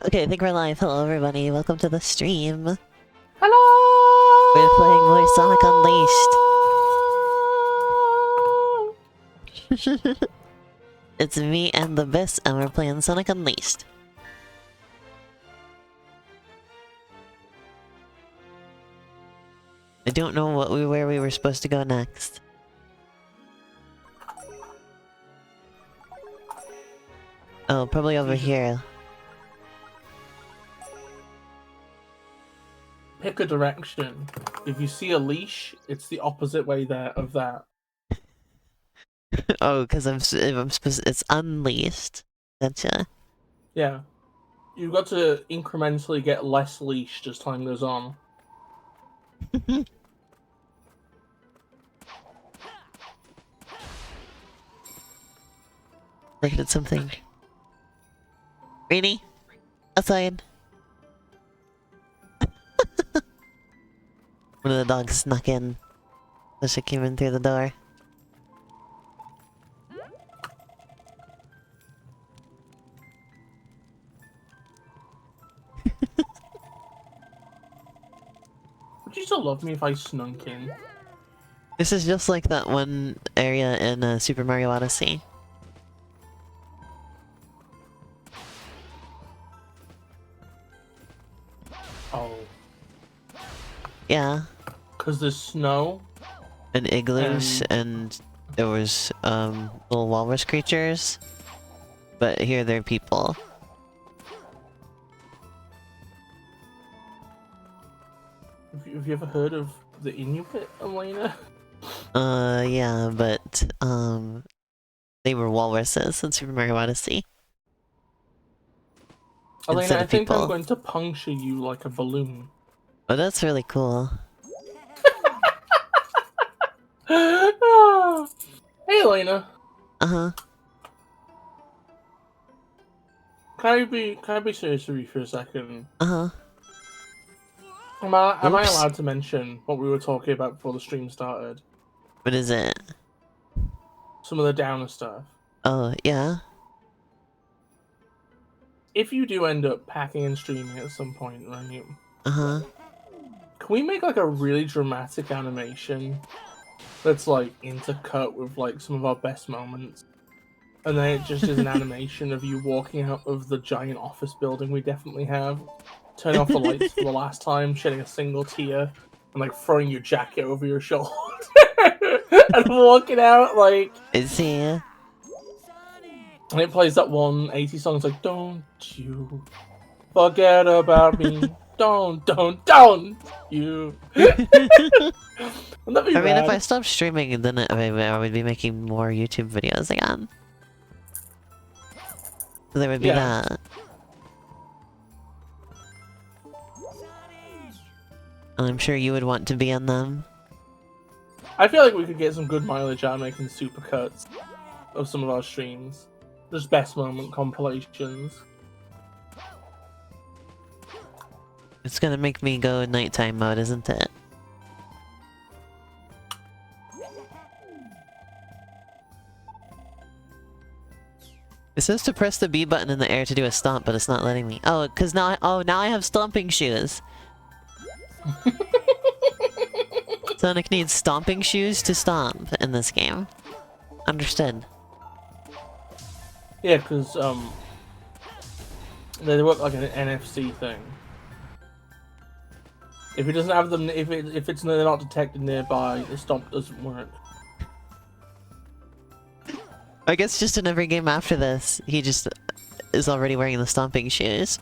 Okay, I think we're live. Hello, everybody. Welcome to the stream. Hello! We're playing more Sonic Unleashed. It's me and the Bis, and we're playing Sonic Unleashed. I don't know where we were supposed to go next. Oh, probably over here. Pick a direction. If you see a leash, it's the opposite way there of that. Oh, because I'm supposed. It's unleashed. Gotcha. Yeah. You've got to incrementally get less leash as time goes on. Looking at something. Rainy? Outside. One of the dogs snuck in. So she came in through the door. Would you still love me if I snuck in? This is just like that one area in Super Mario Odyssey. Oh. Yeah. Because there's snow. And igloos, and there was little walrus creatures. But here they're people. Have you ever heard of the Inuit, Elena? Yeah, but they were walruses in Super Mario Odyssey. Elena, I think people. I'm going to puncture you like a balloon. Oh, that's really cool. Hey, Elena. Uh-huh. Can I be serious with you for a second? Uh-huh. Am I allowed to mention what we were talking about before the stream started? What is it? Some of the downer stuff. Oh, yeah? If you do end up packing and streaming at some point, right? Uh-huh. Can we make like a really dramatic animation that's like intercut with like some of our best moments? And then it just is an animation of you walking out of the giant office building we definitely have, turning off the lights for the last time, shedding a single tear, and like throwing your jacket over your shoulder and walking out like. Is he? And it plays that one 80s song. It's like, don't you forget about me. Don't you. I mean, if I stopped streaming, then I would be making more YouTube videos again. So there would be that. And I'm sure you would want to be on them. I feel like we could get some good mileage out of making supercuts of some of our streams. Just best moment compilations. It's gonna make me go nighttime mode, isn't it? It says to press the B button in the air to do a stomp, but it's not letting me. Oh, cause now I have stomping shoes. Sonic needs stomping shoes to stomp in this game. Understood. Yeah, because they work like an NFC thing. If it doesn't have them, if they're not detected nearby, the stomp doesn't work. I guess just in every game after this, he just is already wearing the stomping shoes.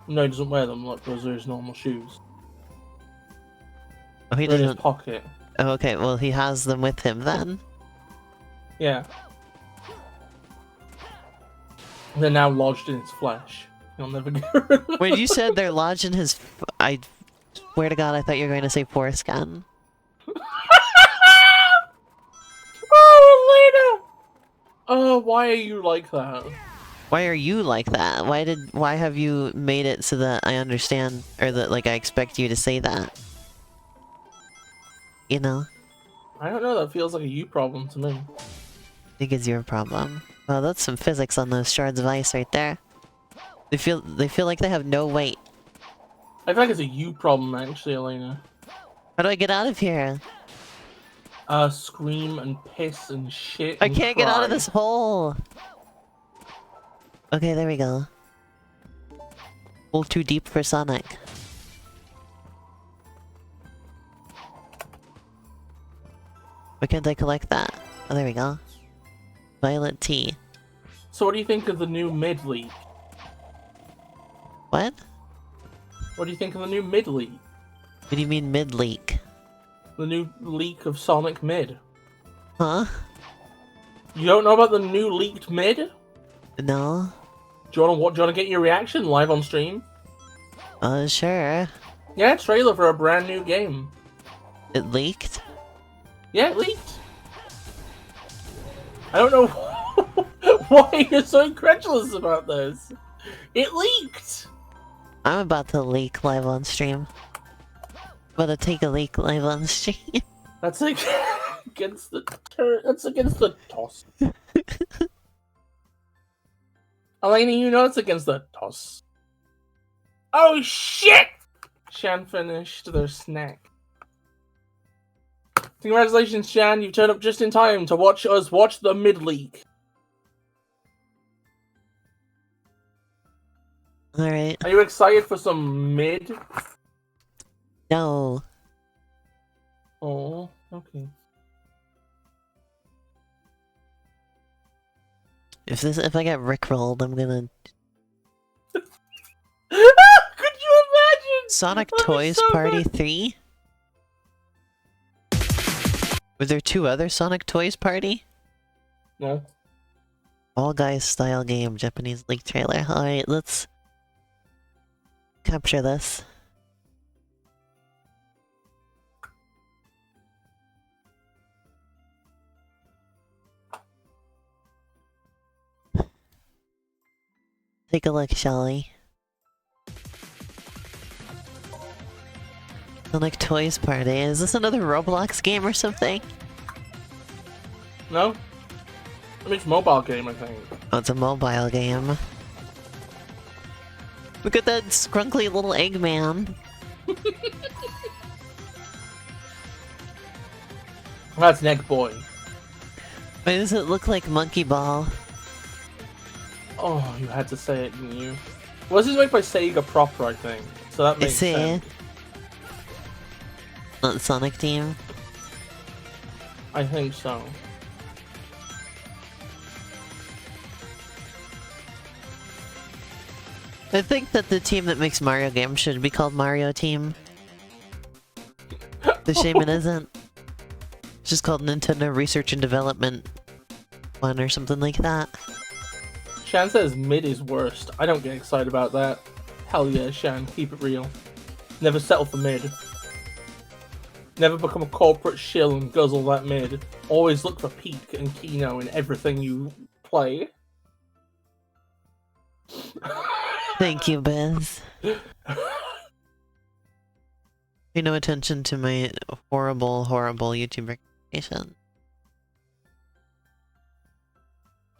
No, he doesn't wear them. Like those are his normal shoes. Oh, he They're in doesn't. his pocket. Oh, okay. Well, he has them with him then. Yeah. They're now lodged in his flesh. He'll never get rid of them. When you said they're lodged in his, I swear to God, I thought you were going to say foreskin. Oh, Elena! Oh, why are you like that? Why are you like that? Why have you made it so that I understand, or that, like, I expect you to say that? You know? I don't know, that feels like a you problem to me. I think it's your problem. Well, that's some physics on those shards of ice right there. They feel like they have no weight. I feel like it's a you problem, actually, Elena. How do I get out of here? Scream and piss and shit I and can't get out of cry. this hole! Okay, there we go. A little too deep for Sonic. Why can't I collect that? Oh, there we go. Violet tea. So what do you think of the new mid leak? What? What do you think of the new mid leak? What do you mean mid-leak? The new leak of Sonic mid. Huh? You don't know about the new leaked mid? No? Do you wanna get your reaction live on stream? Sure. Yeah, trailer for a brand new game. It leaked? Yeah, it leaked. I don't know why you're so incredulous about this. It leaked. I'm about to leak live on stream. About to take a leak live on stream. That's like against the that's against the toss. Elena, you know it's against the toss. Oh shit! Shan finished their snack. Congratulations, Shan, you've turned up just in time to watch us watch the mid-league. Alright. Are you excited for some mid? No. Oh, okay. If I get rickrolled, I'm gonna... Could you imagine? Sonic That'd be Toys so Party good. 3? Were there 2 other Sonic Toys Party? No. All Guys style game, Japanese leak trailer. Alright, let's... capture this. Take a look, shall we? Sonic Toys Party. Is this another Roblox game or something? No? I mean, it's a mobile game, I think. Oh, it's a mobile game. Look at that scrunkly little Eggman. That's Neck Boy. Why does it look like Monkey Ball? Oh, you had to say it, didn't you? Well, this is made by Sega proper, I think. So that makes sense. Not Sonic Team. I think so. I think that the team that makes Mario games should be called Mario Team. The shame it isn't. It's just called Nintendo Research and Development 1 or something like that. Shan says mid is worst. I don't get excited about that. Hell yeah, Shan, keep it real. Never settle for mid. Never become a corporate shill and guzzle that mid. Always look for peak and Kino in everything you play. Thank you, Biz. Pay no attention to my horrible, horrible YouTube recommendation.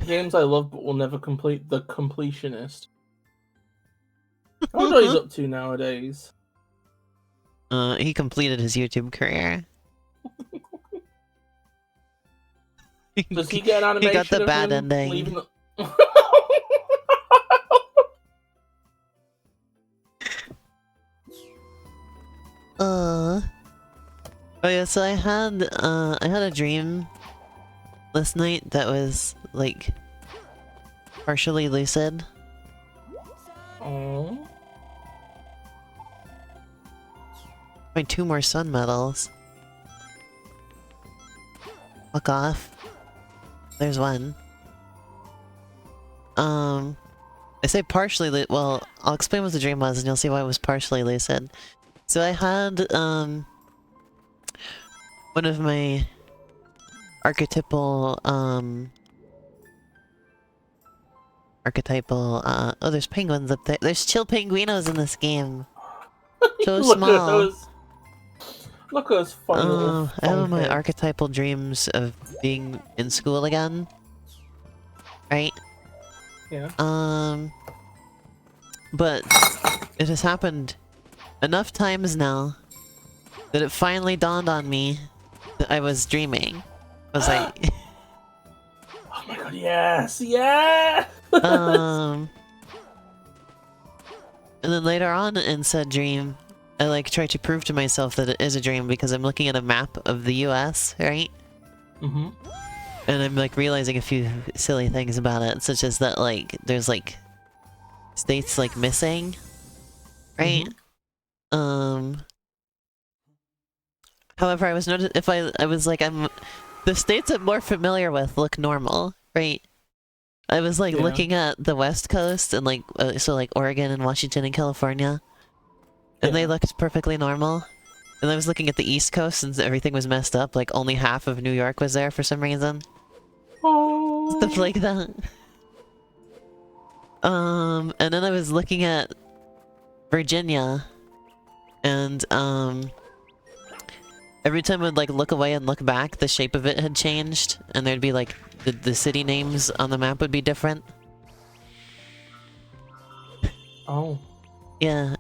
Games I love but will never complete. The Completionist. I wonder what he's up to nowadays. He completed his YouTube career. Does he get an animation? He got the of bad him ending. leaving the... Oh yeah, so I had a dream last night that was like partially lucid. Oh. Find 2 more sun medals. Fuck off. There's one. I say partially well, I'll explain what the dream was and you'll see why it was partially lucid. So I had, one of my archetypal, oh, there's penguins up there. There's chill penguinos in this game. So Look small. at those. Look at those funny little I have my heads. archetypal dreams of being in school again. Right? Yeah. but it has happened enough times now that it finally dawned on me that I was dreaming. I was like... Oh my god, yes! Yeah! And then later on in said dream, I like try to prove to myself that it is a dream because I'm looking at a map of the US, right? Mm-hmm. And I'm like realizing a few silly things about it, such as that like there's like states like missing, right? However, I was if I was like the states I'm more familiar with look normal, right? I was like looking at the West Coast and like so like Oregon and Washington and California, and they looked perfectly normal. And I was looking at the East Coast and everything was messed up. Like only half of New York was there for some reason. Oh. Stuff like that. And then I was looking at Virginia, and every time I'd like look away and look back, the shape of it had changed, and there'd be like the city names on the map would be different. Oh. Yeah.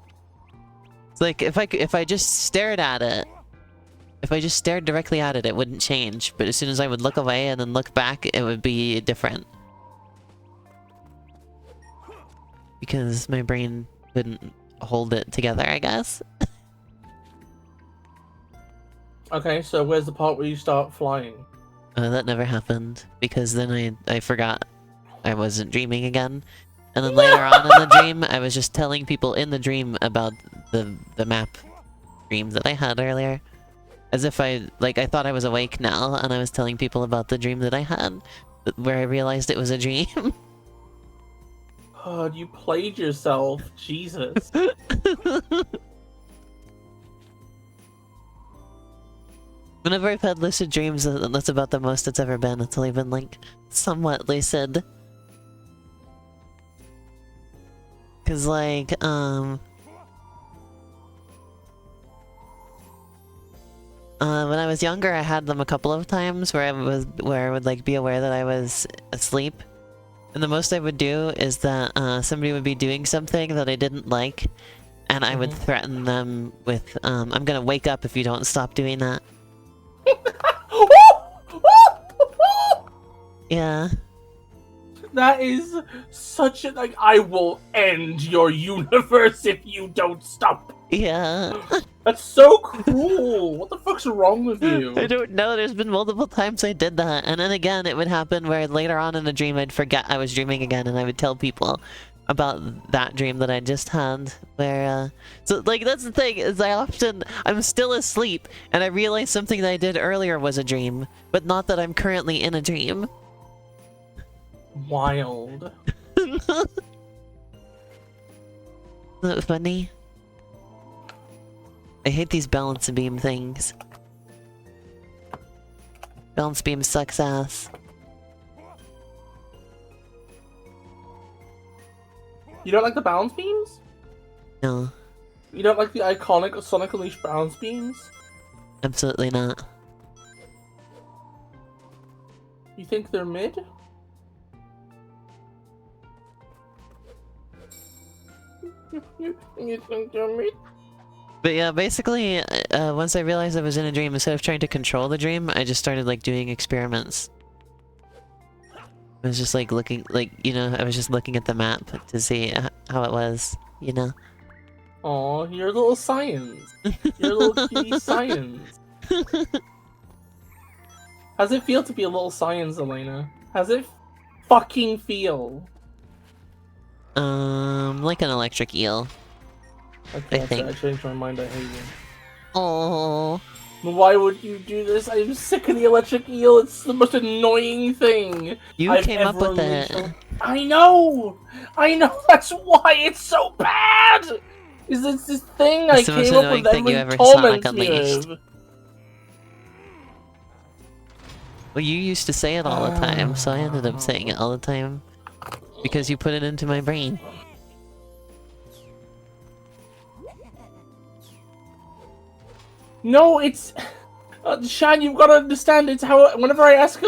It's like if I just stared at it, if I just stared directly at it, it wouldn't change. But as soon as I would look away and then look back, it would be different. Because my brain couldn't hold it together, I guess. Okay, so where's the part where you start flying? That never happened, because then I forgot I wasn't dreaming again. And then later on in the dream, I was just telling people in the dream about the map dream that I had earlier. As if I thought I was awake now, and I was telling people about the dream that I had, where I realized it was a dream. God, you played yourself. Jesus. Whenever I've had lucid dreams, that's about the most it's ever been. It's only been, like, somewhat lucid. Cause, like, when I was younger, I had them a couple of times where I would, like, be aware that I was asleep. And the most I would do is that, somebody would be doing something that I didn't like, and I would threaten them with, I'm gonna wake up if you don't stop doing that. Yeah. That is such a, like, I will end your universe if you don't stop. Yeah. That's so cruel. What the fuck's wrong with you? I don't know, there's been multiple times I did that, and then again it would happen where later on in the dream I'd forget I was dreaming again, and I would tell people about that dream that I just had, where, so, like, that's the thing, is I'm still asleep, and I realize something that I did earlier was a dream, but not that I'm currently in a dream. Wild. Isn't that funny? I hate these balance beam things. Balance beam sucks ass. You don't like the balance beams? No. You don't like the iconic Sonic Unleashed balance beams? Absolutely not. You think they're mid? You think they're mid? But yeah, basically, once I realized I was in a dream, instead of trying to control the dream, I just started, like, doing experiments. I was just, like, looking, like, you know, I was just looking at the map to see how it was, you know? Aw, you're a little science. You're a little cutie science. How's it feel to be a little science, Elena? How's it fucking feel? Like an electric eel. Okay, I think. I changed my mind, I hate you. Oh. Why would you do this? I'm sick of the electric eel. It's the most annoying thing You came up with it. I know! I know, that's why it's so bad! Is it's this thing I came up with thing you every ever Sonic torments me Unleashed. with. Well, you used to say it all the time, so I ended up saying it all the time. Because you put it into my brain. No, it's... Shan, you've got to understand, it's how... Whenever I ask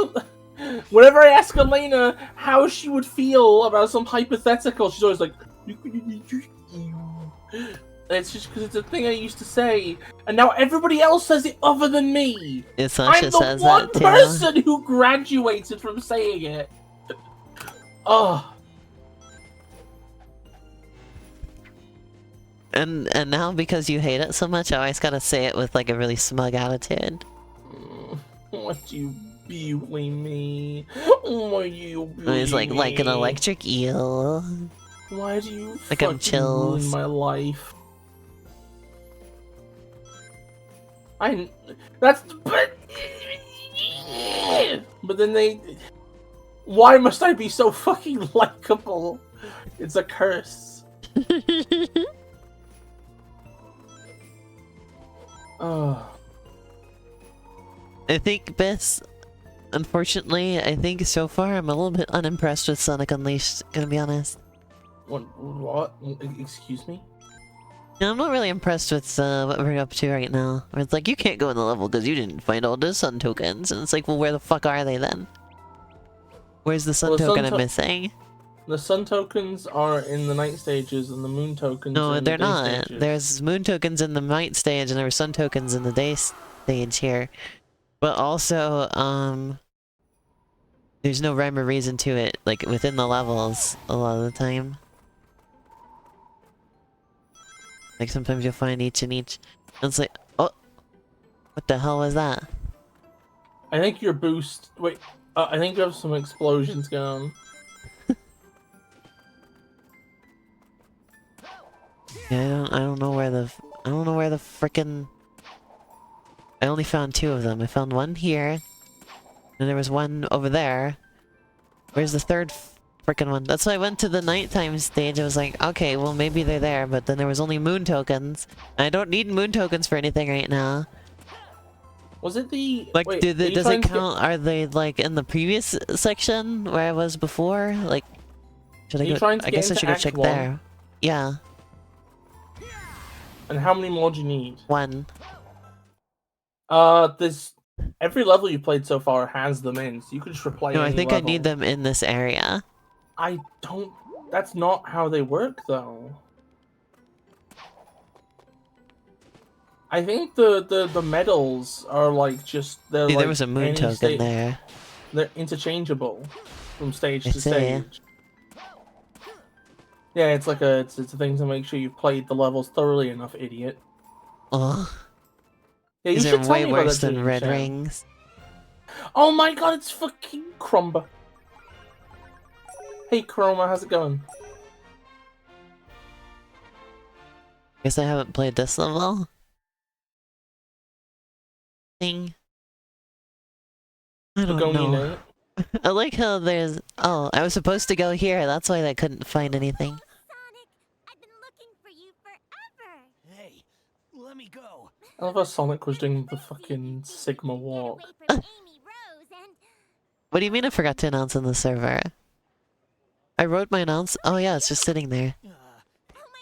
Elena how she would feel about some hypothetical, she's always like... It's just because it's a thing I used to say, and now everybody else says it other than me. Sasha I'm the says one that too. person who graduated from saying it. Oh. And now because you hate it so much, I always gotta say it with like a really smug attitude. What do you bully me? Why do you bully And he's like an electric eel. Why do you like I'm fucking ruin chills. my life? That's but then they. Why must I be so fucking likable? It's a curse. Oh. I think Bis, unfortunately, I think so far I'm a little bit unimpressed with Sonic Unleashed, gonna be honest. What? Excuse me? No, I'm not really impressed with what we're up to right now. Where it's like, you can't go in the level because you didn't find all the sun tokens. And it's like, well, where the fuck are they then? Where's the sun token I'm missing? The sun tokens are in the night stages and the moon tokens are in they're the day not. stages. There's moon tokens in the night stage and there were sun tokens in the day stage here. But also, there's no rhyme or reason to it, like, within the levels a lot of the time. Like, sometimes you'll find each and each. And it's like, oh! What the hell was that? I think your boost... Wait, I think you have some explosions going. Yeah, I don't know where the frickin'... I only found 2 of them. I found one here, and there was one over there. Where's the third frickin' one? That's why I went to the nighttime stage. I was like, okay, well maybe they're there, but then there was only moon tokens. I don't need moon tokens for anything right now. Was it the... Like, wait, does it count? Are they, like, in the previous section where I was before? Like, should I go? I guess I should go check there. Yeah. And how many more do you need? 1. There's... Every level you played so far has them in, so you could just replay No, I think level. I need them in this area. I don't... That's not how they work, though. I think the medals are like just... They're like there was a moon token there. They're interchangeable from stage to stage. Yeah, it's like it's a thing to make sure you've played the levels thoroughly enough, idiot. Ugh. Yeah, you These should are tell way me about worse that than dream, red Sam. rings. Oh my god, it's fucking Crumba. Hey Chroma, how's it going? Guess I haven't played this level. Thing. I don't know. I like how there's... Oh, I was supposed to go here. That's why I couldn't find anything. Sonic, I've been looking for you forever. Hey, let me go. I love how Sonic was doing the fucking Sigma walk. What do you mean I forgot to announce on the server? I wrote my announce... Oh yeah, it's just sitting there.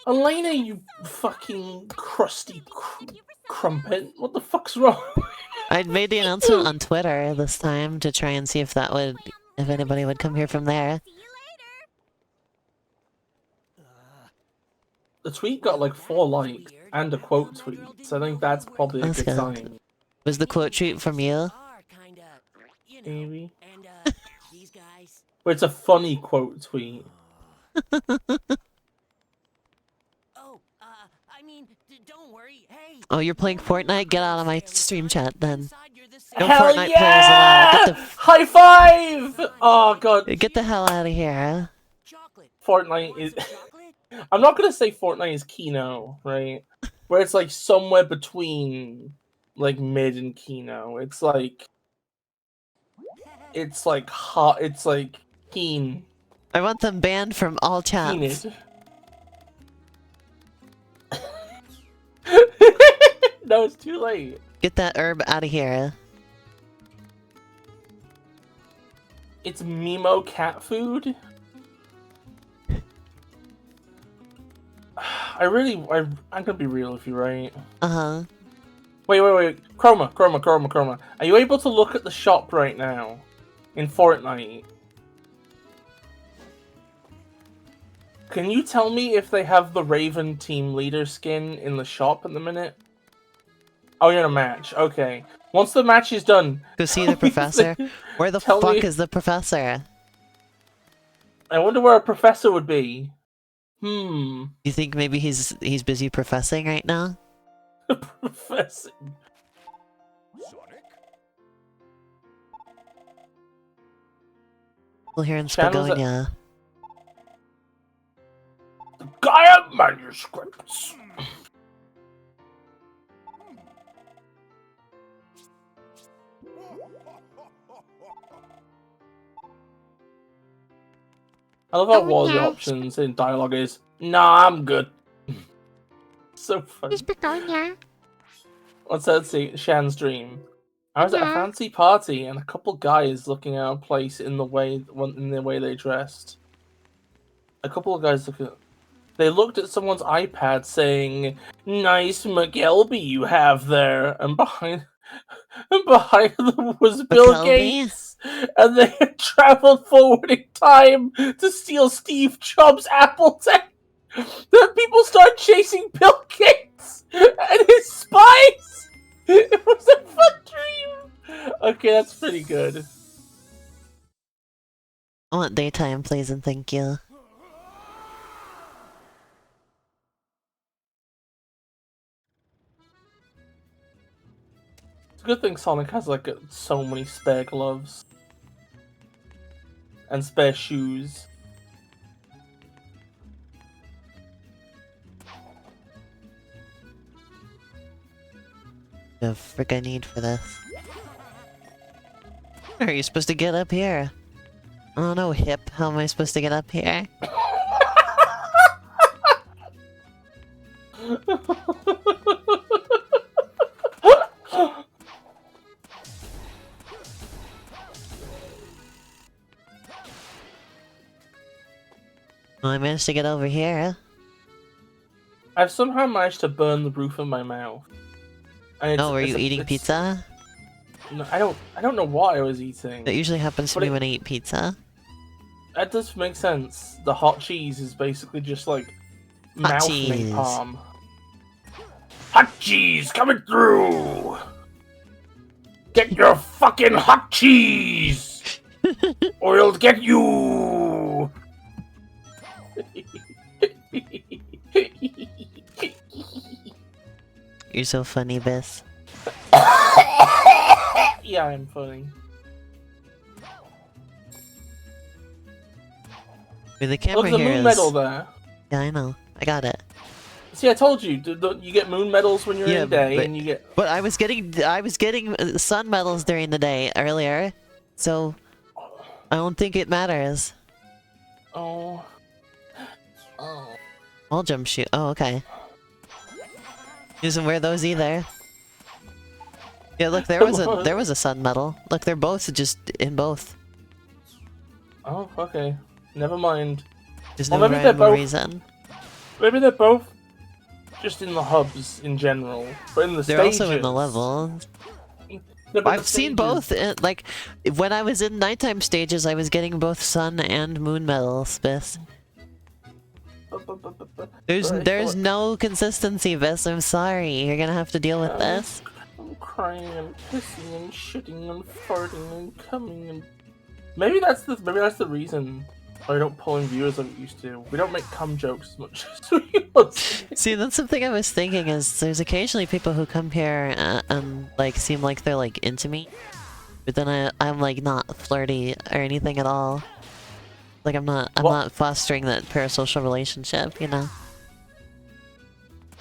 Elena, you fucking crusty crumpet. What the fuck's wrong? I made the announcement on Twitter this time to try and see if that would... If anybody would come here from there. The tweet got like 4 likes and a quote tweet, so I think that's probably a good sign. Was the quote tweet from you? Maybe. But it's a funny quote tweet. Oh, you're playing Fortnite? Get out of my stream chat then. No Hell Fortnite yeah! players allowed. High five! Oh god. Get the hell out of here. Fortnite is... I'm not gonna say Fortnite is Kino, right? Where it's like somewhere between like mid and Kino. It's like hot. It's like Keen. I want them banned from all chats. No, it's too late. Get that herb out of here. It's Mimo cat food. I'm gonna be real with you, right? Uh-huh. Wait. Chroma. Are you able to look at the shop right now? In Fortnite? Can you tell me if they have the Raven team leader skin in the shop at the minute? Oh, you're in a match. Okay. Once the match is done, Go see the professor. Where the tell fuck me. is the professor? I wonder where a professor would be. You think maybe he's busy professing right now? Professor. We'll hear in Shan was Spagonia. Gaia manuscripts. I love how all the options in dialogue is, nah, I'm good. So funny. Let's see, Shan's dream. I was at a fancy party and a couple guys looking out of place in the way they dressed. A couple of guys they looked at someone's iPad saying, "Nice McElby you have there," and behind them was Bill McKelvey? Gates, and they had traveled forward in time to steal Steve Jobs' Apple tech. Then people start chasing Bill Gates and his spies. It was a fun dream. Okay, that's pretty good. I want daytime, please and thank you. It's a good thing Sonic has like so many spare gloves and spare shoes. The frick I need for this. Are you supposed to get up here? Oh no, hip. How am I supposed to get up here? Well, I managed to get over here. I've somehow managed to burn the roof of my mouth. And Oh, were you eating pizza? No, I don't know what I was eating. That usually happens to me when I eat pizza. That does make sense. The hot cheese is basically just like mouth napalm. Hot cheese coming through! Get your fucking hot cheese! Or it'll get you! You're so funny, Bis. Yeah, I'm funny. The camera Look, the here moon is... medal there. Yeah, I know. I got it. See, I told you, you get moon medals when you're in day, but, and you get... But I was getting sun medals during the day earlier, so I don't think it matters. Oh. I'll jump shoot. Oh, okay. He doesn't wear those either. Yeah, look, there was a sun medal. Look, they're both just in both. Oh, okay. Never mind. There's no rhyme or reason. Maybe they're both just in the hubs in general, but in the they're stages. also in the levels. No, I've seen both. Like when I was in nighttime stages, I was getting both sun and moon medals. Bis. There's no consistency, Bis. I'm sorry. You're gonna have to deal with this. I'm crying and pissing and shitting and farting and coming and maybe that's the reason I don't pull in viewers like we used to. We don't make cum jokes as much as we used to. See, that's something I was thinking is there's occasionally people who come here and like seem like they're like into me, but then I'm like not flirty or anything at all. Like I'm not fostering that parasocial relationship, you know.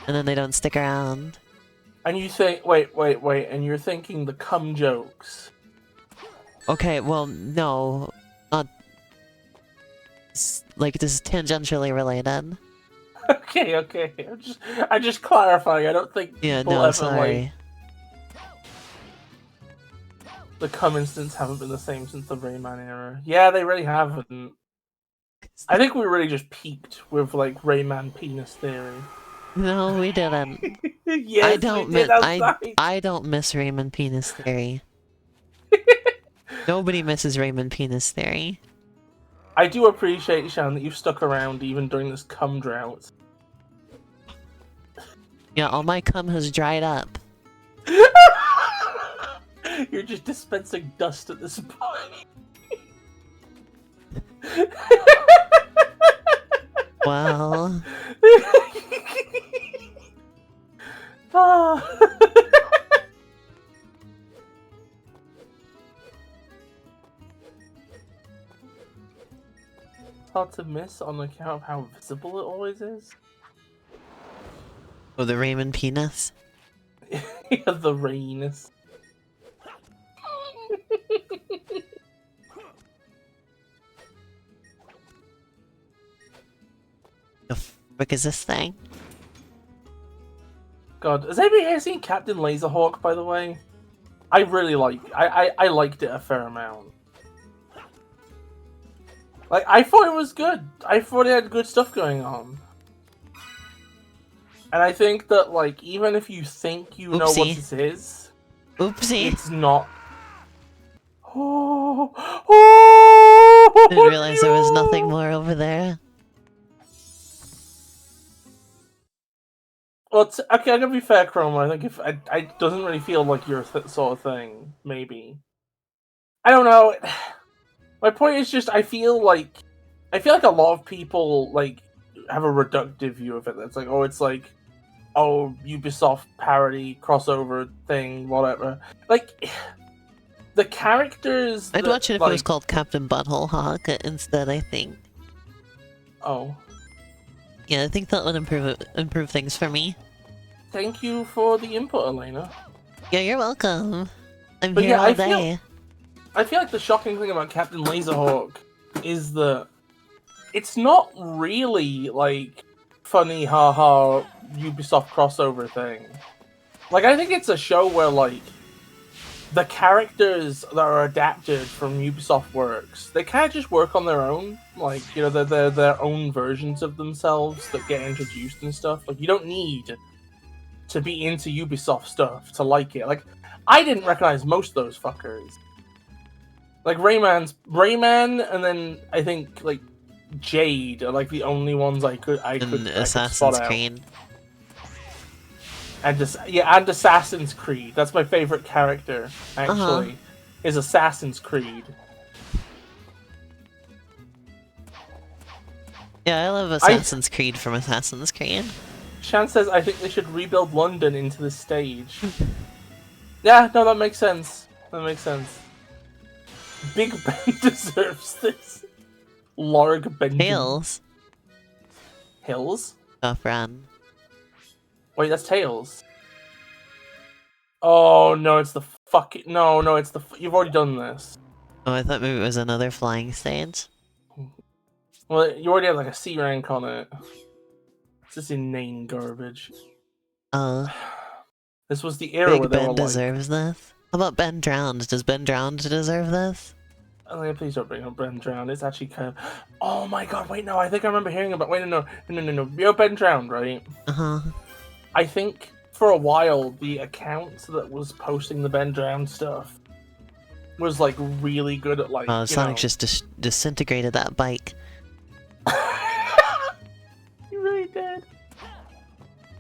And then they don't stick around. And you think, wait, and you're thinking the cum jokes. Okay, well, no, not. Like this is tangentially related. Okay. I'm just clarifying. I don't think Yeah, people no, ever sorry. the cum instants haven't been the same since the Rayman era. Yeah, they really haven't. I think we really just peaked with like Rayman penis theory. No, we didn't. Yes, I don't we did outside. I don't miss Raymond Penis Theory. Nobody misses Raymond Penis Theory. I do appreciate, Shan, that you've stuck around even during this cum drought. Yeah, all my cum has dried up. You're just dispensing dust at this point. Well, Ah. It's hard to miss on account of how visible it always is. oh, the Raymond penis. Yeah, the rainness. The frick is this thing? God, has anybody here seen Captain Laserhawk, by the way? I really I liked it a fair amount. Like, I thought it was good. I thought it had good stuff going on. And I think that, like, even if you think you know what Oopsie. this is, Oopsie. it's not. Oh, Didn't realize there was nothing no! more over there. Well, okay, I'm gonna be fair, Chroma. I think if I doesn't really feel like your sort of thing. Maybe I don't know. My point is just I feel like a lot of people like have a reductive view of it. That's like, oh, it's like, oh, Ubisoft parody crossover thing, whatever. Like the characters. I'd that, watch it if it was called Captain Butthole Hawk instead, I think. Oh. Yeah, I think that would improve things for me. Thank you for the input, Elena. Yeah, you're welcome. I'm But here yeah, all I day. feel like the shocking thing about Captain Laserhawk is that it's not really like funny haha Ubisoft crossover thing. Like I think it's a show where like the characters that are adapted from Ubisoft works, they kind of just work on their own. Like, you know, they're their own versions of themselves that get introduced and stuff. Like, you don't need to be into Ubisoft stuff to like it. Like, I didn't recognize most of those fuckers. Like, Rayman, and then I think, like, Jade are, like, the only ones I could spot Assassin's out. Creed. And and Assassin's Creed. That's my favorite character, actually, is Assassin's Creed. Yeah, I love Assassin's Creed from Assassin's Creed. Shan says, I think they should rebuild London into the stage. Yeah, no, that makes sense. That makes sense. Big Ben deserves this. Larg Benjamin. Tails. Hills? Off run. Wait, that's Tails. Oh, no, it's the fucking... No, it's the... You've already done this. Oh, I thought maybe it was another flying stage. Well, you already have, like, a C rank on it. It's just inane garbage. This was the era where Big they were Ben like... deserves this. How about Ben Drowned? Does Ben Drowned deserve this? Oh, please don't bring up Ben Drowned. It's actually kind of... Oh my god, wait, no, I think I remember hearing about... Wait, no. Yo, Ben Drowned, right? Uh-huh. I think for a while, the account that was posting the Ben Drowned stuff was, like, really good at, like, Sonic just disintegrated that bike. You really did.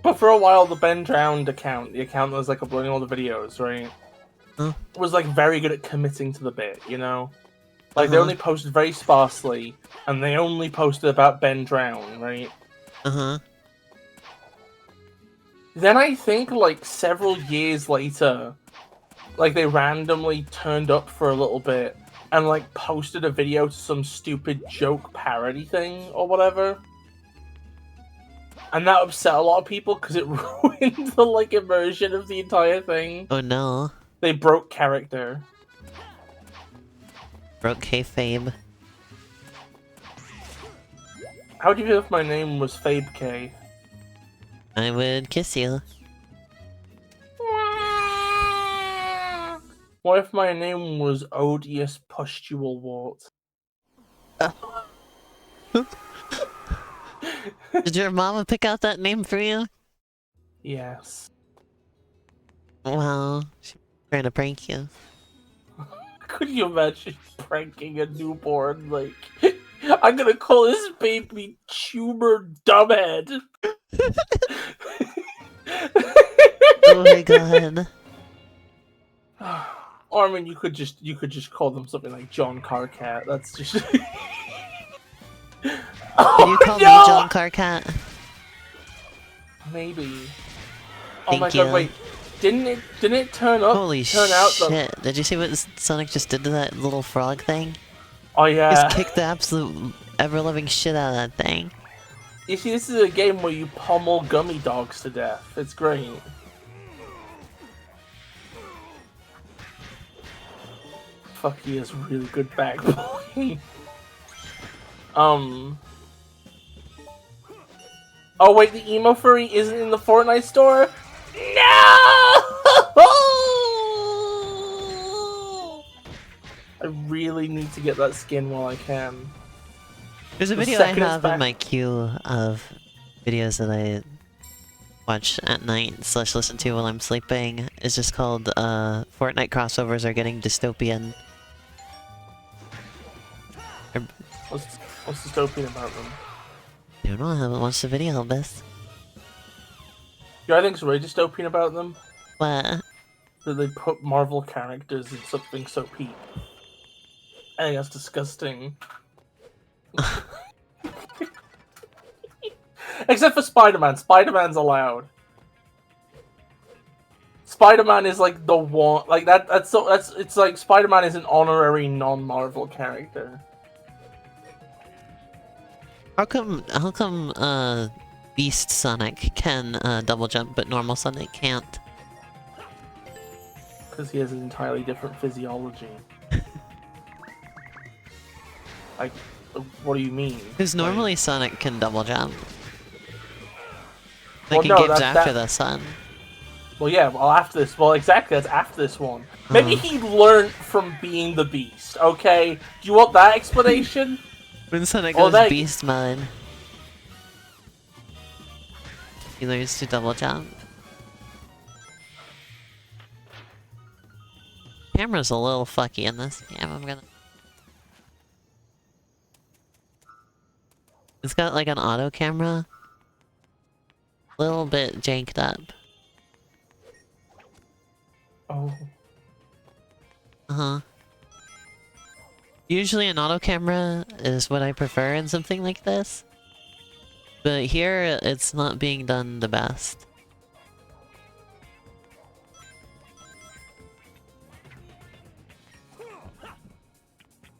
But for a while, the Ben Drowned account, the account that was, like, uploading all the videos, right? Huh? Was, like, very good at committing to the bit, you know? Like, they only posted very sparsely, and they only posted about Ben Drowned, right? Uh-huh. Then I think, like, several years later, like, they randomly turned up for a little bit and, like, posted a video to some stupid joke parody thing or whatever. And that upset a lot of people because it ruined the, like, immersion of the entire thing. Oh no. They broke character. Broke kayfabe. How would you feel if my name was Fabe K? I would kiss you. What if my name was Odious Pustule Wart? Did your mama pick out that name for you? Yes. Well, she's trying to prank you. Could you imagine pranking a newborn, like, I'm gonna call this baby Tumor Dumbhead. Oh my god. Or I mean, you could just call them something like John Carcat. That's just. Can you call me John Carcat? Maybe. Oh Thank my you. god! Wait, didn't it turn Holy out shit. Did you see what Sonic just did to that little frog thing? Oh yeah. Just kicked the absolute ever-loving shit out of that thing. You see, this is a game where you pummel gummy dogs to death. It's great. Fuck, he has really good backbone. Oh wait, the emo furry isn't in the Fortnite store? No! I really need to get that skin while I can. There's a The video I second it's have in back- my queue of videos that I watch at night / listen to while I'm sleeping. It's just called Fortnite crossovers are getting dystopian. What's dystopian about them? I don't know, I haven't watched the video of this. You know, I think it's really dystopian about them What? that they put Marvel characters in something so peak. I think that's disgusting. Except for Spider-Man. Spider-Man's allowed. Spider-Man is like the one, like it's like Spider-Man is an honorary non-Marvel character. How come Beast Sonic can double jump but normal Sonic can't? Because he has an entirely different physiology. Like, what do you mean? Because normally Sonic can double jump. Well, Like in no, games after that- the sun. Well, yeah, well, after this, well, exactly, that's after this one. Maybe he learned from being the Beast, okay? Do you want that explanation? When Sonic Oh, goes Beast mode, he learns to double jump. Camera's a little fucky in this game, I'm gonna... It's got like an auto camera. A little bit janked up. Oh. Uh-huh. Usually an auto camera is what I prefer in something like this. But here, it's not being done the best.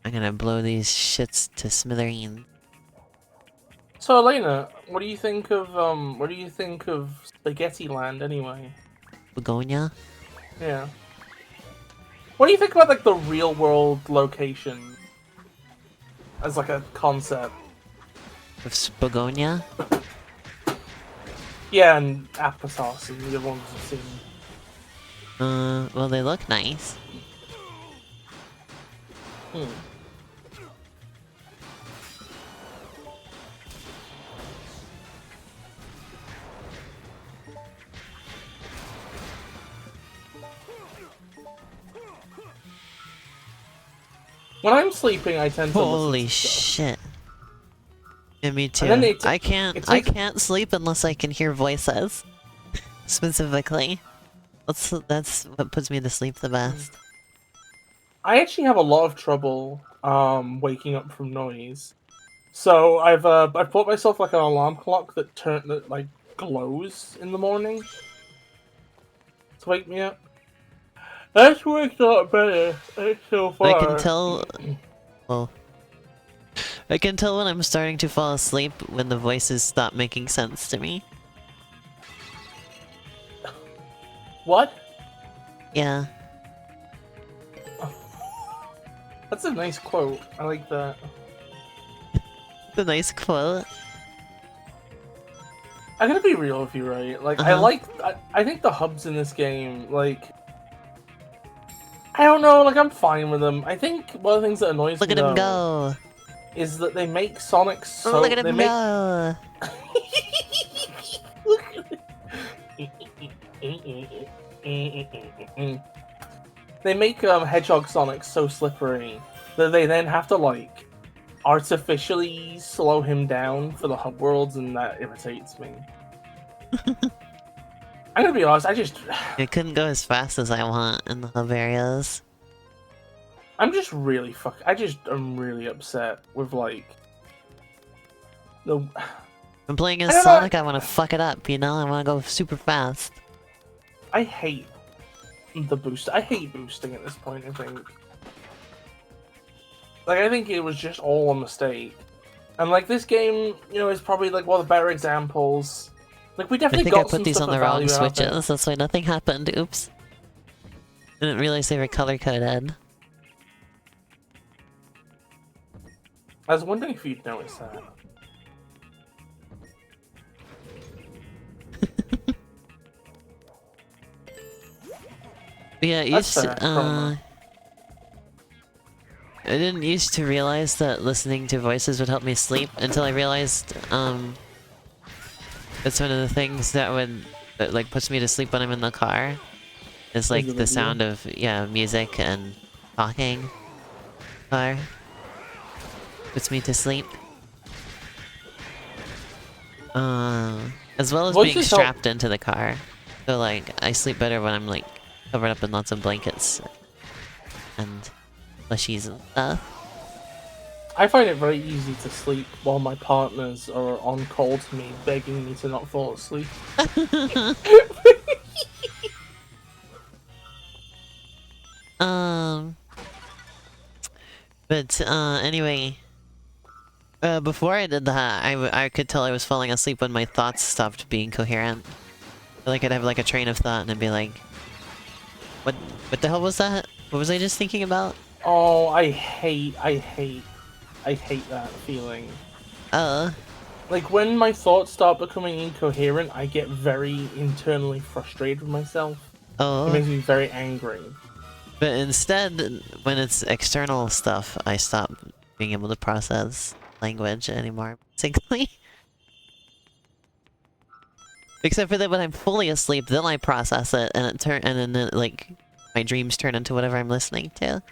I'm gonna blow these shits to smithereens. So, Elena, what do you think of Spaghetti Land, anyway? Begonia? Yeah. What do you think about, like, the real-world location? As, like, a concept? Of Begonia? Yeah, and applesauce and the other ones I've seen. Well, they look nice. Hmm. When I'm sleeping, I tend to Holy listen to stuff. shit. Yeah, me too. And then I takes- can't sleep unless I can hear voices. Specifically. That's what puts me to sleep the best. I actually have a lot of trouble waking up from noise. So I've bought myself like an alarm clock that like glows in the morning to wake me up. That's worked a lot better so far. I can tell... Well... I can tell when I'm starting to fall asleep when the voices stop making sense to me. What? Yeah. That's a nice quote. I like that. The nice quote. I'm gonna be real with you, right? Like, I think the hubs in this game, like, I don't know, like, I'm fine with them. I think one of the things that annoys Look me, at him though, go! is that they make Sonic so... Look at him they make... go! They make Hedgehog Sonic so slippery that they then have to, like, artificially slow him down for the hub worlds, and that irritates me. I'm gonna be honest, It couldn't go as fast as I want in the hub areas. I'm just really I'm really upset with like the. I'm playing as Sonic, I want to fuck it up, you know? I want to go super fast. I hate the boost. I hate boosting at this point, I think. Like, I think it was just all a mistake. And like, this game, you know, is probably like one of the better examples. Like, we definitely got some I put these stuff on the of wrong value out there. switches, that's why nothing happened, oops. Didn't realize they were color-coded. I was wondering if you'd notice that. Yeah, it That's used fair, to, I didn't used to realize that listening to voices would help me sleep until I realized, it's one of the things that like, puts me to sleep when I'm in the car. Is, like, the sound of, yeah, music and talking. Car. Puts me to sleep. As well as being strapped into the car. So, like, I sleep better when I'm, like, covered up in lots of blankets. And plushies and stuff. I find it very easy to sleep while my partners are on call to me, begging me to not fall asleep. But, anyway. Before I did that, I could tell I was falling asleep when my thoughts stopped being coherent. Like, I'd have, like, a train of thought and I'd be like... What the hell was that? What was I just thinking about? Oh, I hate that feeling. Like, when my thoughts start becoming incoherent, I get very internally frustrated with myself. Oh. It makes me very angry. But instead, when it's external stuff, I stop being able to process language anymore, basically. Except for that when I'm fully asleep, then I process it, and then like, my dreams turn into whatever I'm listening to.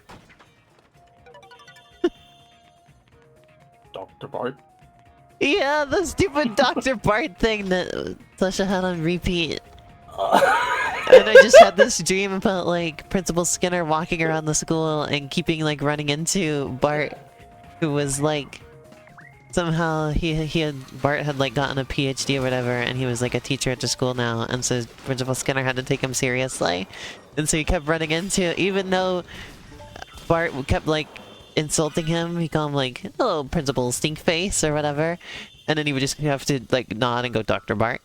Dr. Bart? Yeah, the stupid Dr. Bart thing that Sasha had on repeat. And I just had this dream about, like, Principal Skinner walking around the school and keeping, like, running into Bart, who was, like, somehow Bart had, like, gotten a PhD or whatever, and he was, like, a teacher at the school now, and so Principal Skinner had to take him seriously. And so he kept running into, even though Bart kept, like, insulting him, he called him, like, hello, Principal Stinkface, or whatever, and then he would just have to, like, nod and go, Dr. Bart.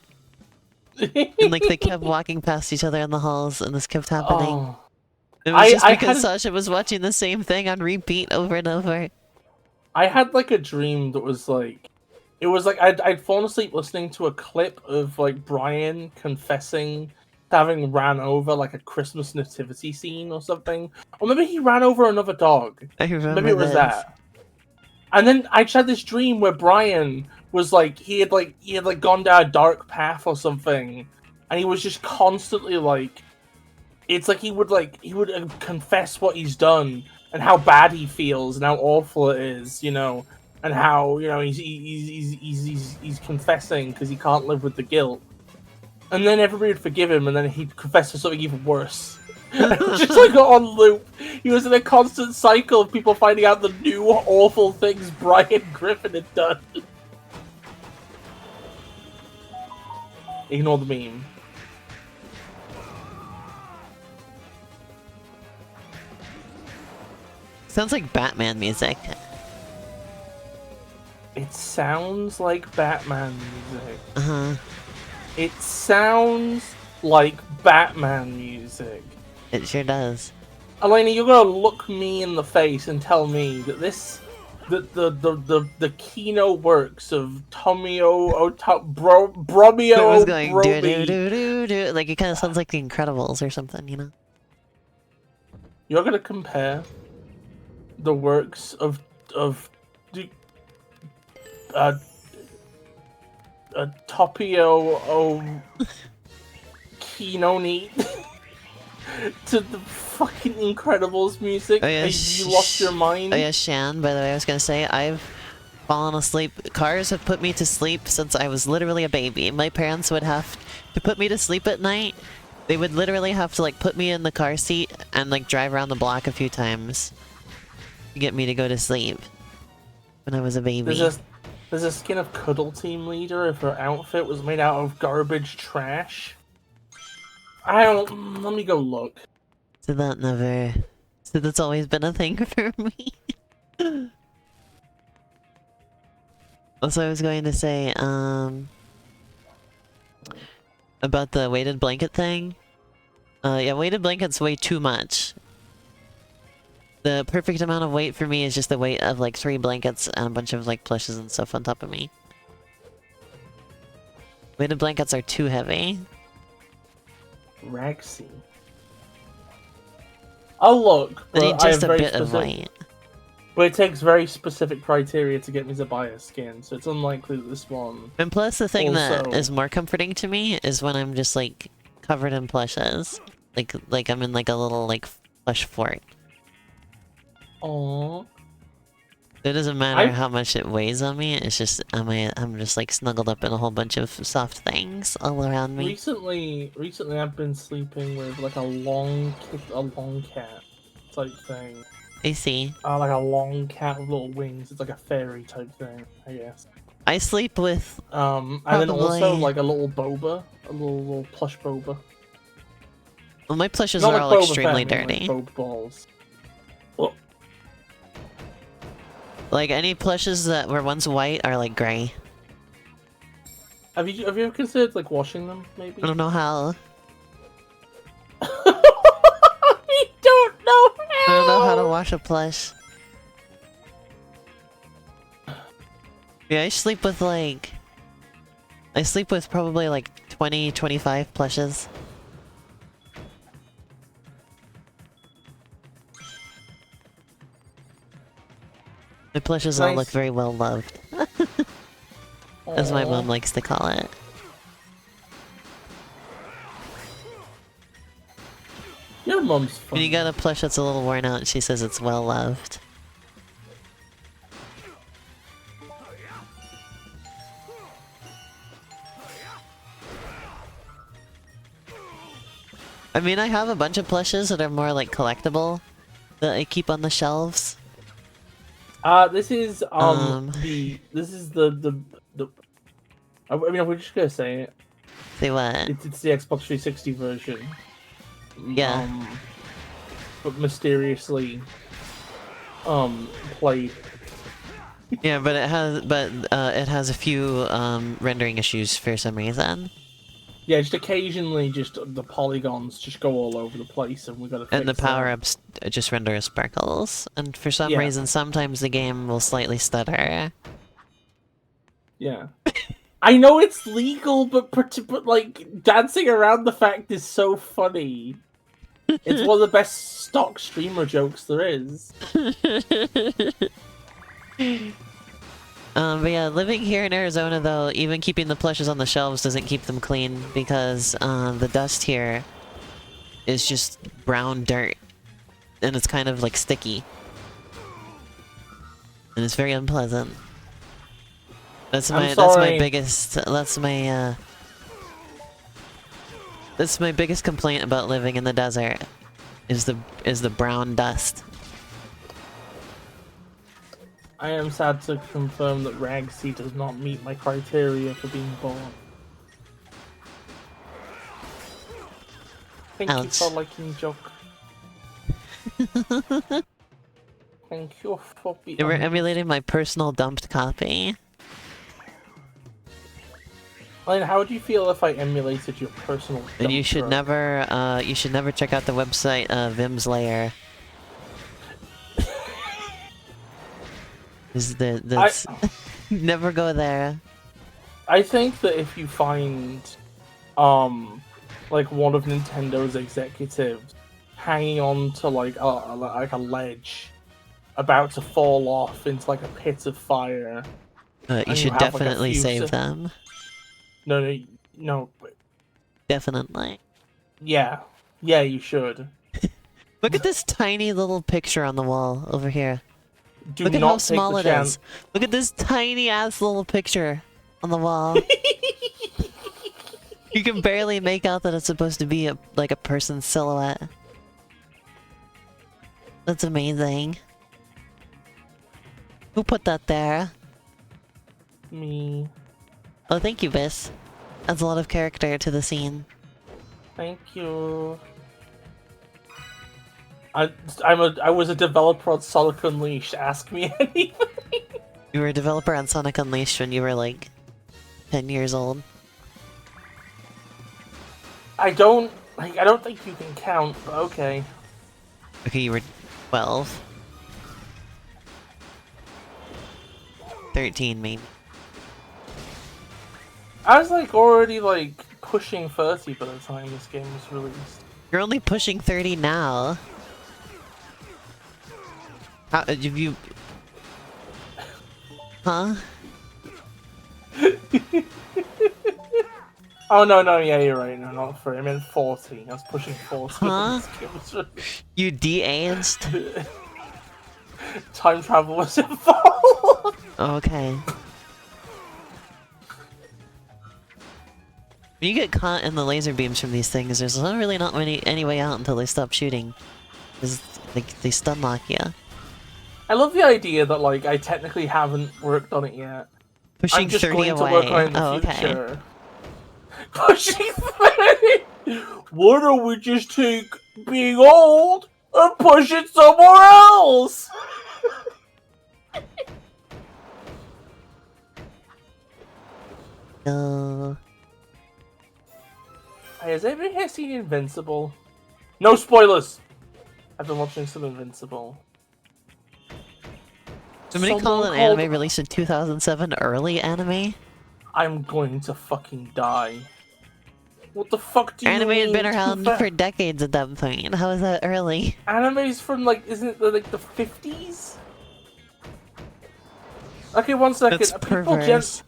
And, like, they kept walking past each other in the halls, and this kept happening. Oh. It was just because Sasha was watching the same thing on repeat over and over. I had, like, a dream that was, like... It was, like, I'd fallen asleep listening to a clip of, like, Brian confessing to having ran over, like, a Christmas nativity scene or something. Or maybe he ran over another dog. I remember Maybe it was that. And then I just had this dream where Brian was like he had gone down a dark path or something, and he was just constantly like, it's like he would confess what he's done and how bad he feels and how awful it is, you know, and how, you know, he's confessing because he can't live with the guilt, and then everybody would forgive him, and then he'd confess to something even worse. Just like on loop. He was in a constant cycle of people finding out the new awful things Brian Griffin had done. Ignore the meme. Sounds like Batman music. It sounds like Batman music. Uh-huh. It sounds like Batman music. It sure does. Elena, you're gonna look me in the face and tell me that the keynote works of Bromeo It was going Broby. do. Like, it kind of sounds like The Incredibles or something, you know? You're gonna compare the works of Topio Kinoni to the fucking Incredibles music. Oh, yeah, you lost your mind. Oh yeah, Shan, by the way, I was gonna say, I've fallen asleep. Cars have put me to sleep since I was literally a baby. My parents would have to put me to sleep at night. They would literally have to like put me in the car seat and like drive around the block a few times to get me to go to sleep when I was a baby. There's a skin of Cuddle Team Leader if her outfit was made out of garbage trash. I don't... Let me go look. So that never... So that's always been a thing for me. Also, I was going to say, about the weighted blanket thing. Yeah, weighted blanket's way too much. The perfect amount of weight for me is just the weight of like 3 blankets and a bunch of like plushes and stuff on top of me. Weighted blankets are too heavy. Ragsy. I'll look, I but need just a very bit of weight. But it takes very specific criteria to get me to buy a skin, so it's unlikely that this one... And plus the thing that Also- is more comforting to me is when I'm just like covered in plushes. Like I'm in like a little like plush fort. Aww. It doesn't matter how much it weighs on me, it's just I'm just like snuggled up in a whole bunch of soft things all around me. Recently I've been sleeping with like a long cat type thing. I see. Like a long cat with little wings. It's like a fairy type thing, I guess. I sleep with And then also Probably- like a little boba, a little plush boba. well, my plushes Not are like all Boba extremely Fett, I mean, dirty. like boba balls. Oh, Like any plushes that were once white are like gray. have you ever considered like washing them? Maybe. I don't know how. We don't know I don't know how to wash a plush. Yeah, I sleep with probably like 20, 25 plushes. My plushes all Nice. look very well loved, as my Aw. mom likes to call it. Your mom's When you funny. got a plush that's a little worn out, she says it's well loved. I mean, I have a bunch of plushes that are more like collectible that I keep on the shelves. This is the I mean, we're just gonna say it. Say what? It's the Xbox 360 version. Yeah. But mysteriously, played. Yeah, but it has a few rendering issues for some reason. Yeah, just occasionally, just the polygons just go all over the place, and we gotta. And the fix that. power-ups just render as sparkles. And for some Yeah. reason, sometimes the game will slightly stutter. Yeah. I know it's legal, but like dancing around the fact is so funny. It's one of the best stock streamer jokes there is. But yeah, living here in Arizona though, even keeping the plushes on the shelves doesn't keep them clean because the dust here is just brown dirt. And it's kind of like sticky. And it's very unpleasant. That's my biggest complaint about living in the desert is the brown dust. I am sad to confirm that Ragsy does not meet my criteria for being born. Thank you Ouch. for liking joke. Thank you for being. They were emulating my personal dumped copy. Lane, how would you feel if I emulated your personal? And you should dump truck? never check out the website Vim's Lair. That's never go there. I think that if you find, like one of Nintendo's executives hanging on to like a ledge, about to fall off into like a pit of fire, You And you should have, like, a definitely few save se- them. no, but Definitely. yeah, you should. Look at this tiny little picture on the wall over here. Do Look at not how take small the it chance. is. Look at this tiny ass little picture on the wall. You can barely make out that it's supposed to be like a person's silhouette. That's amazing. Who put that there? Me. Oh, thank you, Bis. Adds a lot of character to the scene. Thank you. I was a developer on Sonic Unleashed. Ask me anything. You were a developer on Sonic Unleashed when you were like 10 years old. I don't think you can count, but okay. Okay, you were 12. 13, maybe. I was like already like pushing 30 by the time this game was released. You're only pushing 30 now. How have you... Huh? Oh no, yeah, you're right. No, not 30. I meant 40. I was pushing 40 when Huh? this game was released. You de-aged? Time travel was involved. Okay. When you get caught in the laser beams from these things, there's really not any way out until they stop shooting. Because they stun lock you. I love the idea that like I technically haven't worked on it yet. Pushing I'm just 30 going away. to work on it in the Oh, okay. future. Pushing 30? Why don't we just take being old and push it somewhere else? Hey, has anybody here seen Invincible? No spoilers! I've been watching some Invincible. Somebody call an anime released in 2007 early anime? I'm going to fucking die. What the fuck do you Anime mean? had been around for decades at that point. How is that early? Anime's from like, isn't it like the 50s? Okay, one second. That's People, perverse.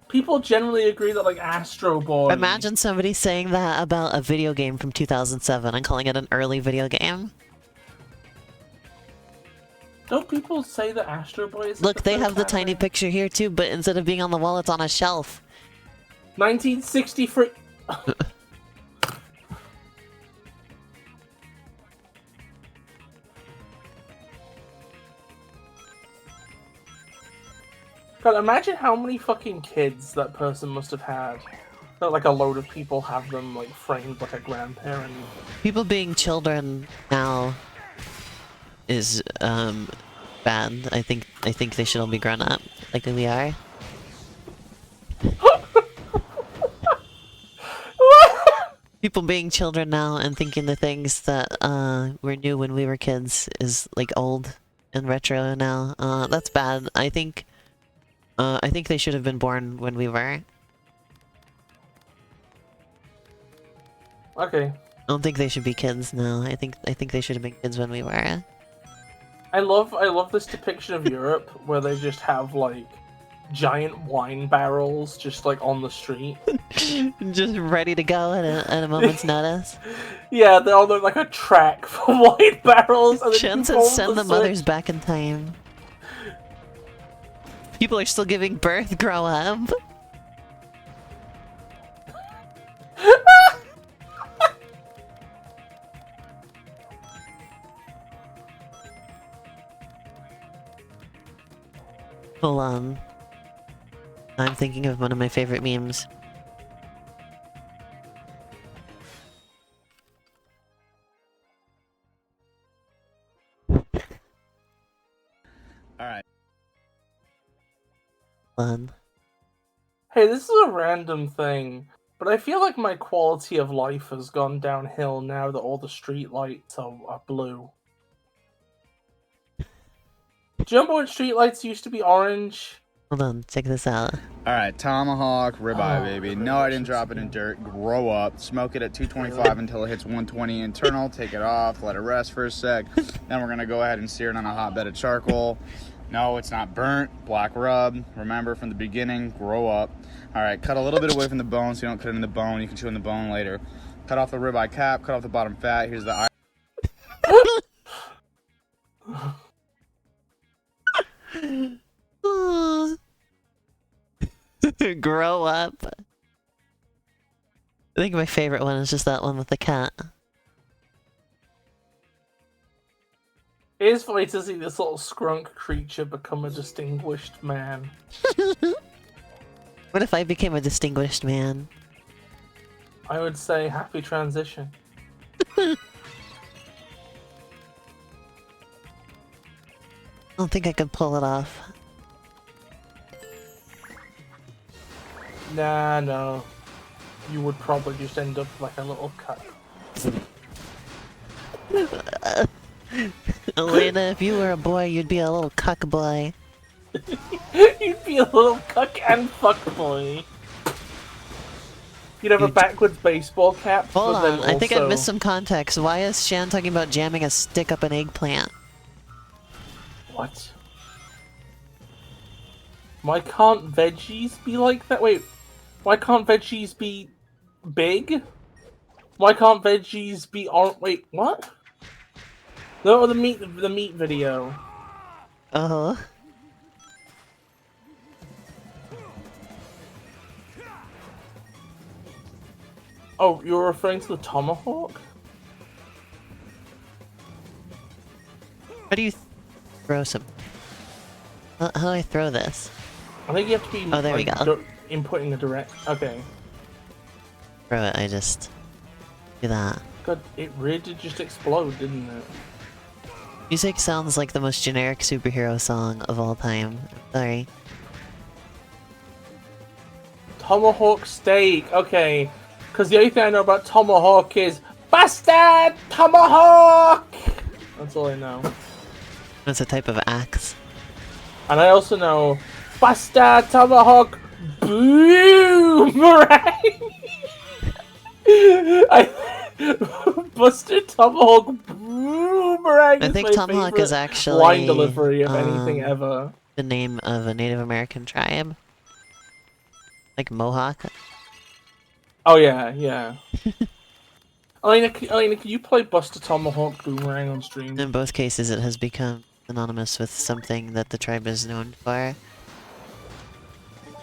people generally agree that like Astro Boy. Imagine somebody saying that about a video game from 2007 and calling it an early video game. Don't people say that Astro Boy is? Look, they have the tiny picture here too, but instead of being on the wall, it's on a shelf. 1963. God, imagine how many fucking kids that person must have had. That like a load of people have them like framed like a grandparent. People being children now is bad. I think they should all be grown up, like we are. People being children now and thinking the things that were new when we were kids is like old and retro now. That's bad. I think they should have been born when we were. Okay. I don't think they should be kids now. I think they should have been kids when we were. I love this depiction of Europe where they just have like giant wine barrels just like on the street. Just ready to go at a moment's notice. Yeah, they're all like a track for wine barrels. And Chen said send the mothers back in time. People are still giving birth, grow up. Hold on. I'm thinking of one of my favorite memes. Alright. Fun. Hey, this is a random thing, but I feel like my quality of life has gone downhill now that all the street lights are blue. Do you remember when street lights used to be orange? Hold on, check this out. Alright, tomahawk, ribeye, Oh, baby. No, I didn't drop it in dirt. Grow up. Smoke it at 225 until it hits 120 internal. Take it off. Let it rest for a sec. Then we're going to go ahead and sear it on a hot bed of charcoal. No, it's not burnt. Black rub. Remember from the beginning, grow up. Alright, cut a little bit away from the bone so you don't cut it in the bone. You can chew in the bone later. Cut off the ribeye cap. Cut off the bottom fat. Here's the eye. Aw. Grow up. I think my favorite one is just that one with the cat. It is funny to see this little scrunk creature become a distinguished man. What if I became a distinguished man? I would say happy transition. I don't think I could pull it off. Nah, no. You would probably just end up like a little cut. Elena, if you were a boy, you'd be a little cuck boy. You'd be a little cuck and fuck boy. You'd have a backwards baseball cap. Hold but then on, I think I also- missed some context. Why is Shan talking about jamming a stick up an eggplant? What? Why can't veggies be like that? Wait, why can't veggies be big? Why can't veggies be wait, what? No, the meat video. Uh-huh. Oh, you're referring to the tomahawk? How do you throw some... How do I throw this? I think you have to be Oh, there we go. inputting a direct. Okay. Throw it, I just... do that. God, it really did just explode, didn't it? Music sounds like the most generic superhero song of all time. Sorry. Tomahawk steak. Okay. Because the only thing I know about tomahawk is bastard tomahawk. That's all I know. It's a type of axe. And I also know bastard tomahawk boomerang. Busted tomahawk boomerang. I is think my tomahawk favorite is actually... line delivery of anything ever. the name of a Native American tribe. Like Mohawk. Oh yeah, yeah. Elena, can you play Buster Tomahawk Boomerang on stream? In both cases, it has become synonymous with something that the tribe is known for.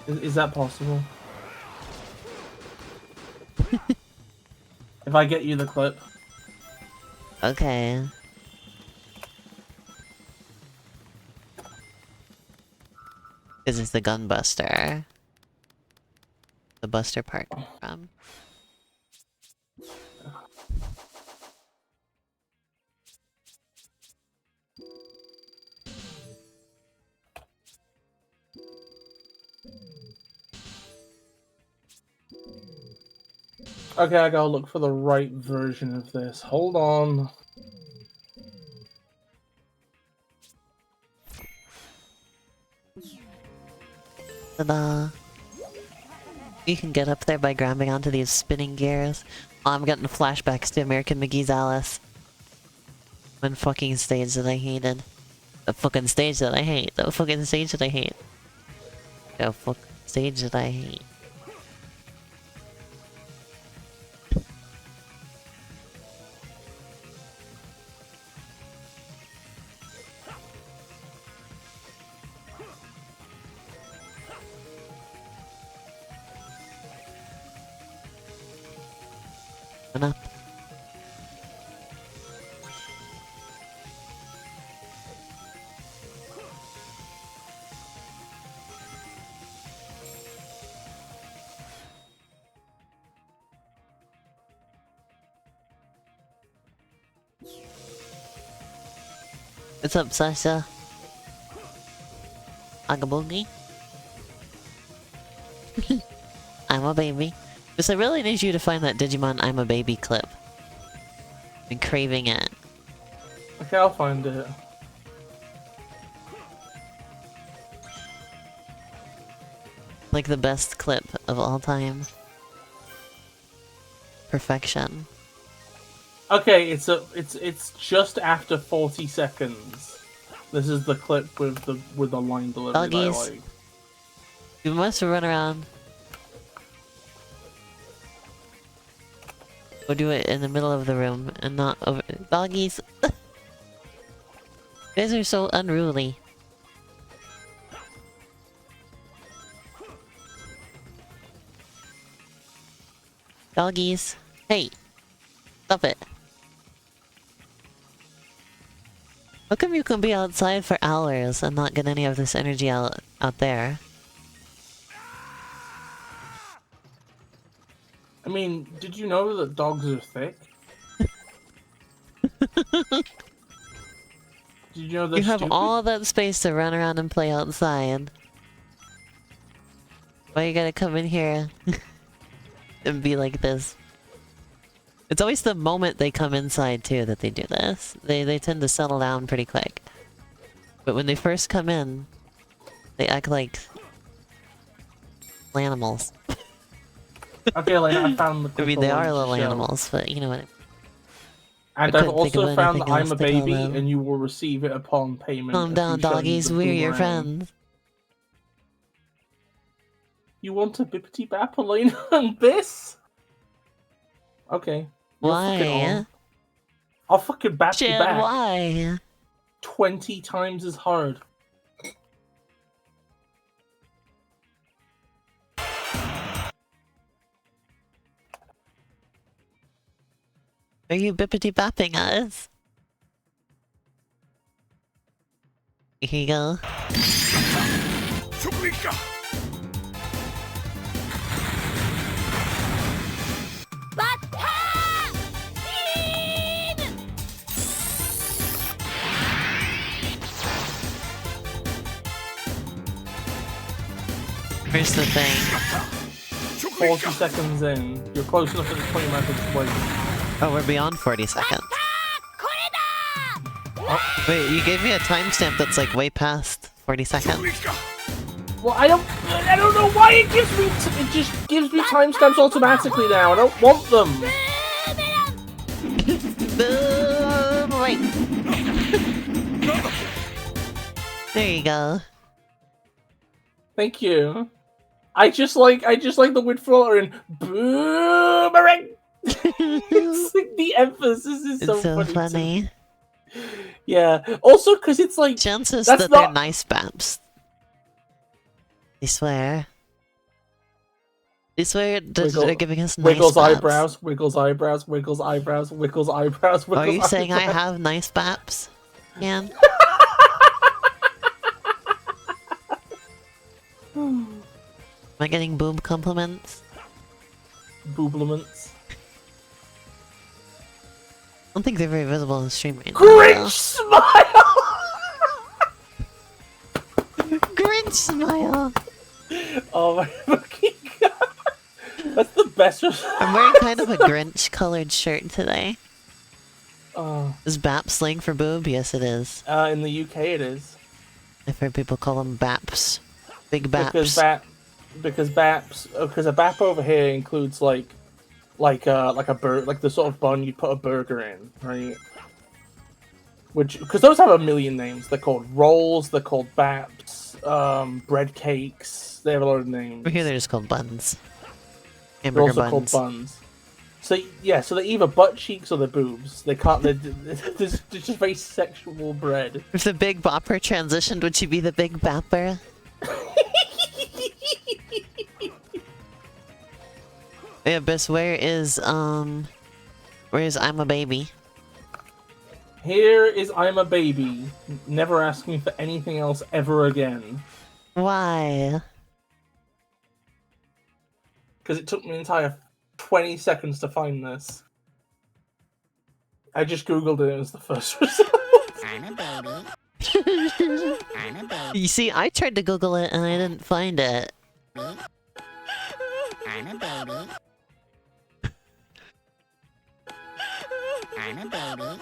Is that possible? If I get you the clip. Okay. Because it's the Gunbuster. The Buster part from. Okay, I gotta look for the right version of this. Hold on. Ta-da! You can get up there by grabbing onto these spinning gears. Oh, I'm getting flashbacks to American McGee's Alice. One fucking stage that I hated. The fucking stage that I hate. The fucking stage that I hate. The fucking stage that I hate. Up. What's up, Sasha? Agaboogie? I'm a baby. Because I really need you to find that Digimon I'm a Baby clip. I've been craving it. Okay, I'll find it. Like the best clip of all time. Perfection. Okay, it's just after 40 seconds. This is the clip with the line delivery that I Doggies. like. You must run around. Go do it in the middle of the room and not over. Doggies! You guys are so unruly. Doggies. Hey. Stop it. How come you can be outside for hours and not get any of this energy out there? I mean, did you know that dogs are thick? Did you know they're You have stupid? all that space to run around and play outside. Why you gotta come in here and be like this? It's always the moment they come inside too that they do this. They tend to settle down pretty quick. But when they first come in, they act like animals. Okay, like I found the I mean, they are little show. animals, but you know what I mean. And I I've couldn't think of also found anything that I'm else a to call baby, them. and you will receive it upon payment. Calm down, doggies. We're your friends. You want a bippity bap, Elena and Biss? Okay. You're fucking Why? on. I'll fucking bap you Shit, back. why? 20 times as hard. Are you bippity bapping us? Here you go. Here's the thing. 40 seconds in. You're close enough to the 20 methods away. Oh, we're beyond 40 seconds. Wait, you gave me a timestamp that's like way past 40 seconds. Well, I don't know why it gives me. It just gives me timestamps automatically now. I don't want them. Wait. There you go. Thank you. I just like the wind floater and boomerang. It's like the emphasis is It's so funny. funny. Yeah. Also, because it's like Chances that's that not- they're nice baps. I swear. I swear they're giving us nice Wiggles baps. eyebrows, wiggles eyebrows, wiggles eyebrows, wiggles eyebrows, wiggles Are you saying I eyebrows. have nice baps? Ian? Am I getting boob compliments? Booblements. I don't think they're very visible on the stream right now. Grinch smile! Grinch smile! Oh my fucking god. That's the best. I'm wearing kind of a Grinch colored shirt today. Is BAP slang for boob? Yes, it is. In the UK it is. I've heard people call them BAPs. Big BAPs. Because a BAP over here includes like a like the sort of bun you put a burger in, right? Because those have a million names. They're called rolls. They're called BAPs. Bread cakes. They have a lot of names. Over here they're just called buns. They're Hamburger also buns. called buns. So yeah, so they're either butt cheeks or they're boobs. They can't. They're just very sexual bread. If the Big Bopper transitioned, would she be the Big Bapper? Yeah, Biss, where is I'm a Baby? Here is I'm a baby. Never ask me for anything else ever again. Why? Because it took me an entire 20 seconds to find this. I just googled it and it was the first result. I'm a baby. I'm a baby. You see, I tried to Google it and I didn't find it. I'm a baby. I'm a baby.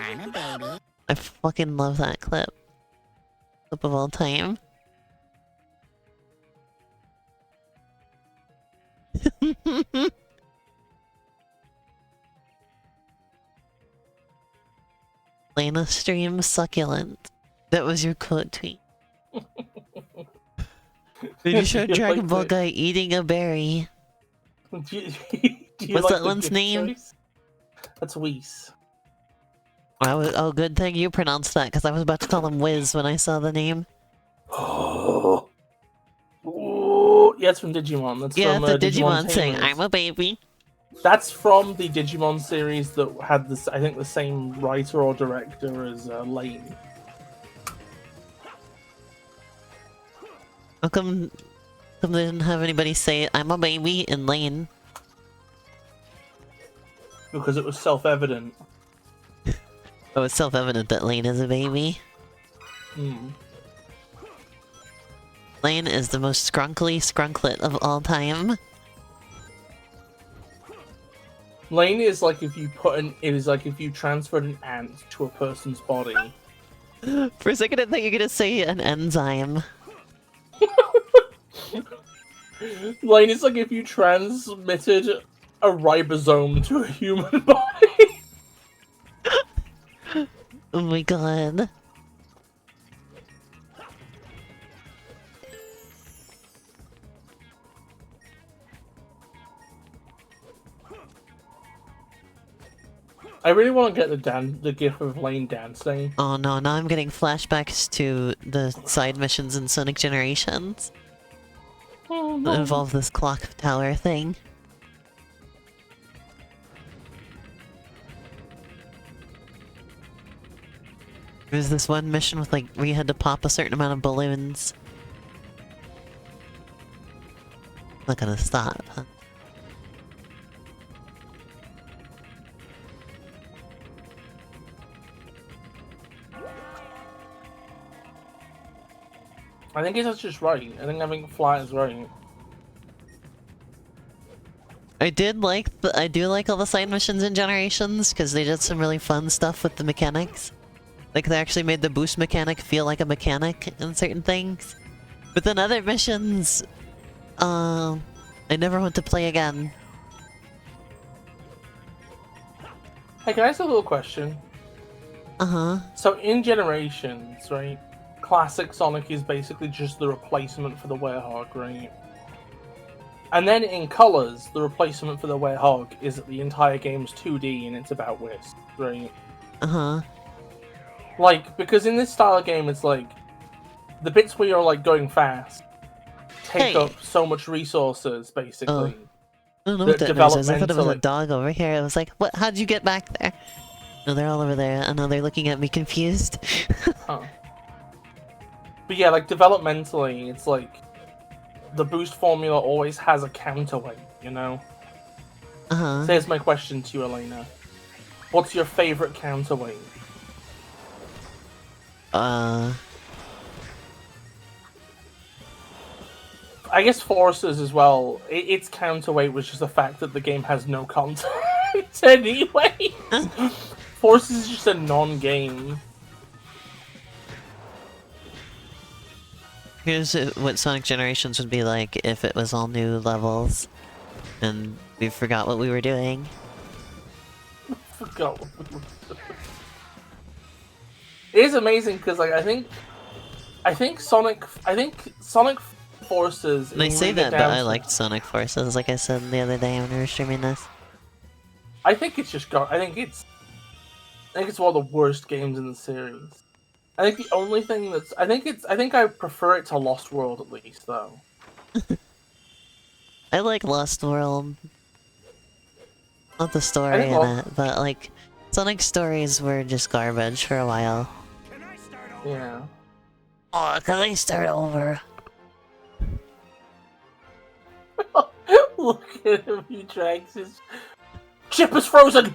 I'm a baby. I fucking love that clip. Clip of all time. Lena stream succulent. That was your quote tweet. Did you show You Dragon like Ball the- guy eating a berry? Do you What's like that the one's good name? choice? That's Whis. Oh, good thing you pronounced that, because I was about to call him Wiz when I saw the name. Oh, Yeah, it's from Digimon. That's Yeah, from the Digimon Digimon saying, Tamers. "I'm a baby." That's from the Digimon series that had this, I think, the same writer or director as Lane. How come they didn't have anybody say, "I'm a baby" in Lane? Because it was self-evident. Oh, it's self-evident that Lane is a baby. Hmm. Lane is the most scrunkly scrunklet of all time. Lane is like if you transferred an ant to a person's body. For a second, I thought you were gonna say an enzyme. Lane is like if you transmitted a ribosome to a human body. Oh my god. I really want to get the gif of Lane dancing. Oh no, now I'm getting flashbacks to the side missions in Sonic Generations Oh, that no. involve this clock tower thing. There's this one mission with, like, where you had to pop a certain amount of balloons. Not gonna stop, huh? I think that's just right. I think having flat is right. I do like all the side missions in Generations, because they did some really fun stuff with the mechanics. Like, they actually made the boost mechanic feel like a mechanic in certain things. But then other missions, I never want to play again. Hey, can I ask a little question? Uh-huh. So in Generations, right, classic Sonic is basically just the replacement for the Werehog, right? And then in Colors, the replacement for the Werehog is that the entire game's 2D and it's about Whisk, right? Uh-huh. Like, because in this style of game, it's like, the bits where you're, like, going fast take Hey. up so much resources, basically. I don't know what that noise is. I thought it was a Developmentally- dog over here. I was like, what? How'd you get back there? No, they're all over there. I know they're looking at me confused. Huh. But yeah, like, developmentally, it's like, the boost formula always has a counterweight, you know? Uh-huh. So here's my question to you, Elena. What's your favorite counterweight? I guess Forces as well. Its counterweight was just the fact that the game has no content anyway. Forces is just a non-game. Here's what Sonic Generations would be like if it was all new levels. And we forgot what we were doing. Forgot. It is amazing because, like, I think Sonic Forces. And I say really get that, but down I to- liked Sonic Forces, like I said the other day when we were streaming this. I think it's just I think it's one of the worst games in the series. I think the only thing that's I think I prefer it to Lost World at least though. I like Lost World. Not the story think in it, but like Sonic stories were just garbage for a while. Can I start over? Yeah. Oh, can I start over? Look at him, he drags his ship is frozen!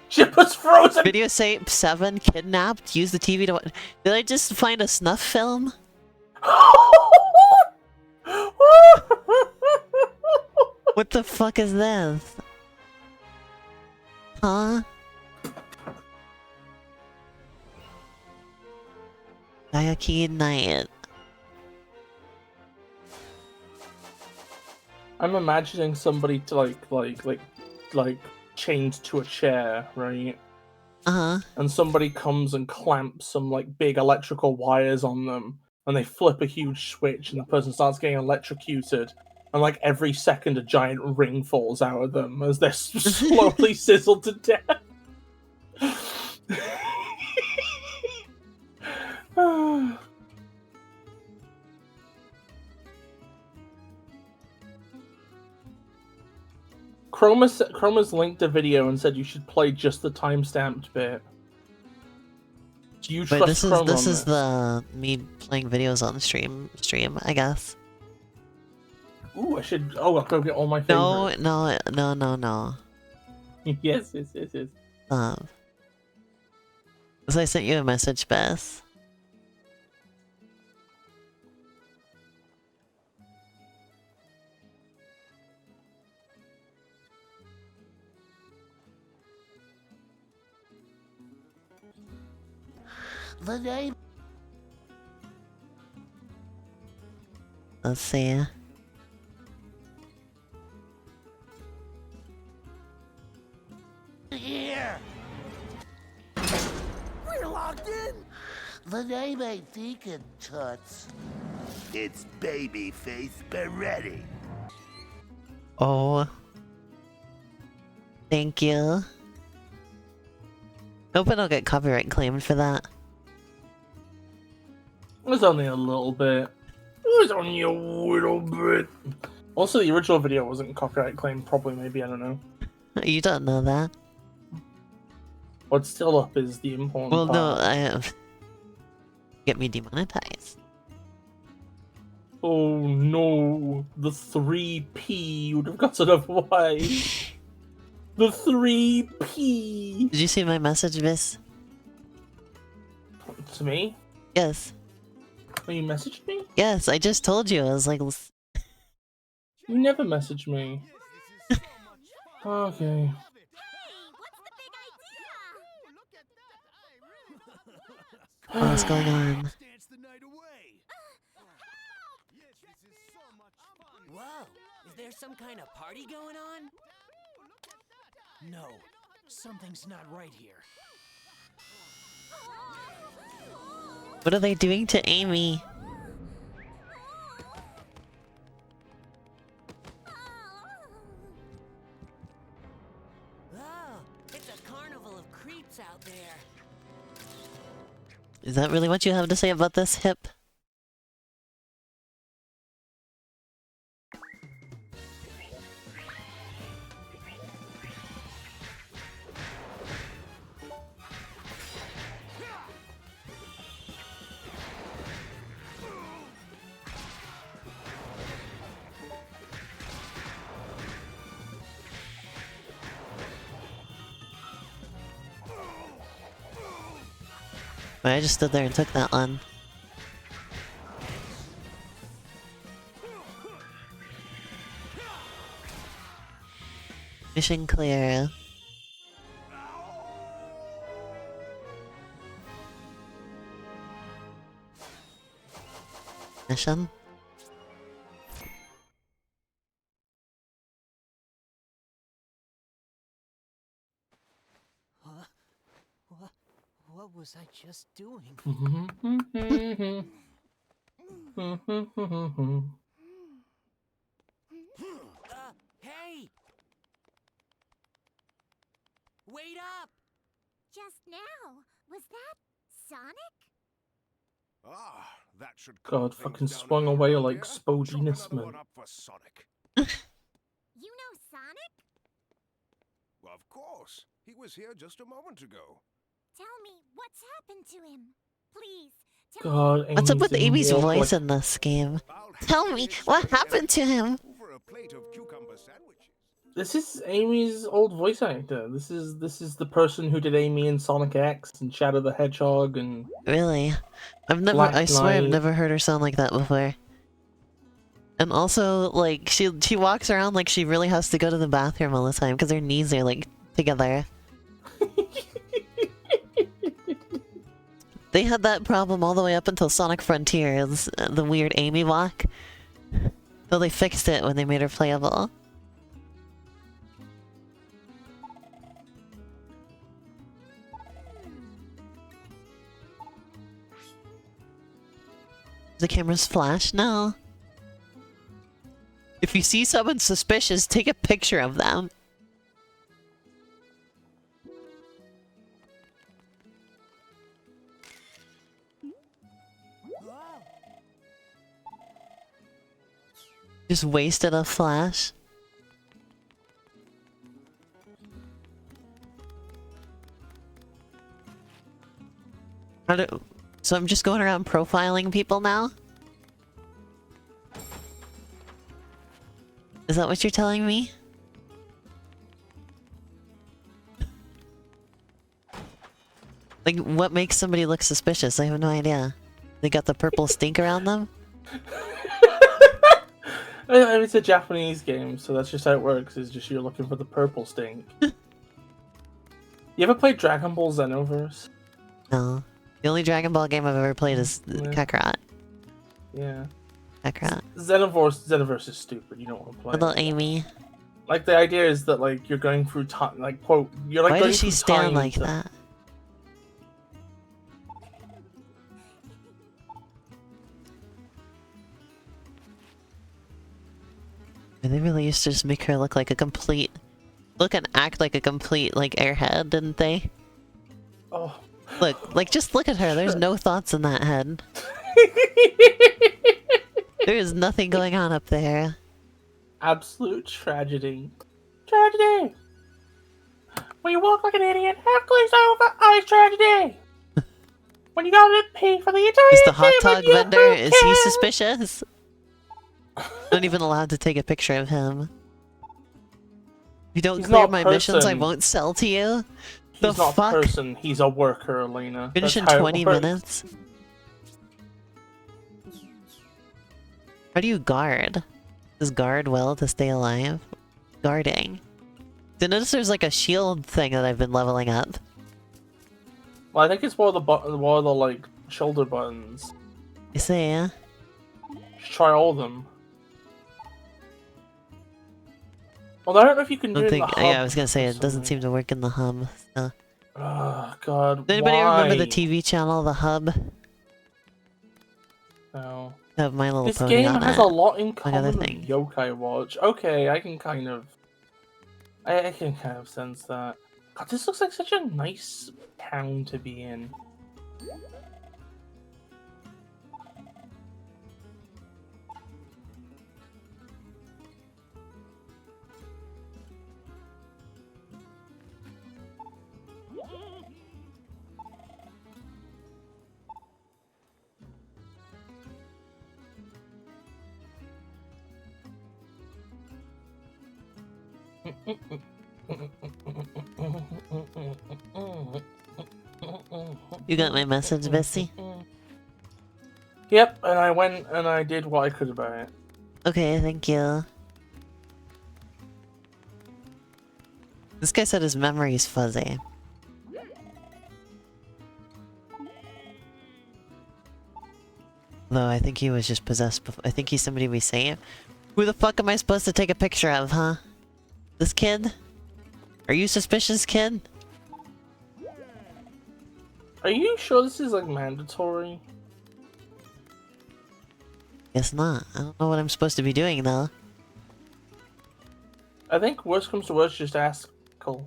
Ship is frozen! Video Sape 7 kidnapped? Use the TV to watch. Did I just find a snuff film? What the fuck is this? Huh? Ayaki Night. I'm imagining somebody to like chained to a chair, right? Uh-huh. And somebody comes and clamps some like big electrical wires on them, and they flip a huge switch, and the person starts getting electrocuted. And like every second, a giant ring falls out of them as they're slowly sizzled to death. Chroma's linked a video and said you should play just the timestamped bit. Do you Wait, trust this is Chrome this on is the me playing videos on the stream, I guess. Ooh, I should. Oh, I'll go get all my No, favorites. no. Yes. So I sent you a message, Beth. The name. Let's see. Here. We're locked in. The name ain't Deacon Toots. It's Babyface Beretti. Oh. Thank you. Hope I don't get copyright claimed for that. It was only a little bit. Also, the original video wasn't copyright claimed. Probably, maybe, I don't know. You don't know that. What's still up is the important Well, no, part. I have. Get me demonetized. Oh no, the 3P would have got it otherwise. The 3P! Did you see my message, Vis? To me? Yes. Oh, you messaged me? Yes, I just told you. I was like, You never messaged me. Okay. Hey, what's the big idea? what's going on? Dance the night away. Yes, this is so much fun. Whoa, is there some kind of party going on? No, something's not right here. What are they doing to Amy? Oh, it's a carnival of creeps out there. Is that really what you have to say about this hip? Wait, I just stood there and took that one. Mission clear. Mission? Huh? What was I just doing? Hey! Wait up! Just now, was that Sonic? Ah, that should God, fucking swung away like Spodie Nisman. up for Sonic. You know Sonic? Well, of course. He was here just a moment ago. Tell me what's happened to him. Please, tell God, me. What's up with didn't Amy's walk voice like- in this game? I'll Tell me, what happened to him? over a plate of cucumber sandwiches. This is Amy's old voice actor. This is the person who did Amy in Sonic X and Shadow the Hedgehog and Really? Black I swear I've Knight. never heard her sound like that before. And also, like, she walks around like she really has to go to the bathroom all the time because her knees are, like, together. They had that problem all the way up until Sonic Frontiers, the weird Amy walk. Though they fixed it when they made her playable. The cameras flash? No. If you see someone suspicious, take a picture of them. Just wasted a flash. So I'm just going around profiling people now? Is that what you're telling me? Like, what makes somebody look suspicious? I have no idea. They got the purple stink around them? I mean, it's a Japanese game, so that's just how it works. Is just you're looking for the purple stink. You ever played Dragon Ball Xenoverse? No. The only Dragon Ball game I've ever played is Kakarot. Yeah. Kakarot. Xenoverse is stupid. You don't want to play. Little Amy. Like the idea is that like you're going through time. Like quote, you're like. Why going does she through stand time like to- that? They really used to just make her look like a complete... Look and act like a complete, like, airhead, didn't they? Oh. Look, like, just look at her. There's no thoughts in that head. There is nothing going on up there. Absolute tragedy. Tragedy! When you walk like an idiot, half glazed over, eyes tragedy! When you gotta pay for the entire Is the hot dog you vendor, who is he cares? suspicious? Not even allowed to take a picture of him. If you don't He's clear not my missions, I person. won't sell to you. He's The not fuck? a person, he's a worker, Elena. Finish in That's how it 20 works. minutes? How do you guard? Does guard well to stay alive? Guarding. Did notice there's like a shield thing that I've been leveling up. Well, I think it's one of the like shoulder buttons. You see, yeah? Just try all of them. Well, I don't know if you can do it in the hub. Yeah, I was gonna say or it doesn't something. seem to work in the hub. So. Oh god. Does anybody remember the why? TV channel, The Hub? No. Have My Little This Pony game on has it. a lot in Among common other with things. Yokai Watch. Okay, I can kind of... I can kind of sense that. God, this looks like such a nice town to be in. You got my message, Bessie? Yep, and I went and I did what I could about it. Okay, thank you. This guy said his memory's fuzzy. Though I think he was just possessed before. I think he's somebody we saved. Who the fuck am I supposed to take a picture of, huh? This kid? Are you suspicious, kid? Are you sure this is like mandatory? Guess not. I don't know what I'm supposed to be doing, though. I think worst comes to worst, just ask Pickle.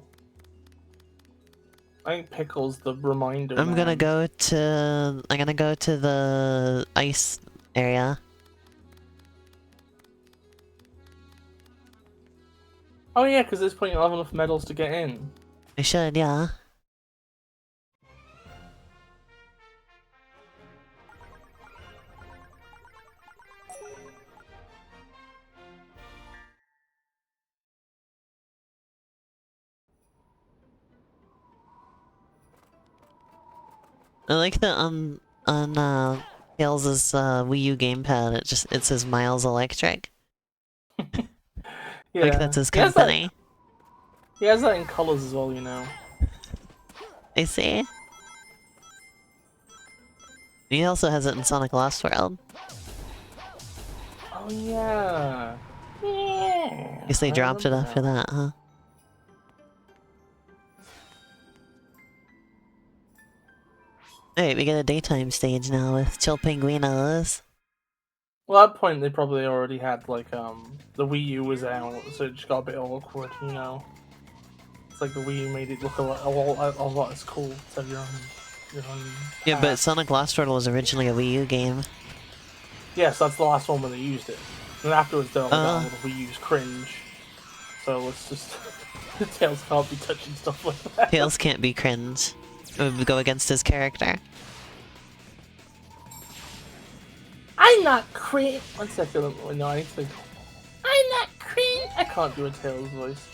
I think Pickle's the reminder. I'm gonna man. go to... I'm gonna go to the ice area. Oh yeah, because this point you'll have enough medals to get in. I should, yeah. I like that on Tails' Wii U gamepad, it says Miles Electric. Yeah. Like that's his He has company. He has that in colors as well, you know. I see. He also has it in Sonic Lost World. Oh yeah. Yeah. Guess they I dropped it remember after now. that, huh? Alright, we get a daytime stage now with Chill Pinguinos. Well, at that point they probably already had like the Wii U was out, so it just got a bit awkward, you know. It's like the Wii U made it look a lot as cool. So your own Yeah, but path. Sonic Lost World was originally a Wii U game. Yes, that's the last one where they used it. And afterwards they're like, Uh. oh, the Wii U's cringe. So let's just Tails can't be touching stuff like that. Tails can't be cringe. It would go against his character. I'm not cringe. One second, no, I need to think. I'm not cringe. I can't do a Tails voice.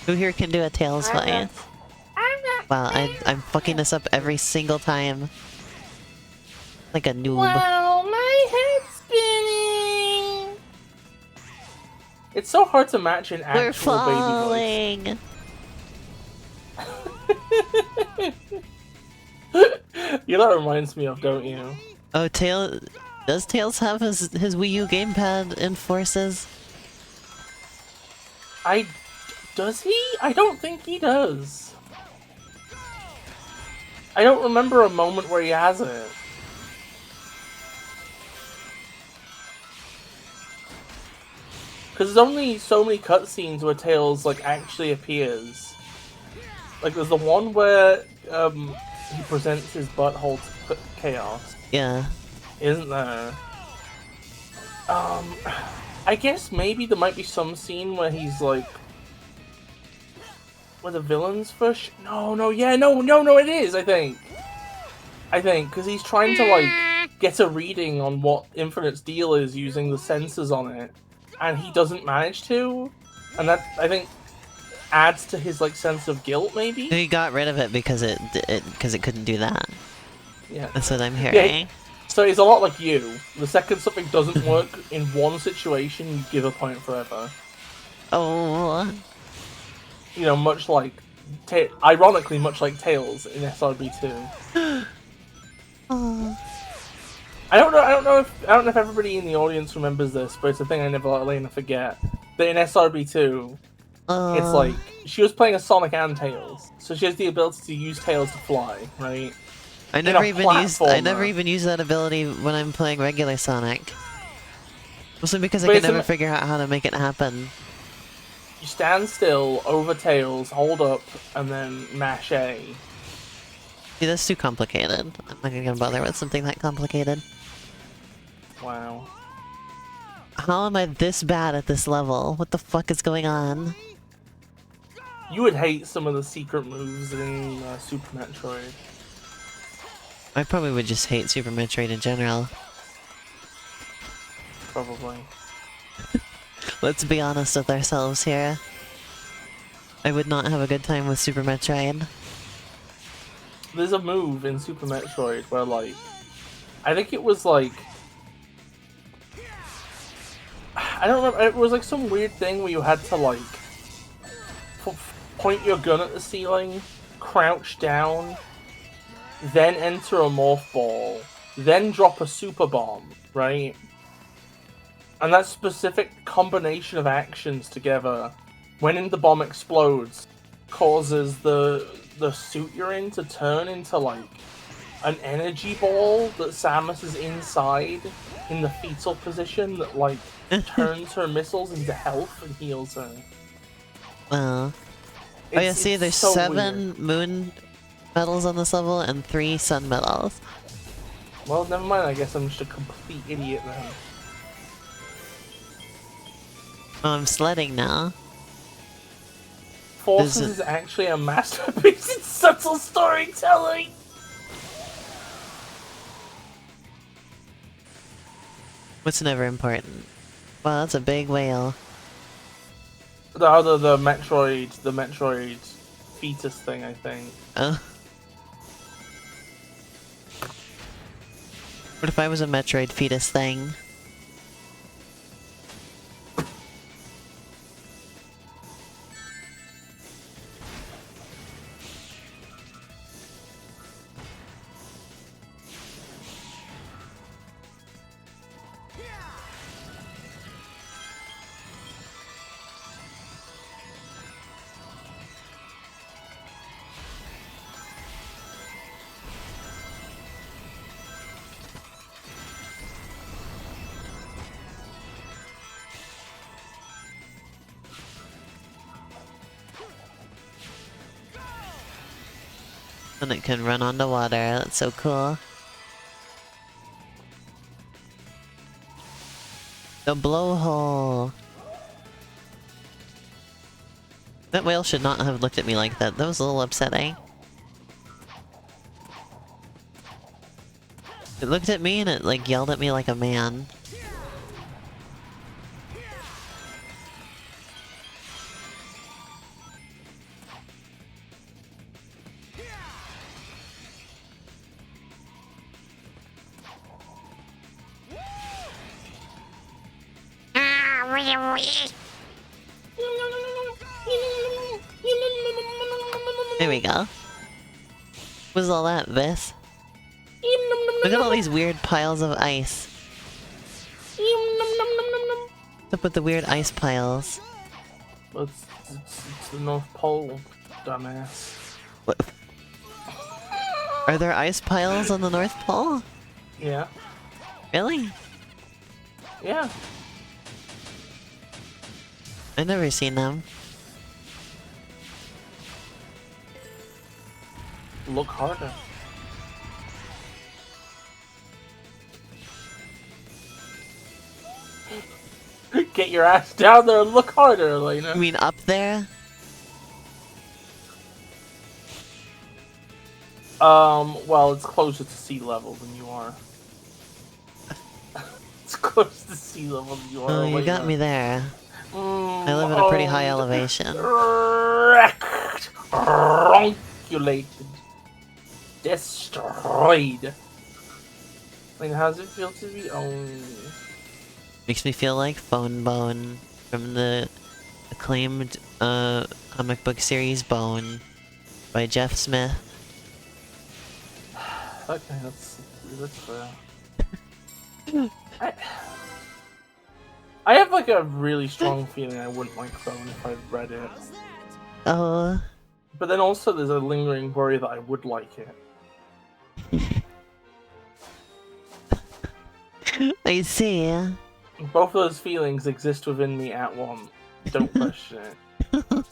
Who here can do a Tails I'm voice? not. I'm not. Wow, I'm fucking this up every single time. Like a noob. Wow, my head's spinning. It's so hard to match an We're actual falling. baby voice. You know what it reminds me of, don't you? Oh, does Tails have his Wii U gamepad in Forces? Does he? I don't think he does. I don't remember a moment where he has it. Because there's only so many cutscenes where Tails, like, actually appears. Like, there's the one where, he presents his butthole to Chaos. Yeah. Isn't there? I guess maybe there might be some scene where he's, like... Where the villains first... No, it is, I think. Because he's trying to, like, get a reading on what Infinite's deal is using the sensors on it. And he doesn't manage to. And that, I think, adds to his, like, sense of guilt, maybe? He got rid of it because it couldn't do that. Yeah. That's what I'm hearing. Yeah, so he's a lot like you. The second something doesn't work in one situation, you give up on it forever. Oh. You know, much like... ironically, much like Tails in SRB2. Oh. I don't know if everybody in the audience remembers this, but it's a thing I never let Elena forget. That in SRB2, it's like she was playing a Sonic and Tails, so she has the ability to use Tails to fly, right? I never even use that ability when I'm playing regular Sonic. Mostly because I can never figure out how to make it happen. You stand still over Tails, hold up, and then mash A. See, that's too complicated. I'm not gonna bother with something that complicated. Wow. How am I this bad at this level? What the fuck is going on? You would hate some of the secret moves in Super Metroid. I probably would just hate Super Metroid in general. Probably. Let's be honest with ourselves here. I would not have a good time with Super Metroid. There's a move in Super Metroid where, like... I think it was, like... I don't remember, it was like some weird thing where you had to, like... point your gun at the ceiling, crouch down, then enter a morph ball, then drop a super bomb, right? And that specific combination of actions together, when the bomb explodes, causes the suit you're in to turn into, like, an energy ball that Samus is inside in the fetal position that, like, turns her missiles into health and heals her. Oh yeah, see, there's so 7 weird. moon medals on this level and 3 sun medals. Well, never mind, I guess I'm just a complete idiot then. Oh, I'm sledding now. Forces is actually a masterpiece in subtle storytelling! What's never important? Wow, that's a big whale. The Metroid fetus thing, I think. Oh. What if I was a Metroid fetus thing? And it can run on the water, that's so cool. The blowhole! That whale should not have looked at me like that, that was a little upsetting. It looked at me and it like yelled at me like a man. There we go. What was all that, Vis? Look at all these weird piles of ice. What's up with the weird ice piles? It's the North Pole, dumbass. What? Are there ice piles on the North Pole? Yeah. Really? Yeah. I've never seen them. Look harder. Get your ass down there and look harder, Elena. You mean up there? Well, it's closer to sea level than you are. It's close to sea level than you are. Oh, you got me there. I live at a pretty high elevation. Ronculated. Destroyed. Like, how does it feel to be owned? Makes me feel like Phone Bone from the acclaimed comic book series Bone by Jeff Smith. Okay, that's fair. I have like a really strong feeling I wouldn't like Phone if I read it. Oh. But then also there's a lingering worry that I would like it. I see. Both of those feelings exist within me at once. Don't question it.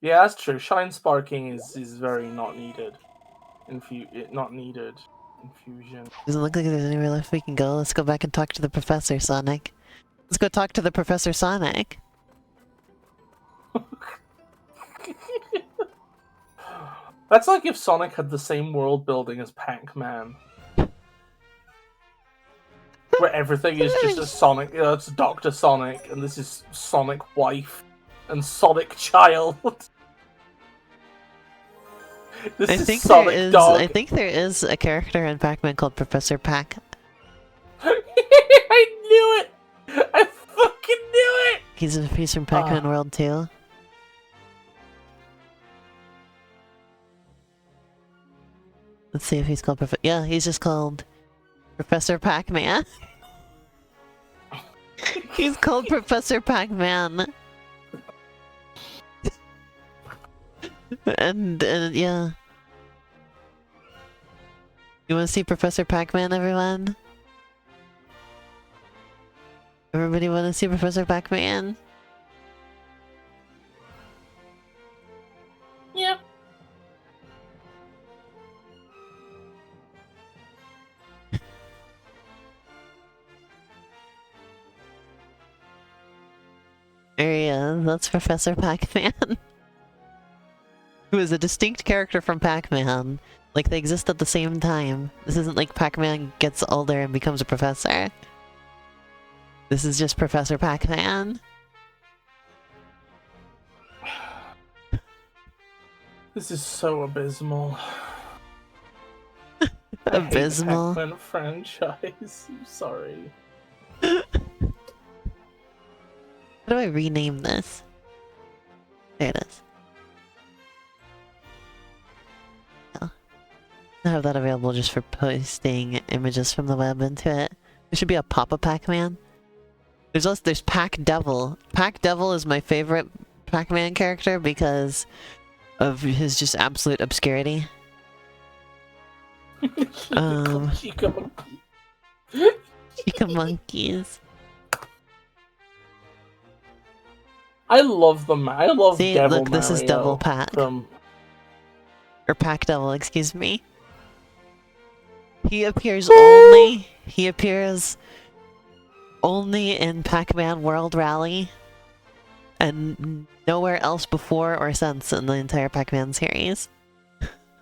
Yeah, that's true. Shine sparking is very not needed. Not needed. Infusion. Doesn't look like there's anywhere left we can go. Let's go back and talk to the Professor, Sonic. Let's go talk to the Professor Sonic. That's like if Sonic had the same world building as Pac-Man. Where everything is just a Sonic, it's Dr. Sonic, and this is Sonic wife, and Sonic child. This is Sonic dog. I think there is a character in Pac-Man called Professor Pac. I knew it! I fucking knew it! He's from Pac-Man World 2. Let's see if he's called yeah, he's just called Professor Pac-Man. He's called Professor Pac-Man. and yeah. You want to see Professor Pac-Man, everyone? Everybody want to see Professor Pac-Man? Yeah. There he is. That's Professor Pac-Man. Who is a distinct character from Pac-Man. Like, they exist at the same time. This isn't like Pac-Man gets older and becomes a professor. This is just Professor Pac-Man. This is so abysmal. Abysmal. I hate Pac-Man franchise. I'm sorry. How do I rename this? There it is. Oh. I have that available just for posting images from the web into it. There should be a Papa Pac-Man. There's Pac Devil. Pac Devil is my favorite Pac-Man character because of his just absolute obscurity. Chica monkey. Chica monkeys. I love them. I love See, Devil look, this is Mario Devil Pac. From... Or Pac Devil, excuse me. He appears only in Pac-Man World Rally. And nowhere else before or since in the entire Pac-Man series.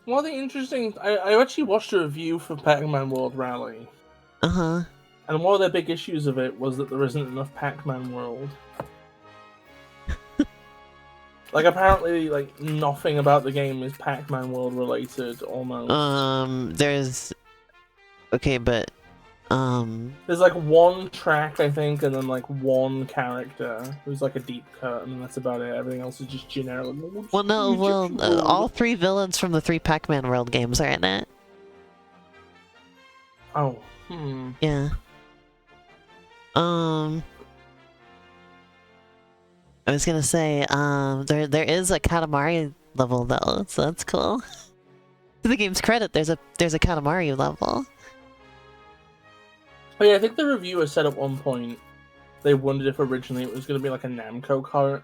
One of the interesting... I actually watched a review for Pac-Man World Rally. Uh-huh. And one of the big issues of it was that there isn't enough Pac-Man World. Like, apparently, like, nothing about the game is Pac-Man World related, almost. There's... Okay, but... There's, like, one track, I think, and then, like, one character who's, like, a deep cut, and that's about it. Everything else is just generic. Well, no, all 3 villains from the 3 Pac-Man World games are in it. Oh, Yeah. I was gonna say, there is a Katamari level though, so that's cool. To the game's credit, there's a Katamari level. Oh yeah, I think the reviewer said at one point they wondered if originally it was going to be like a Namco cart.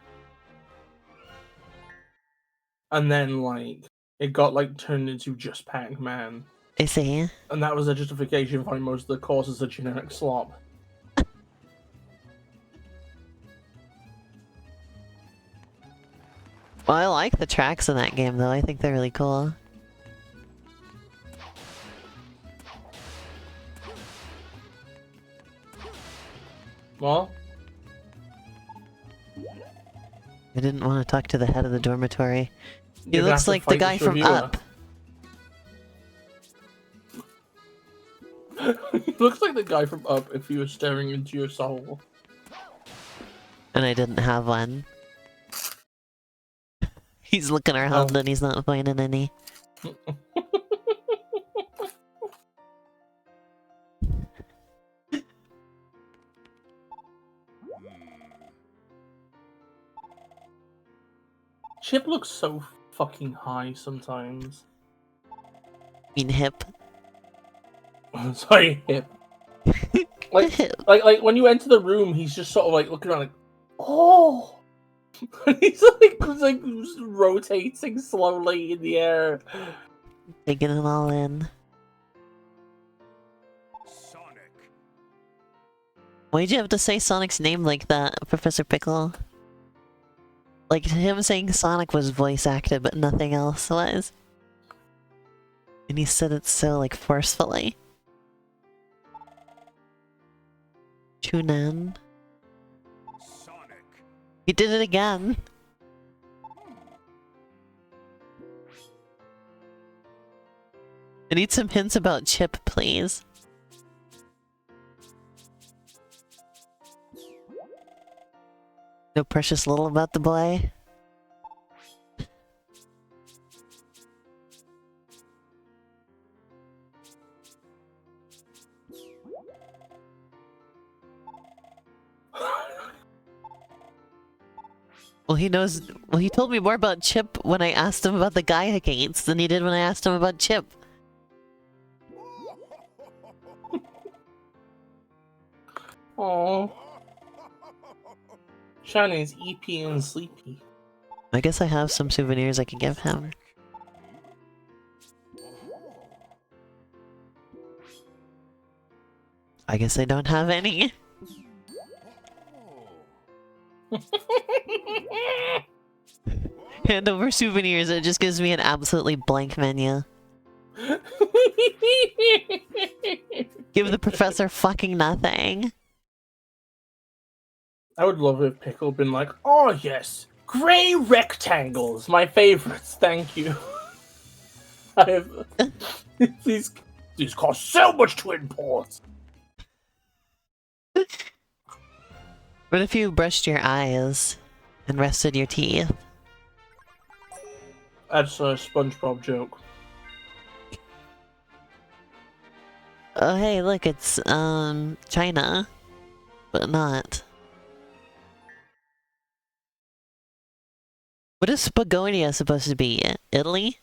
And then, like, it got, like, turned into just Pac-Man. I see. And that was a justification for most of the courses of generic slop. Well, I like the tracks in that game though, I think they're really cool. Well? I didn't want to talk to the head of the dormitory. He You're gonna looks have to like the fight guy this from reviewer. Up. He looks like the guy from Up if he was staring into your soul. And I didn't have one. He's looking around and he's not finding any. Chip looks so fucking high sometimes. mean hip? Sorry, hip. Like, like when you enter the room, he's just sort of like looking around like, oh! He's like rotating slowly in the air. Taking it all in. Sonic. Why'd you have to say Sonic's name like that, Professor Pickle? Like, him saying Sonic was voice acted, but nothing else was. And he said it so, like, forcefully. Chunan. Sonic. He did it again. I need some hints about Chip, please. No precious little about the boy. Well, he knows. Well, he told me more about Chip when I asked him about the guy against than he did when I asked him about Chip. Aww. Shiny's EP and sleepy. I guess I have some souvenirs I can give him. I guess I don't have any. Hand over souvenirs, it just gives me an absolutely blank menu. Give the professor fucking nothing. I would love if Pickle been like, oh yes, grey rectangles, my favorites, thank you. I have these cost so much to import. What if you brushed your eyes and rested your teeth? That's a SpongeBob joke. Oh hey, look, it's China, but not. What is Spagonia supposed to be? Italy?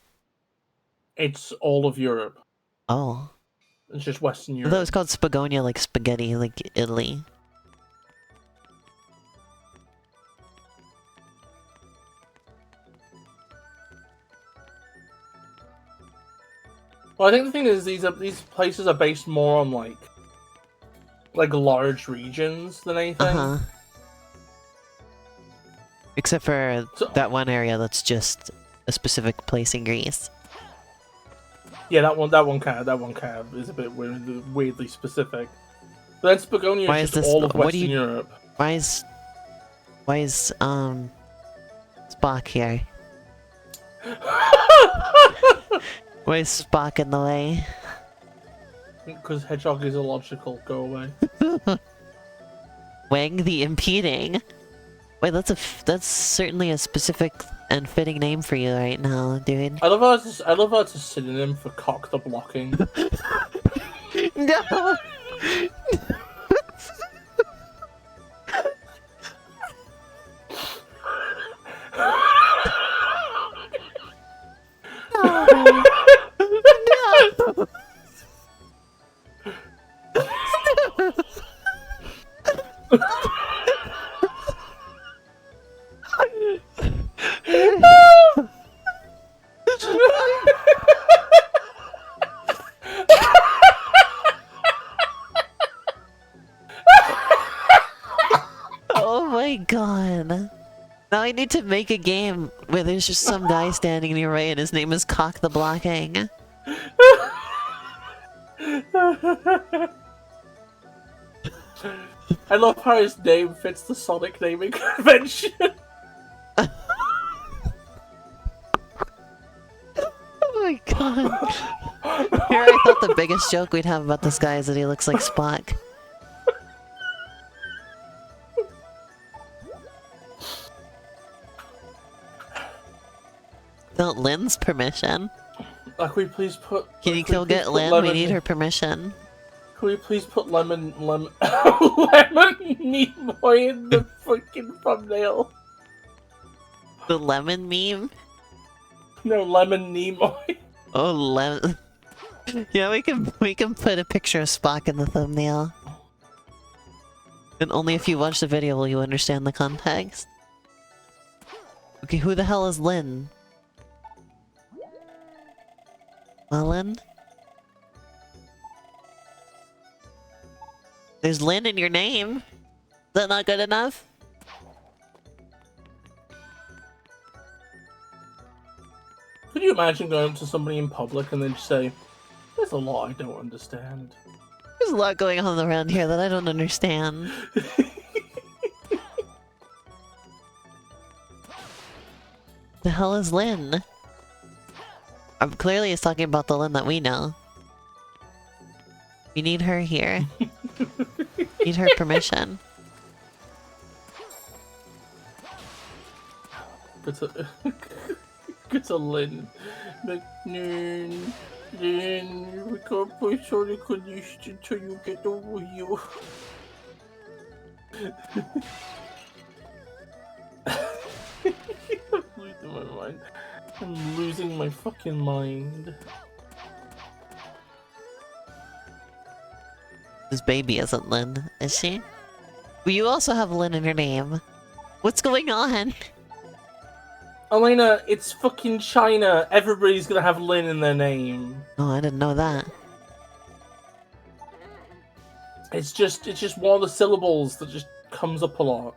It's all of Europe. Oh. It's just Western I Europe. thought it was called Spagonia, like spaghetti, like Italy. Well, I think the thing is these places are based more on like large regions than anything. Uh-huh. Except for So- that one area that's just a specific place in Greece. Yeah, that one kind of is a bit weirdly specific. But then Spagonia Why is is just this- all of what do Western you- Europe. Why is Spock here? Why is Spock in the way? Because hedgehog is illogical. Go away. Wang the impeding. Wait, that's certainly a specific and fitting name for you right now, dude. I love how it's a synonym for cock the blocking. No. No. Oh my god. Now I need to make a game where there's just some guy standing in your way and his name is Cock the Blocking. I love how his name fits the Sonic naming convention. Oh my god. Here I thought the biggest joke we'd have about this guy is that he looks like Spock. Without Lynn's permission. Can we please put? Can you can we go please get put Lynn? Lemon, We need her permission. Can we please put lemon Nimoy in the freaking thumbnail? The lemon meme? No, lemon Nimoy. Oh, lemon. Yeah, we can put a picture of Spock in the thumbnail. And only if you watch the video will you understand the context. Okay, who the hell is Lynn? Lynn? There's Lynn in your name. Is that not good enough? Could you imagine going up to somebody in public and then just say, "There's a lot I don't understand." There's a lot going on around here that I don't understand. The hell is Lynn? Clearly he's talking about the Lynn that we know. We need her here. Need her permission. It's a Lynn. Like, Lynn, we can't play Sonic Unleashed until you get over here. I'm losing my mind. I'm losing my fucking mind. This baby isn't Lynn, is she? Well, you also have Lynn in your name. What's going on? Elena, it's fucking China. Everybody's gonna have Lin in their name. Oh, I didn't know that. It's just one of the syllables that just comes up a lot.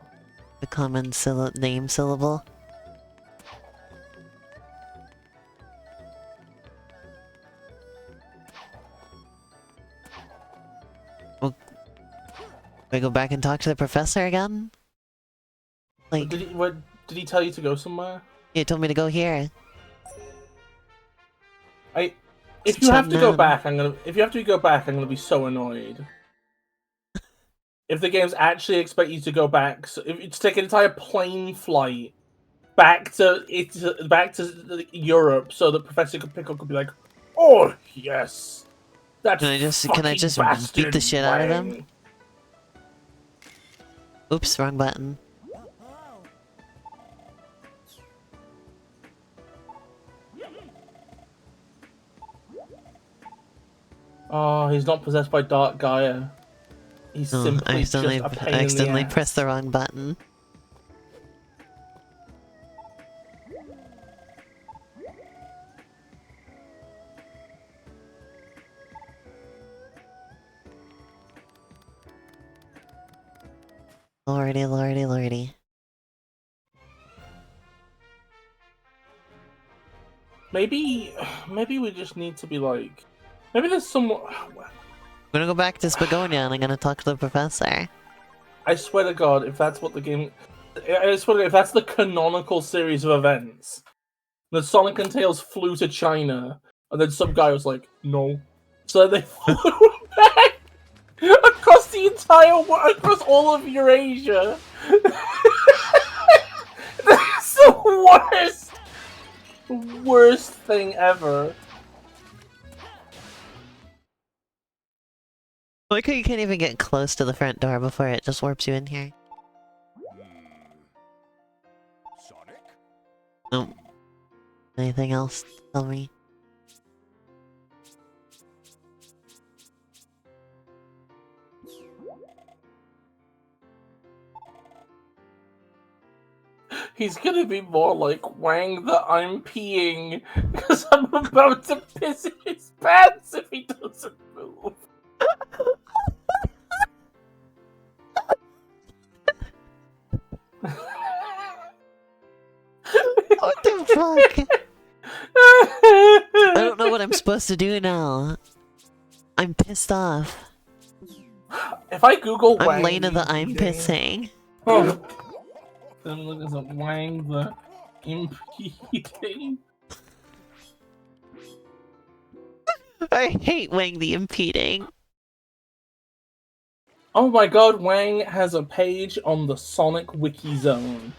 The common name syllable. Well, do I go back and talk to the professor again? Like, Did he tell you to go somewhere? he told me to go here. If you have to go back, I'm gonna be so annoyed. If the games actually expect you to go back, so if it's take an entire plane flight back to Europe, so that Professor Pickle could be like, "Oh yes, that Can I just beat the shit out of them? Oops, wrong button. Oh, he's not possessed by Dark Gaia. He's Oh, simply I just a pain accidentally in the ass. pressed the wrong button. Lordy, lordy, lordy. Maybe we just need to be like, maybe there's some. I'm gonna go back to Spagonia and I'm gonna talk to the professor. I swear to God, if that's what the game, I swear to God, if that's the canonical series of events, that Sonic and Tails flew to China, and then some guy was like, "No," so they flew back across the entire world, across all of Eurasia. That's the worst thing ever. I like how you can't even get close to the front door before it just warps you in here. Sonic? Nope. Anything else? Tell me. He's gonna be more like Wang the I'm peeing because I'm about to piss in his pants if he doesn't move. What the fuck? I don't know what I'm supposed to do now. I'm pissed off. If I Google I'm Wang Lena the the I'm impeding- pissing. Oh. Then look at Wang the impeding. I hate Wang the impeding. Oh my God, Wang has a page on the Sonic Wiki Zone.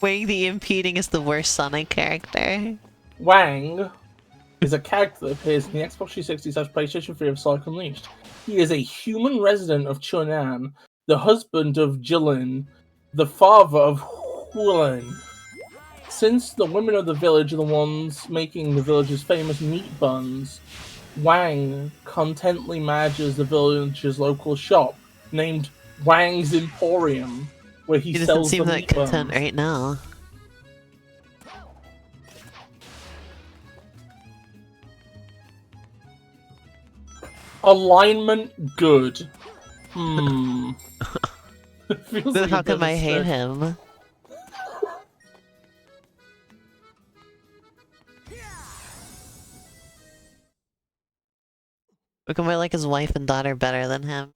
Wang the impeding is the worst Sonic character. Wang is a character that appears in the Xbox 360/PlayStation 3 of Sonic Unleashed. He is a human resident of Chunan, the husband of Jilin, the father of Hulan. Since the women of the village are the ones making the village's famous meat buns, Wang contently manages the village's local shop, named Wang's Emporium, where he He doesn't sells seem the that meat content buns. right now. Alignment good. Feels Then like how a bit come of a I hate stretch. him? How come I like his wife and daughter better than him?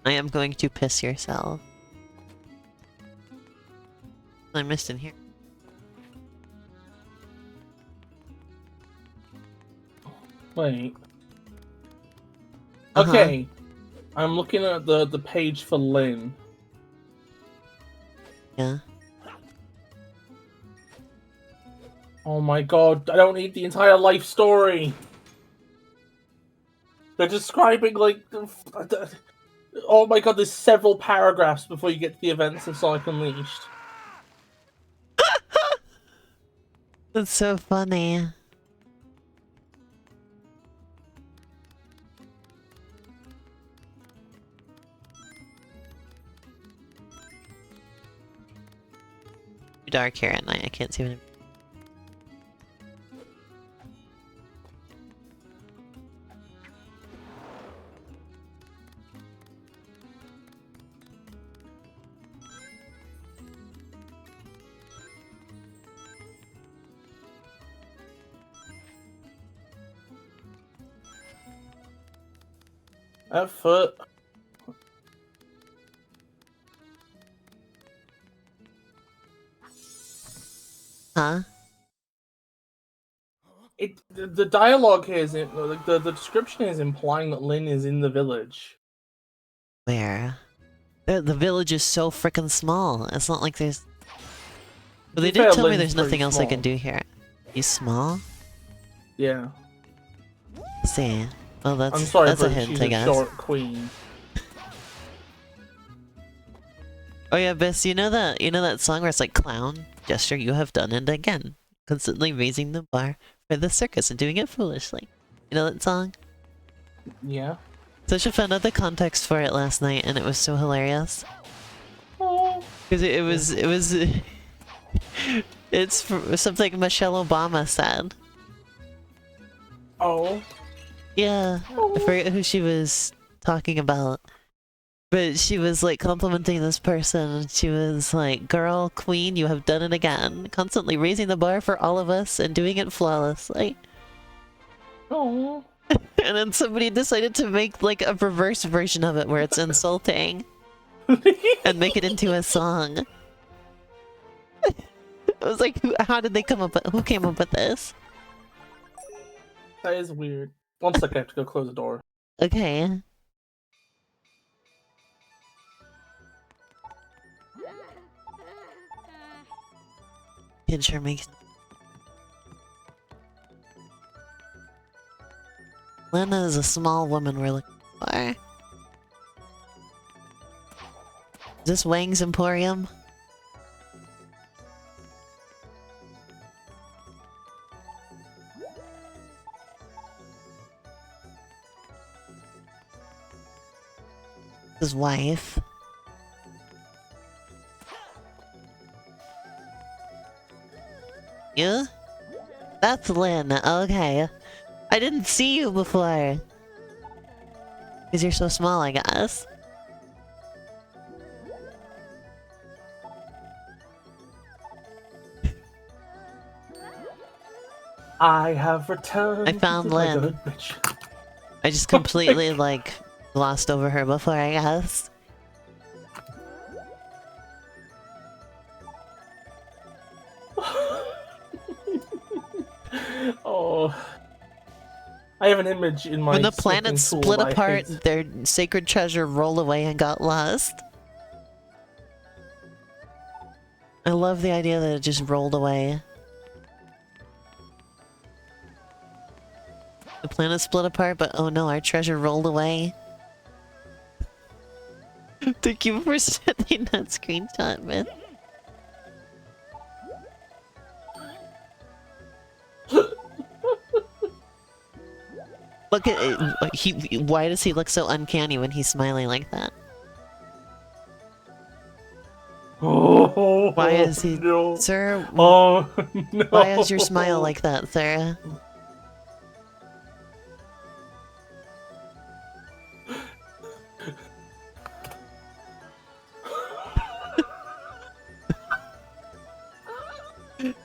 I am going to piss yourself. I missed in here. Wait. Uh-huh. Okay. I'm looking at the page for Lynn. Yeah. Oh my God, I don't need the entire life story. They're describing like oh my God, there's several paragraphs before you get to the events of Sonic Unleashed. That's so funny. Too dark here at night. I can't see what I'm... At foot. Huh? The dialogue here is like the description is implying that Lynn is in the village. Where? The village is so freaking small. It's not like there's... But they To be fair, did tell me Lynn's there's nothing pretty else I can small. do here. He's small? Yeah. Let's see. Well, I'm that's sorry, a but hint, she's I a guess. short queen. Oh yeah, Biss, you know that song where it's like, clown, gesture you have done it again. Constantly raising the bar for the circus and doing it foolishly. You know that song? Yeah. So I found out the context for it last night and it was so hilarious. Oh. Because it was it's something Michelle Obama said. Oh. Yeah, I forget who she was talking about. But she was like complimenting this person, and she was like, "Girl, queen, you have done it again. Constantly raising the bar for all of us and doing it flawlessly." Oh. And then somebody decided to make like a reverse version of it where it's insulting and make it into a song. I was like, how did they come up with, who came up with this? That is weird. One second, I have to go close the door. Okay. Kid sure makes... Lena is a small woman we're looking for. Is this Wang's Emporium? His wife. You? That's Lynn, okay. I didn't see you before. Because you're so small, I guess. I have returned. I found to my Lynn. good bitch. I just completely, like, glossed over her before, I guess. Oh. I have an image in my When the snipping planets tool split that I apart, hate. their sacred treasure rolled away and got lost. I love the idea that it just rolled away. The planet split apart, but oh no, our treasure rolled away. Thank you for sending that screenshot, man. Look at it. Why does he look so uncanny when he's smiling like that? Oh, Why is he... no. Sir, Oh, no. why is your smile like that, sir?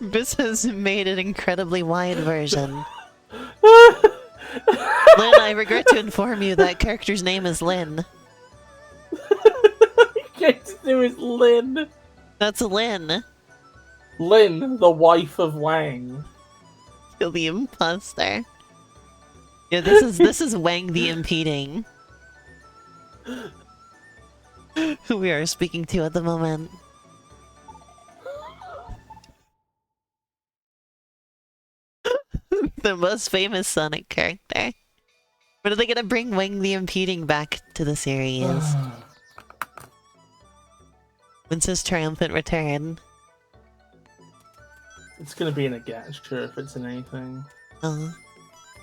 Bis has made an incredibly wide version. Lynn, I regret to inform you that character's name is Lynn. Character's name is Lynn. That's Lynn. Lynn, the wife of Wang. Kill the imposter. Yeah, this is Wang the Impeding. Who we are speaking to at the moment. The most famous Sonic character. When are they gonna bring Wang the Impeding back to the series? When's his triumphant return? It's gonna be in a gacha if it's in anything. Oh.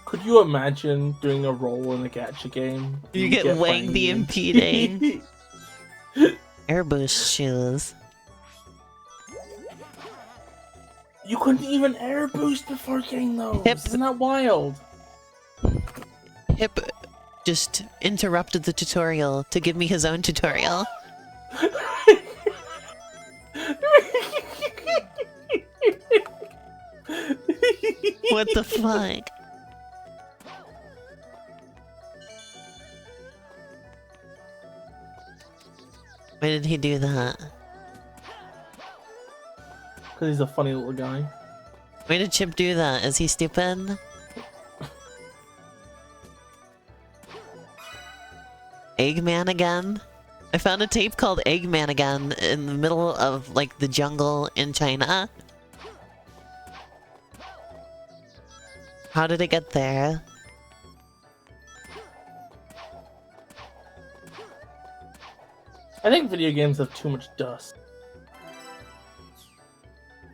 Could you imagine doing a role in a gacha game? You get Wang the Impeding. Air boost shoes. You couldn't even air boost before getting those. Hip. Isn't that wild? Hip just interrupted the tutorial to give me his own tutorial. What the fuck? Why did he do that? Because he's a funny little guy. Why did Chip do that? Is he stupid? Eggman again? I found a tape called Eggman again in the middle of, like, the jungle in China. How did it get there? I think video games have too much dust.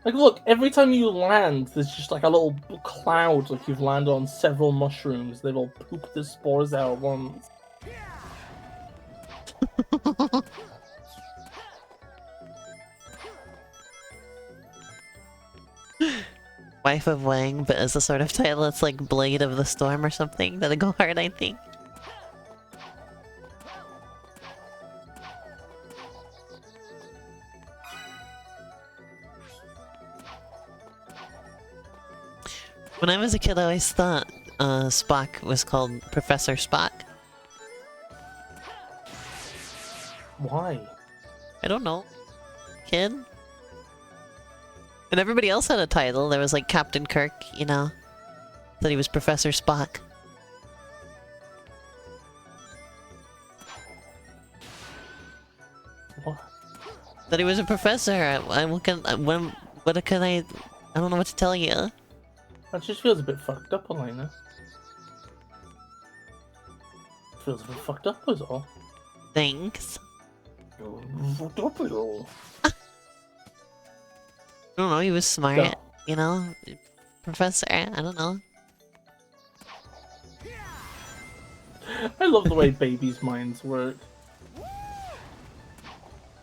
Like, look, every time you land, there's just like a little cloud, like you've landed on several mushrooms. They've all pooped the spores out at once. Wife of Wang, but as a sort of title, it's like Blade of the Storm or something. That'd go hard, I think. When I was a kid, I always thought Spock was called Professor Spock. Why? I don't know. Kid? And everybody else had a title. There was like Captain Kirk, you know? That he was Professor Spock. What? That he was a professor. What can I don't know what to tell you. That just feels a bit fucked up, Elena. Feels a bit fucked up, is all. Thanks. Fucked up, is all. I don't know, he was smart, No. you know? Professor, I don't know. I love the way babies' minds work.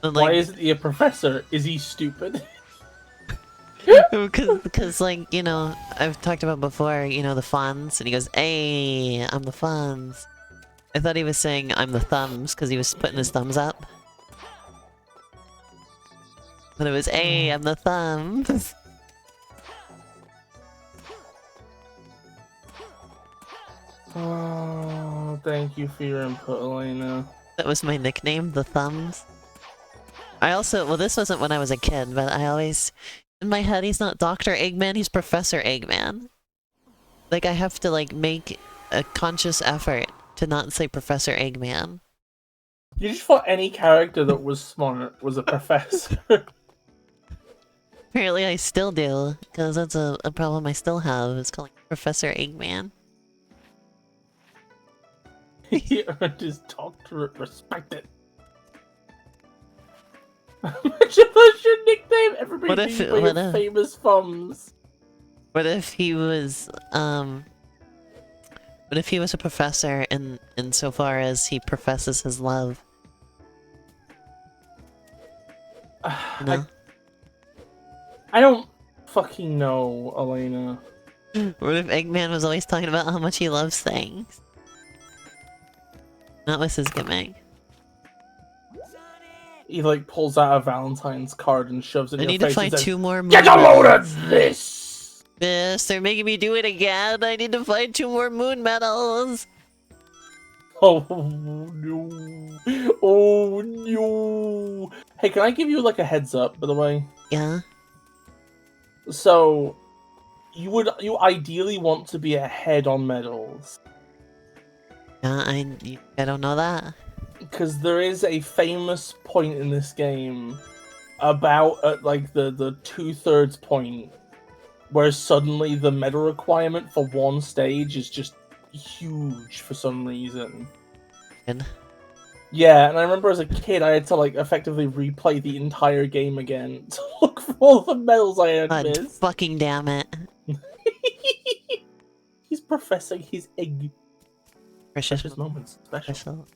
But, Why like, isn't he a professor? Is he stupid? because, like, you know, I've talked about before, you know, the Fonz, and he goes, "Hey, I'm the Fonz." I thought he was saying, "I'm the Thumbs," because he was putting his thumbs up. But it was, "Hey, I'm the Thumbs." Oh, thank you for your input, Elena. That was my nickname, the Thumbs. I also, well, this wasn't when I was a kid, but I always, in my head, he's not Dr. Eggman, he's Professor Eggman. Like, I have to, like, make a conscious effort to not say Professor Eggman. You just thought any character that was smart was a professor. Apparently I still do, because that's a problem I still have, is calling Professor Eggman. He earned his doctorate. Respect it. Imagine that's your nickname. Everybody What named if- by what your if- famous thumbs. What if he was, what if he was a professor in so far as he professes his love? You know? I don't fucking know, Elena. What if Eggman was always talking about how much he loves things? That was his gimmick. He like pulls out a Valentine's card and shoves it in I your need to face and find says, 2 more moon "Get a load medals. of this!" Yes, they're making me do it again. I need to find 2 more moon medals. Oh no! Oh no! Hey, can I give you like a heads up, by the way? Yeah. So, you ideally want to be ahead on medals. Yeah, I don't know that. Because there is a famous point in this game about at like the 2/3 point where suddenly the medal requirement for one stage is just huge for some reason. Good. Yeah, and I remember as a kid I had to like effectively replay the entire game again to look for all the medals I had God missed. fucking damn it. He's professing his egg. Precious Precious moments. Special. Special.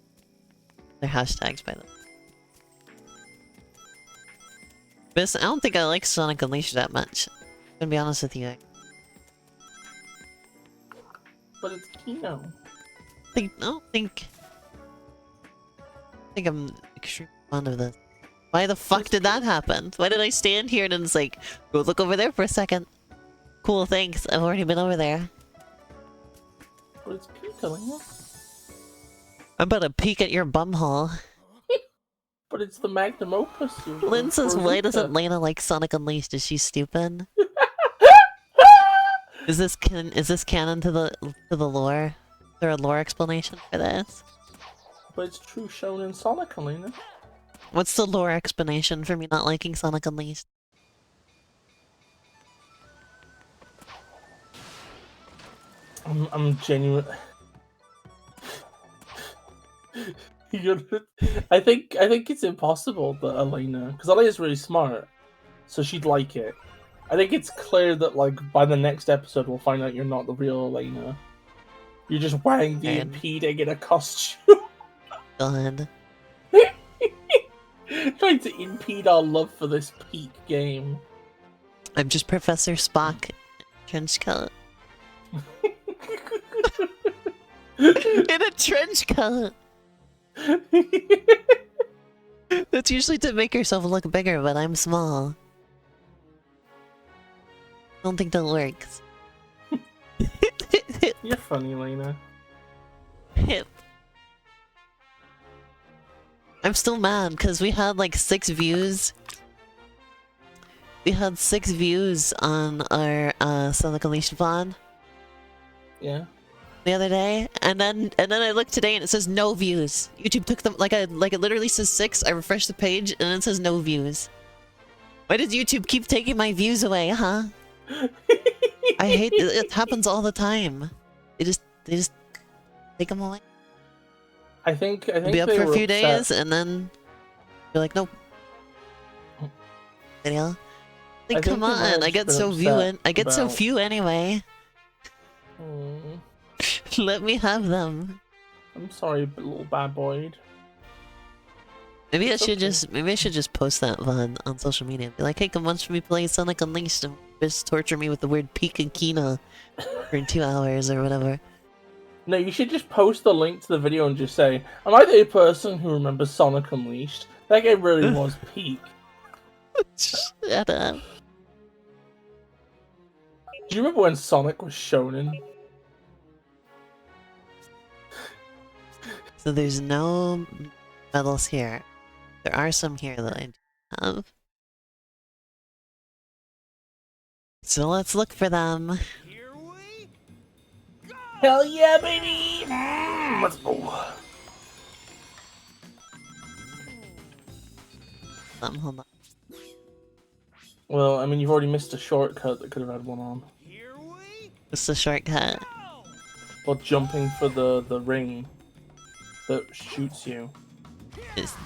They're hashtags, by the way. But I don't think I like Sonic Unleashed that much. I'm gonna be honest with you. But it's Kino. I don't think I'm extremely fond of this. Why the fuck did that happen? Why did I stand here and it's like, go look over there for a second? Cool, thanks. I've already been over there. But it's Pika, Lena. I'm about to peek at your bumhole. But it's the magnum opus. Lynn says, Or why Vita. doesn't Lena like Sonic Unleashed? Is she stupid? Is this canon to the lore? Is there a lore explanation for this? But it's true shown in Sonic, Elena. What's the lore explanation for me not liking Sonic Unleashed? I'm genuine. I think it's impossible that Elena, because Elena's really smart, so she'd like it. I think it's clear that like by the next episode we'll find out you're not the real Elena. You're just wearing the And- impeding in a costume, God. trying to impede our love for this peak game. I'm just Professor Spock, Trench coat. In a trench coat. That's usually to make yourself look bigger, but I'm small. I don't think that works. You're funny, Lena. Hip. I'm still mad because we had like 6 views. We had 6 views on our Sonic Unleashed VOD. Yeah. The other day, and then I looked today and it says no views. YouTube took them like it literally says 6. I refreshed the page and it says no views. Why does YouTube keep taking my views away, huh? I hate it. It happens all the time. They just take them away. I think It'll be up they for a were few upset. days and then you're like, nope. Video. Like, I think come they might on! have I get been so upset I get so about- few anyway. Mm, Let me have them. I'm sorry, little bad boy. Maybe It's okay. maybe I should just post that VOD on social media. Be like, hey, come watch me play Sonic Unleashed and just torture me with the word Pika for 2 hours or whatever. No, you should just post the link to the video and just say, "Am I the person who remembers Sonic Unleashed? That game really was peak." Shut up. Do you remember when Sonic was shonen? So there's no medals here. There are some here that I do have. So let's look for them. Here we go! Hell yeah, baby! Let's go. Hold on. Well, I mean, you've already missed a shortcut that could have had one on. Here we What's the shortcut? go! Or jumping for the ring that shoots you.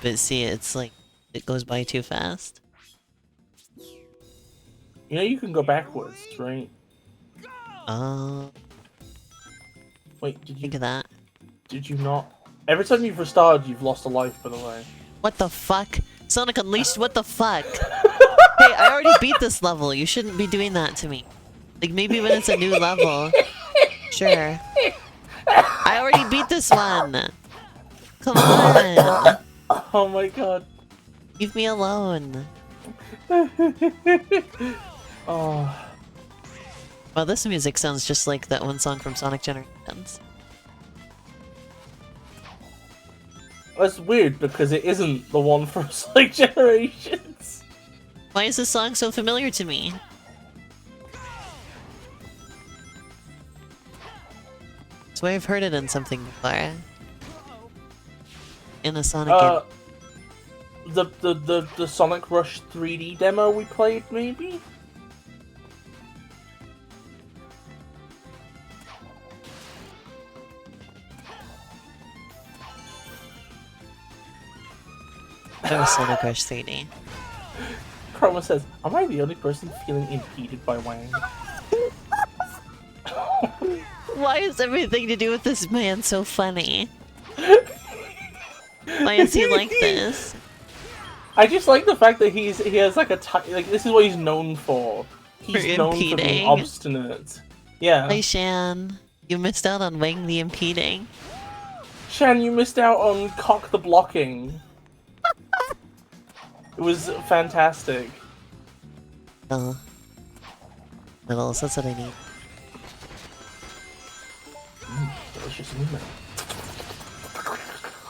But see, it's like, it goes by too fast. You know you can go backwards, right? Oh, Wait, did you think of that. not? Every time you've restarted, you've lost a life, by the way. What the fuck? Sonic Unleashed, what the fuck? Hey, I already beat this level. You shouldn't be doing that to me. Like, maybe when it's a new level. Sure. I already beat this one. Come on. Oh my god. Leave me alone. Oh. Well, this music sounds just like that one song from Sonic Generations. That's weird because it isn't the one from Sonic Generations. Why is this song so familiar to me? I swear I've heard it in something before. In a Sonic game. The Sonic Rush 3D demo we played, maybe? That was Sonic Rush 3D. Chroma says, "Am I the only person feeling impeded by Wang?" Why is everything to do with this man so funny? Why is he like this? I just like the fact that he has like like this is what he's known for. He's known for being impeding. obstinate. Yeah. Hi Shan, you missed out on Wang the Impeding. Shan, you missed out on Cock the Blocking. It was fantastic. Oh. Medals, that's what I need. Delicious movement.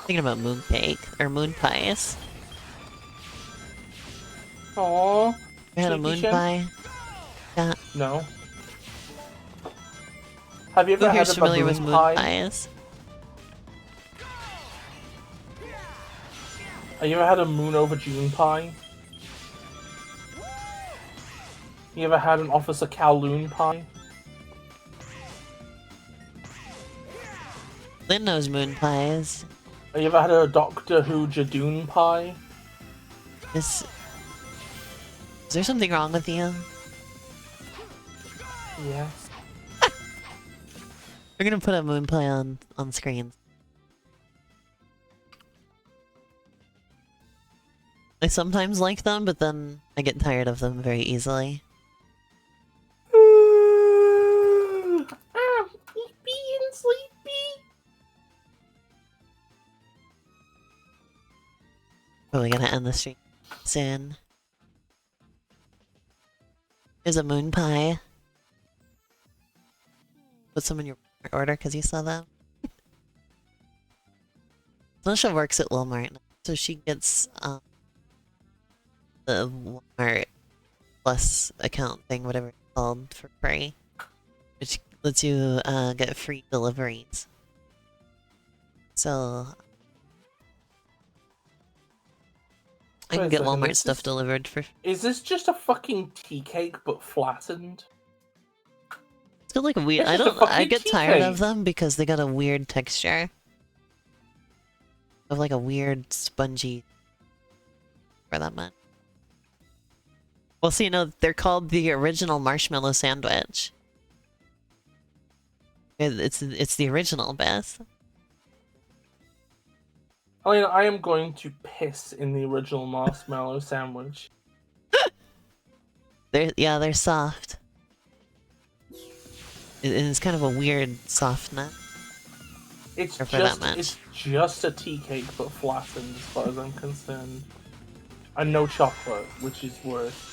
Thinking about mooncake, or moon pies. Aww. I had a Sleepy moon Shan? pie. Yeah. No. Have you Who ever had here's a familiar with baboon moon pie? pies? Have you ever had a moon over June pie? You ever had an Officer Kowloon pie? Lynn knows moon pies. Have you ever had a Doctor Who Jadoon pie? Is there something wrong with you? Yes. We're gonna put a moon pie on screen. I sometimes like them, but then I get tired of them very easily. sleepy. Probably gonna end the stream soon. There's a moon pie. Put some in your order because you saw them. Sasha works at Walmart, so she gets the Walmart Plus account thing, whatever it's called, for free, which lets you get free deliveries. So I can Wait a get second, Walmart this stuff is- delivered for. Is this just a fucking tea cake but flattened? It's got like a weird. It's I just a don't. I fucking get tea tired cake. of them because they got a weird texture. Of like a weird spongy. For that much. Well, see, no, they're called the original marshmallow sandwich. It's the original, Beth. I mean, I am going to piss in the original marshmallow sandwich. They're soft. It's kind of a weird softness. It's Or for that just much. it's just a tea cake but flattened, as far as I'm concerned. And no chocolate, which is worse.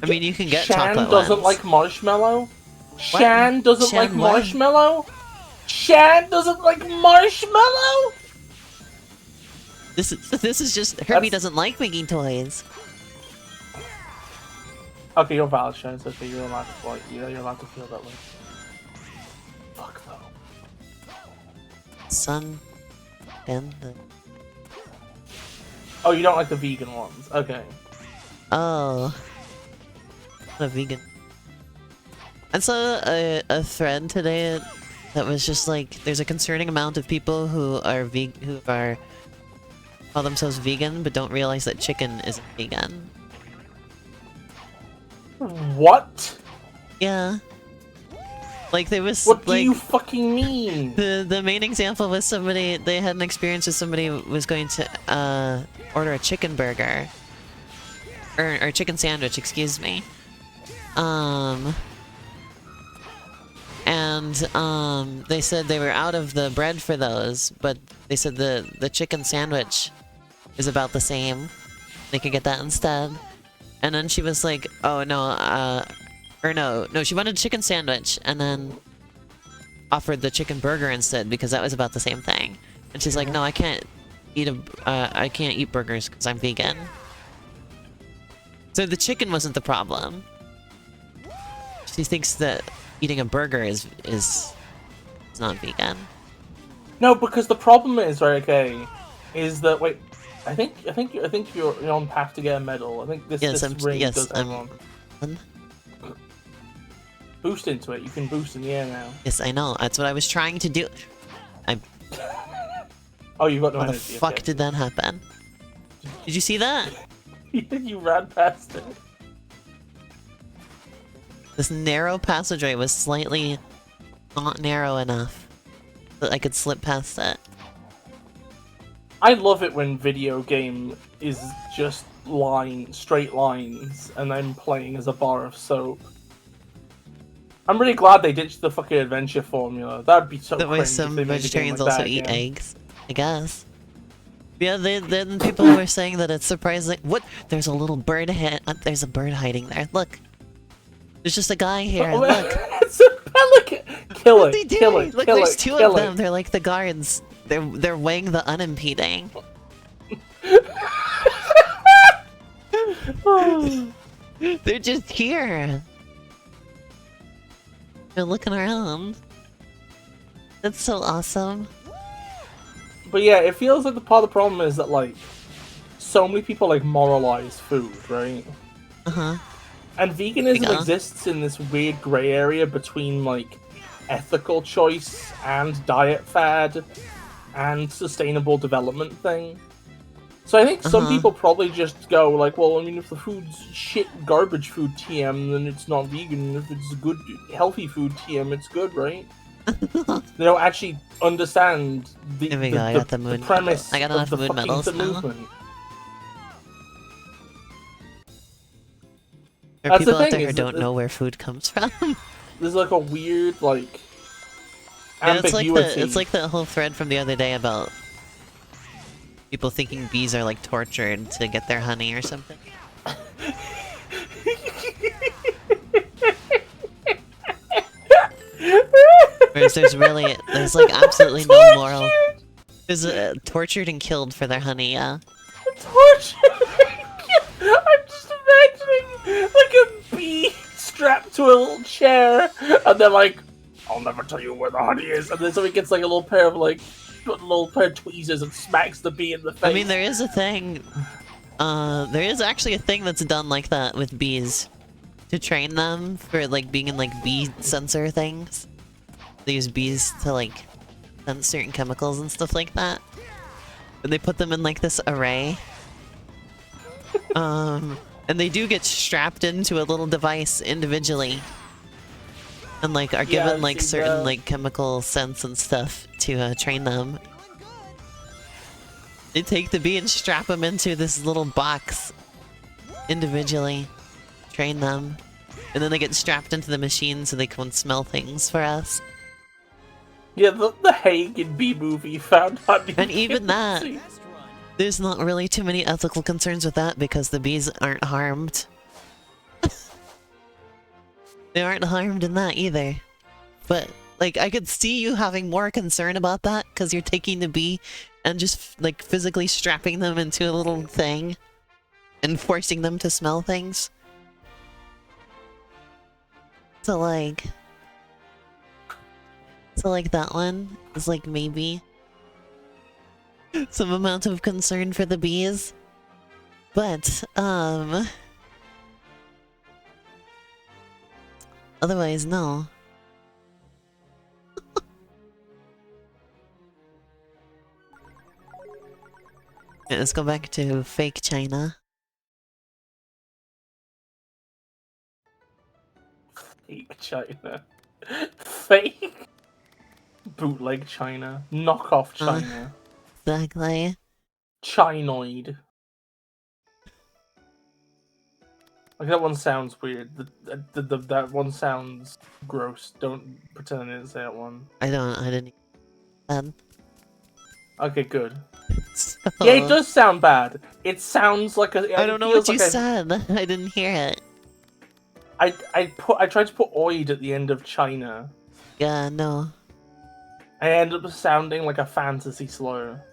I mean, you can get Shan chocolate doesn't ones. like marshmallow. Shan doesn't Shan like what? marshmallow. Shan doesn't like marshmallow. This is just Herbie That's- doesn't like making toys. Okay, you're valid, Shan. It's okay. You're allowed to like. You're allowed to feel that way. Fuck though. Sun and the Oh, you don't like the vegan ones? Okay. oh, not a vegan. I saw a thread today that was just like there's a concerning amount of people who are call themselves vegan but don't realize that chicken isn't vegan. What? Yeah. Like there was What do like you fucking mean? the main example was somebody they had an experience with somebody who was going to order a chicken burger or chicken sandwich, excuse me. And they said they were out of the bread for those, but they said the chicken sandwich is about the same. They could get that instead. And then she was like, "Oh no, or no, she wanted a chicken sandwich," and then offered the chicken burger instead because that was about the same thing. And she's like, "No, I can't eat I can't eat burgers because I'm vegan." So the chicken wasn't the problem. She thinks that eating a burger is not vegan. No, because the problem is, right, okay, is that wait, I think you're on path to get a medal. I think this ring does have one. Boost into it. You can boost in the air now. Yes, I know. That's what I was trying to do. Oh, you got no How the energy. fuck okay. did that happen? Did you see that? You ran past it. This narrow passageway was slightly not narrow enough that I could slip past it. I love it when video game is just straight lines, and then playing as a bar of soap. I'm really glad they ditched the fucking adventure formula. That'd be so That way cringe if some they made a game vegetarians like also that eat again. eggs, I guess. Yeah, then people were saying that it's surprising. What? There's a little bird there's a bird hiding there. Look. There's just a guy here. Oh, Look. it's a pelican! Kill What are they it! Kill doing? it! Look, Kill there's it! two Kill of it! them. They're like the guards. They're weighing the unimpeding. They're just here. They're looking around. That's so awesome. But yeah, it feels like the part of the problem is that like so many people like moralize food, right? Uh-huh. And veganism Yeah. exists in this weird gray area between like ethical choice and diet fad and sustainable development thing. So I think some Uh-huh. people probably just go like, well, I mean, if the food's shit garbage food TM, then it's not vegan. If it's good healthy food TM, it's good, right? They don't actually understand the, There we the, go, I the- got the moon premise medal. I got of enough the moon fucking medals now. movement. There are That's the people out thing, there who is don't that- know where food comes from. There's like a weird like Yeah, ambiguity. it's like that whole thread from the other day about people thinking bees are like tortured to get their honey or something. Whereas there's like absolutely no moral. There's tortured and killed for their honey, yeah. Torture! I'm just imagining like a bee strapped to a little chair, and they're like, "I'll never tell you where the honey is," and then somebody gets like a little pair of tweezers and smacks the bee in the face. I mean, there is a thing. There is actually a thing that's done like that with bees to train them for like being in like bee sensor things. They use bees to like sense certain chemicals and stuff like that. And they put them in like this array. And they do get strapped into a little device individually. And like are given like certain like chemical sense and stuff to train them. They take the bee and strap them into this little box individually, train them, and then they get strapped into the machine so they can smell things for us. Yeah, the Hagen bee movie found honey. And even that, there's not really too many ethical concerns with that because the bees aren't harmed. They aren't harmed in that either. But, like, I could see you having more concern about that because you're taking the bee and just, like, physically strapping them into a little thing and forcing them to smell things. So, like that one is, like, maybe some amount of concern for the bees. But, otherwise, no. Yeah, let's go back to fake China. Fake China. Fake. Bootleg China. Knockoff China. Exactly. Chinoid. Like, that one sounds weird. That one sounds gross. Don't pretend I didn't say that one. I didn't. Okay, good. So, Yeah, it does sound bad. It sounds like a. I don't know what you said. I didn't hear it. I tried to put oid at the end of China. Yeah, no. I ended up sounding like a fantasy slur.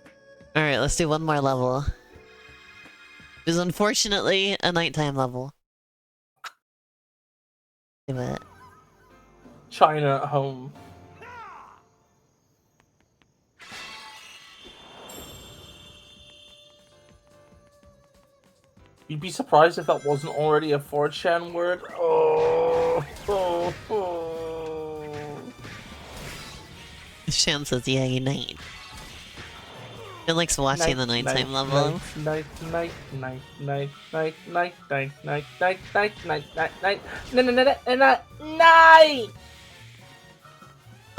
Alright, let's do one more level. Which is unfortunately a nighttime level. Do it. China at home. You'd be surprised if that wasn't already a 4chan word. Oh. Shan says, yeah, unite. He likes watching the nighttime level. Night.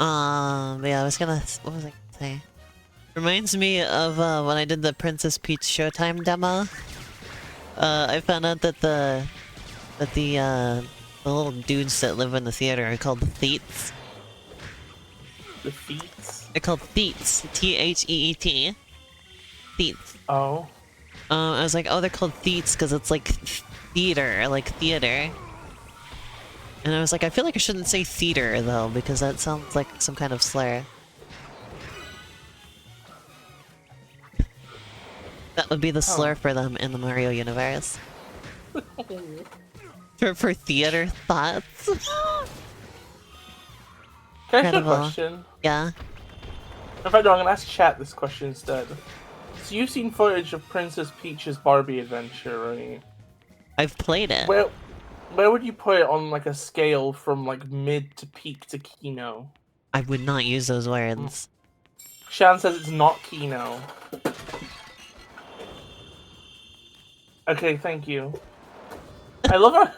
Yeah, I was gonna. What was I gonna say? Reminds me of when I did the Princess Peach Showtime demo. I found out that the little dudes that live in the theater are called Theets. The Theets? They're called Theets. Theet. Theets. Oh. I was like, oh, they're called Theets because it's like theater, like theater. And I was like, I feel like I shouldn't say theater though, because that sounds like some kind of slur. That would be the slur for them in the Mario universe. for theater thoughts. Can I ask you a question? Yeah. In fact, no, I'm gonna ask chat this question instead. So you've seen footage of Princess Peach's Barbie adventure, right? I've played it. Where would you put it on like a scale from like mid to peak to Kino? I would not use those words. Shan says it's not Kino. Okay, thank you. I love her.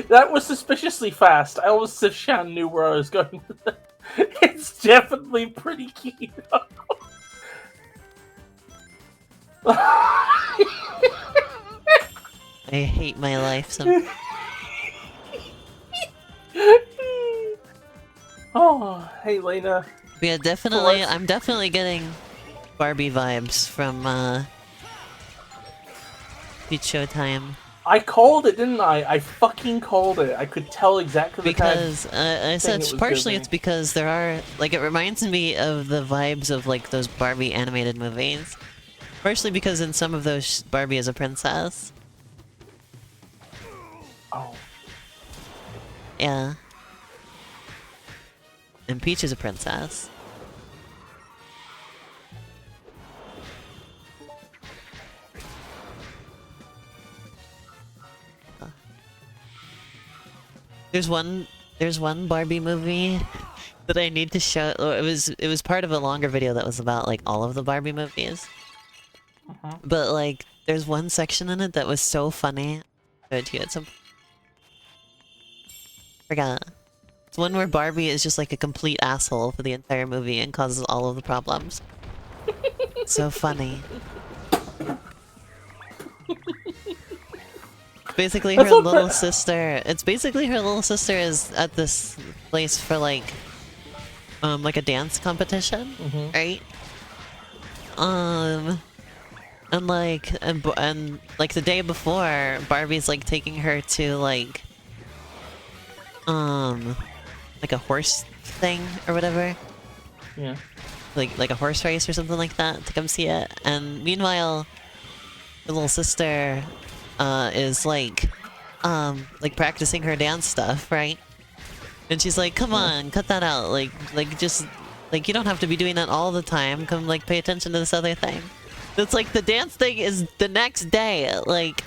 That was suspiciously fast. I almost as if Shan knew where I was going with that. It's definitely pretty Kino. I hate my life sometimes. Oh, hey Lena. But yeah, definitely. Forrest. I'm definitely getting Barbie vibes from Peach Showtime. I called it, didn't I? I fucking called it. I could tell exactly the kind of Because I thing said it was partially giving. it's because there are like it reminds me of the vibes of like those Barbie animated movies. Partially because in some of those Barbie is a princess. Oh. Yeah. And Peach is a princess. There's one Barbie movie that I need to show. Or it was part of a longer video that was about like all of the Barbie movies. But like there's one section in it that was so funny. I'll show it to you at some. Forgot. It's one where Barbie is just like a complete asshole for the entire movie and causes all of the problems. So funny. Basically That's her what little sister. It's basically her little sister is at this place for like a dance competition, right? And like the day before, Barbie's like taking her to like a horse thing or whatever. Yeah. Like a horse race or something like that to come see it. And meanwhile, the little sister is like practicing her dance stuff, right? And she's like, "Come on, cut that out. Just like you don't have to be doing that all the time. Come like pay attention to this other thing." It's like the dance thing is the next day. Like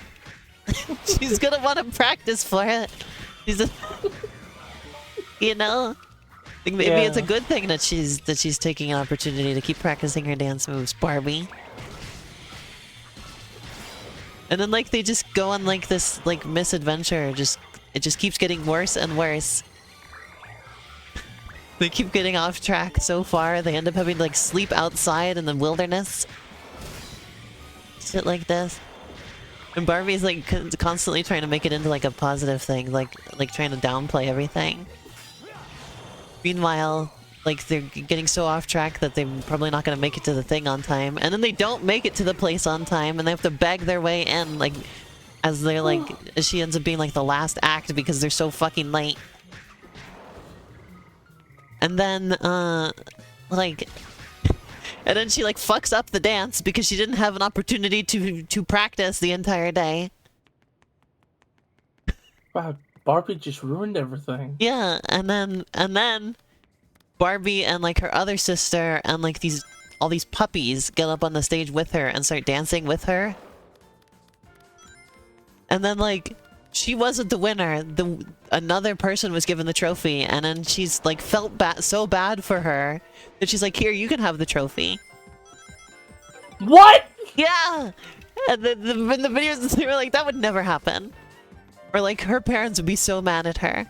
she's gonna want to practice for it. She's a, you know, like maybe it's a good thing that she's taking an opportunity to keep practicing her dance moves, Barbie. And then like they just go on like this like misadventure. It just keeps getting worse and worse. They keep getting off track so far. They end up having to like sleep outside in the wilderness. Shit like this. And Barbie's like constantly trying to make it into like a positive thing, like trying to downplay everything. Meanwhile, like they're getting so off track that they're probably not gonna make it to the thing on time, and then they don't make it to the place on time, and they have to beg their way in, like as they're like as she ends up being like the last act because they're so fucking late. And then like and then she like fucks up the dance because she didn't have an opportunity to practice the entire day. Wow, Barbie just ruined everything. Yeah, and then Barbie and like her other sister and like all these puppies get up on the stage with her and start dancing with her. And then like she wasn't the winner. Another person was given the trophy, and then she's like felt so bad for her that she's like, "Here, you can have the trophy." What? Yeah. And in the videos they were like, that would never happen. Or like her parents would be so mad at her.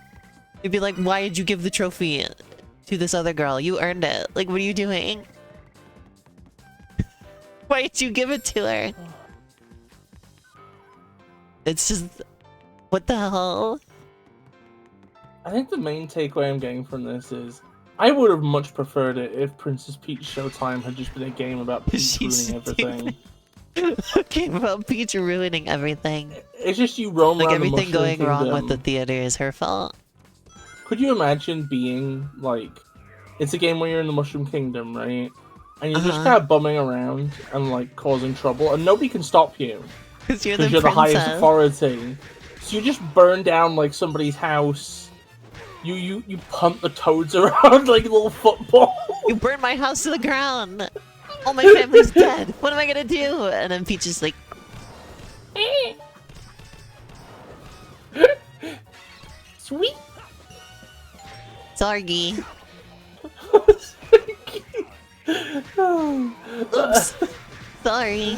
They'd be like, "Why did you give the trophy to this other girl? You earned it. Like, what are you doing? Why did you give it to her?" It's just, what the hell? I think the main takeaway I'm getting from this is I would have much preferred it if Princess Peach Showtime had just been a game about Peach ruining everything. A game about Peach ruining everything. It's just you roam like around everything the Mushroom going wrong with the Kingdom. theater is her fault. Could you imagine being like, it's a game where you're in the Mushroom Kingdom, right? And you're just kind of bumming around and like causing trouble, and nobody can stop you Because you're because the you're the highest princess. authority. So you just burn down like somebody's house. You punt the toads around like a little football. You burned my house to the ground. All my family's dead. What am I gonna do? And then Peach is like, Sweet. sorry. Oops. Sorry.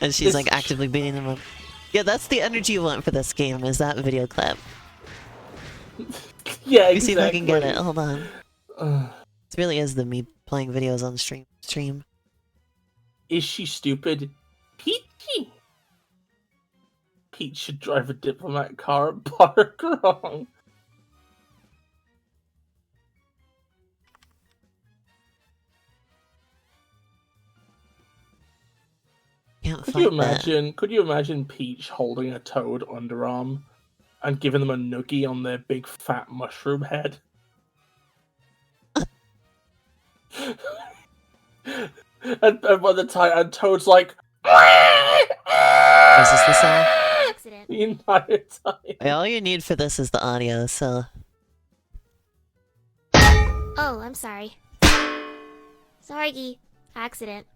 And she's like actively beating them up. Yeah, that's the energy you want for this game, is that video clip. Yeah, Let me see if I exactly. can get it. Hold on. This really is the me playing videos on stream. Is she stupid? Peachy. Peach should drive a diplomat car at Park Wrong. Could you Fuck that. imagine? Could you imagine Peach holding a Toad underarm and giving them a noogie on their big fat mushroom head? and by the time, and Toad's like, Is this the song? Accident. the entire time. All you need for this is the audio, so... Oh, I'm sorry. Sorry, accident.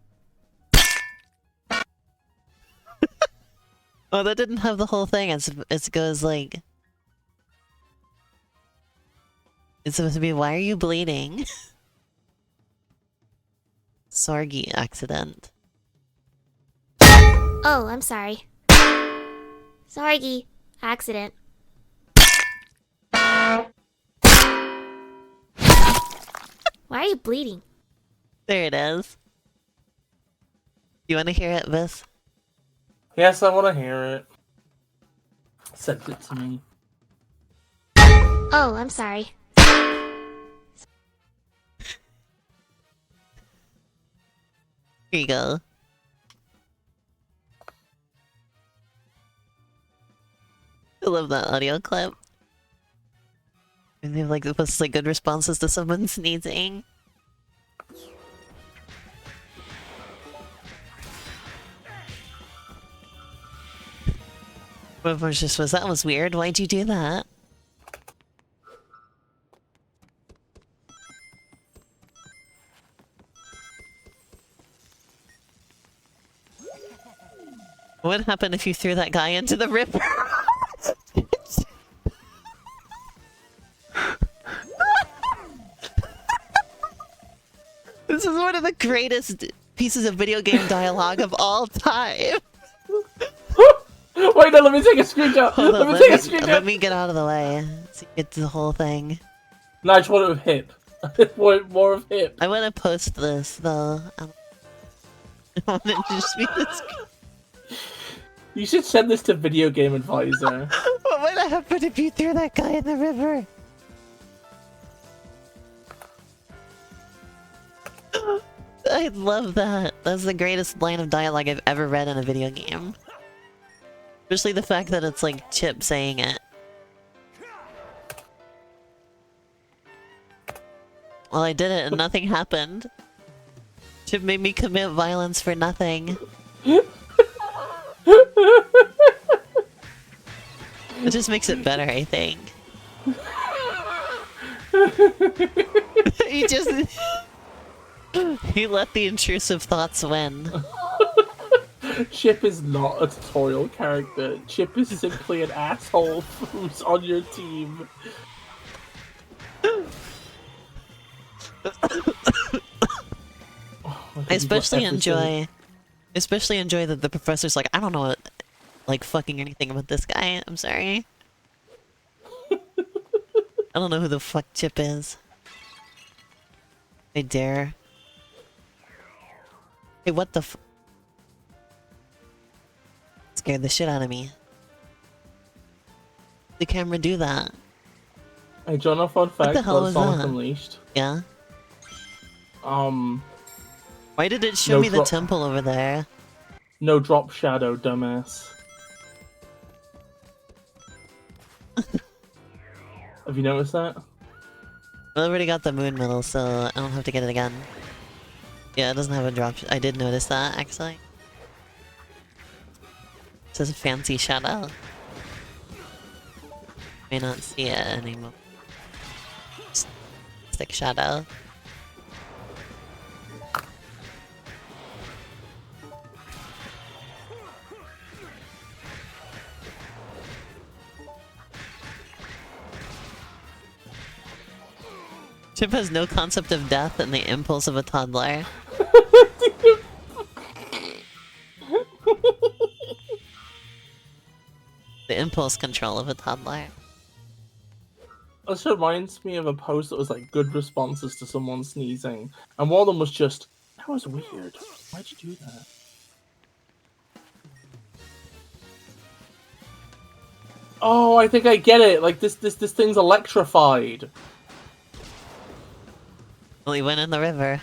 Oh, that didn't have the whole thing. It goes like... It's supposed to be, why are you bleeding? Sorgi accident. Oh, I'm sorry. Sorry, accident. Why are you bleeding? There it is. You want to hear it, Vis? Yes, I want to hear it. Send it to me. Oh, I'm sorry. Here you go. I love that audio clip. And they have like supposed to like good responses to someone sneezing. But was just that was weird. Why'd you do that? What would happen if you threw that guy into the river? This is one of the greatest pieces of video game dialogue of all time. Wait, no, let me take a screenshot. Hold on, Let me take a screenshot. let me get out of the way so you get to the whole thing. No, I just want it with hip. I want more of hip. I want to post this though. I want it to just be this. You should send this to Video Game Advisor. What would happen if you threw that guy in the river? I love that. That's the greatest line of dialogue I've ever read in a video game. Especially the fact that it's like Chip saying it. Well, I did it and nothing happened. Chip made me commit violence for nothing. It just makes it better, I think. He just... He let the intrusive thoughts win. Chip is not a tutorial character. Chip is simply an asshole who's on your team. I especially enjoy that the professor's like, I don't know like fucking anything about this guy. I'm sorry. I don't know who the fuck Chip is. I dare. Hey, what the f- Scared the shit out of me. The camera do that. Hey, John, a fun fact the hell about was Sonic that? Unleashed. Yeah? Why did it show No me the drop- temple over there? No drop shadow, dumbass. Have you noticed that? I already got the moon medal, so I don't have to get it again. Yeah, it doesn't have a drop. I did notice that, actually. It says fancy shadow. May not see it anymore. Stick shadow. Chip has no concept of death and the impulse of a toddler. The impulse control of a toddler. This reminds me of a post that was like good responses to someone sneezing, and one of them was just, "That was weird. Why'd you do that?" Oh, I think I get it. Like this thing's electrified. Well, he went in the river.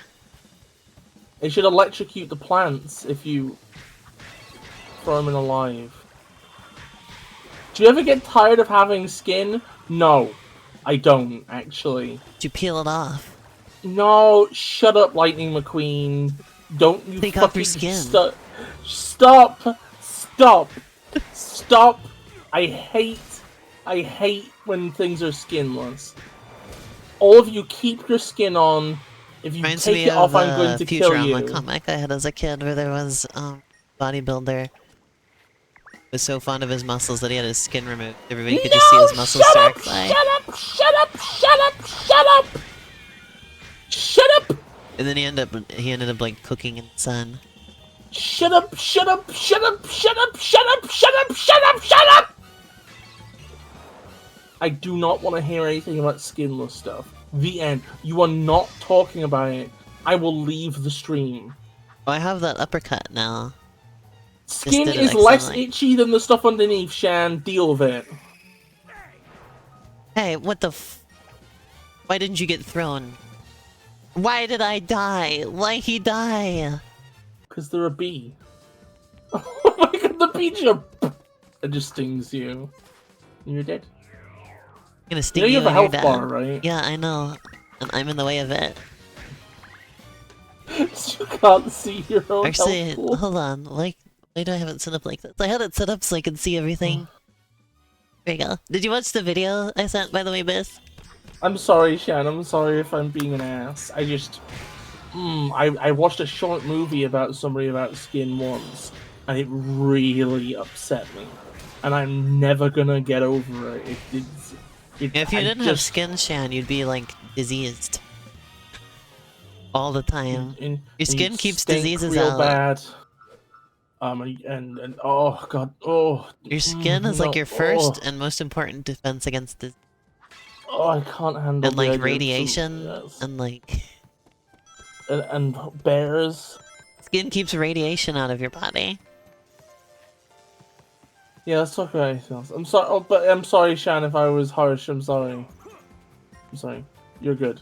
It should electrocute the plants if you throw him in alive. Do you ever get tired of having skin? No, I don't actually. Did you peel it off? No, shut up, Lightning McQueen. Don't you Take fucking off your skin. Stop! Stop! I hate when things are skinless. All of you keep your skin on. If you Reminds take me it off, of I'm going to kill Futurama you. comic I had as a kid, where there was bodybuilder was so fond of his muscles that he had his skin removed. Everybody could just see his muscles directly. Shut up! And then he ended up like cooking in the sun. Shut up! I do not want to hear anything about skinless stuff. The end. You are not talking about it. I will leave the stream. Oh, I have that uppercut now. Skin did it is less accidentally. itchy than the stuff underneath, Shan. Deal with it. Hey, what the Why didn't you get thrown? Why did I die? Why he die? Because they're a bee. Oh my god, the bee just stings you. And you're dead. I'm gonna sting You know you you have a when health you're bar, dead. right? Yeah, I know. And I'm in the way of it. You can't see your own Actually, health pool. hold on. Why do I have it set up like this? I had it set up so I could see everything. There you go. Did you watch the video I sent, by the way, Bis? I'm sorry, Shan. I'm sorry if I'm being an ass. I just... I watched a short movie about somebody about skin once, and it really upset me. And I'm never gonna get over it. If you didn't have skin, Shan, you'd be, like, diseased. All the time. Your skin keeps diseases real out. bad. And oh god, oh. Your skin is like your first and most important defense against disease. Oh, I can't handle And the idea like of radiation, yes. and like... And bears. Skin keeps radiation out of your body. Yeah, let's talk about anything else. I'm sorry, but I'm sorry, Shan, if I was harsh. I'm sorry. I'm sorry. You're good.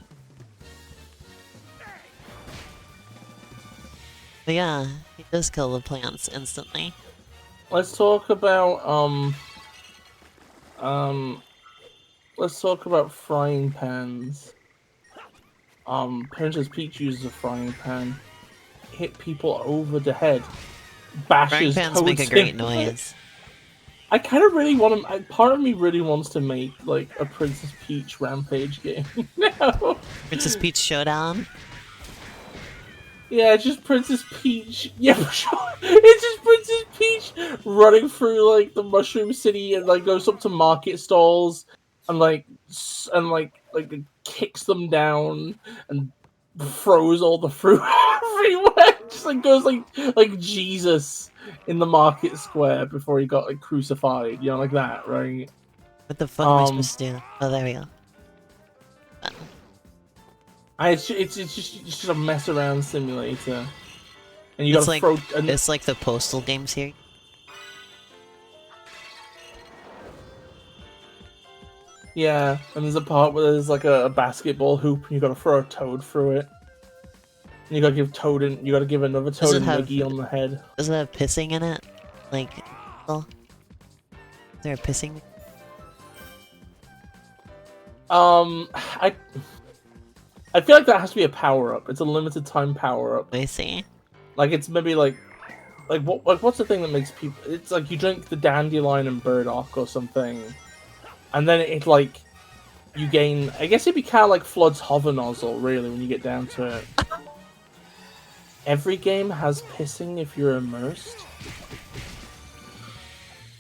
But yeah, he does kill the plants instantly. Let's talk about let's talk about frying pans. Princess Peach uses a frying pan. Hit people over the head. Bashes Frying pans toads make a great in. noise. I kind of really want to. Part of me really wants to make like a Princess Peach Rampage game. No. Princess Peach Showdown. Yeah, it's just Princess Peach. Yeah, for sure. It's just Princess Peach running through like the Mushroom City and like goes up to market stalls and like kicks them down and throws all the fruit everywhere. Just like goes like Jesus in the market square before he got like crucified. You know, like that, right? What the fuck am I supposed to do? Oh, there we go. It's just a mess around simulator, and you gotta throw. It's like the Postal game series. Yeah, and there's a part where there's like a basketball hoop, and you gotta throw a toad through it. And you gotta give you gotta give another toad a noogie on the head. Does it have pissing in it? Like, well, is there a pissing? I feel like that has to be a power up. It's a limited time power up. I see. Like it's maybe like what's the thing that makes people? It's like you drink the dandelion and burdock or something, and then it like you gain. I guess it'd be kind of like Flood's hover nozzle, really, when you get down to it. Every game has pissing if you're immersed.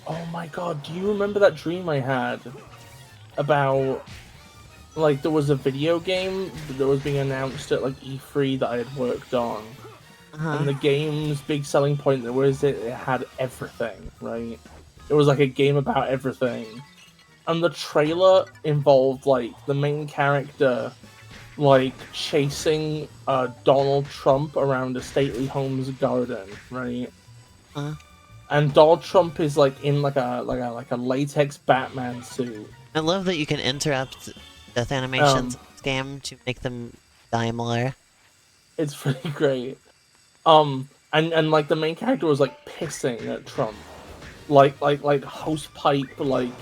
Oh my god, do you remember that dream I had about like there was a video game that was being announced at like E3 that I had worked on. And the game's big selling point there was it had everything, right? It was like a game about everything. And the trailer involved like the main character like chasing Donald Trump around a stately home's garden, right? And Donald Trump is like in like a latex Batman suit. I love that you can interrupt death animations in this game to make them die more. It's pretty great. and like the main character was like pissing at Trump, like hose pipe, like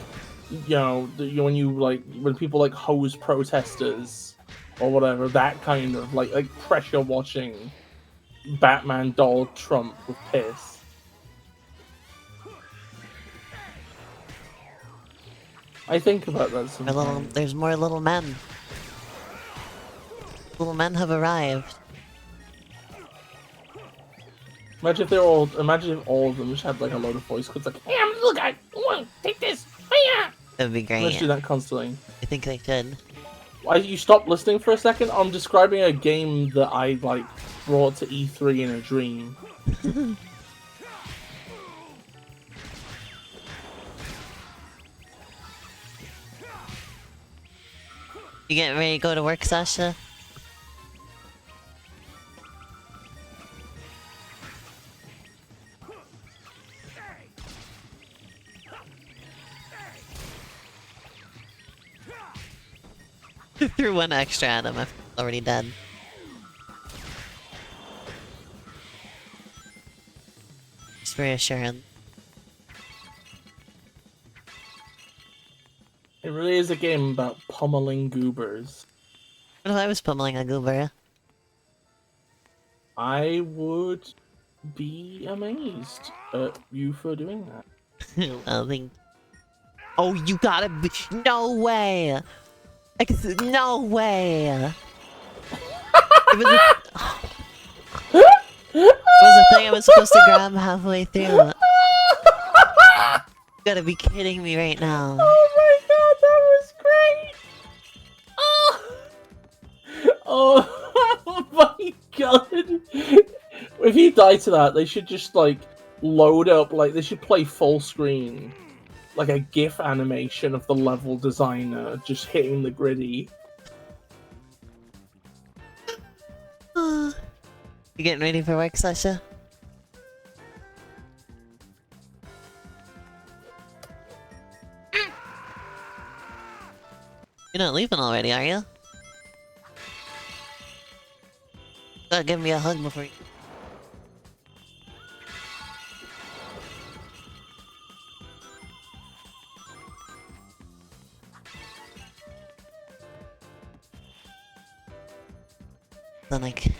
when you like when people like hose protesters or whatever, that kind of like pressure washing Batman doll Trump with piss. I think about that sometimes. There's more little men. Little men have arrived. Imagine if all of them just had like a load of voice clips like, "Hey, I'm a little guy. Take this. Hiya!" That'd be great. Let's do that constantly. I think they should. Why you stop listening for a second? I'm describing a game that I like brought to E3 in a dream. You getting ready to go to work, Sasha? Threw one extra at him. I'm already dead. Just reassuring. It really is a game about pummeling goobers. What if I was pummeling a goober? I would be amazed at you for doing that. I think. Oh, you gotta be. No way! No way! It was a thing I was supposed to grab halfway through. You gotta be kidding me right now. Oh my god, that was great! Oh my god! If you die to that, they should just like load up, like they should play full screen. Like a GIF animation of the level designer just hitting the griddy. You getting ready for work, Sasha? You're not leaving already, are you? Gotta give me a hug before you... Then like...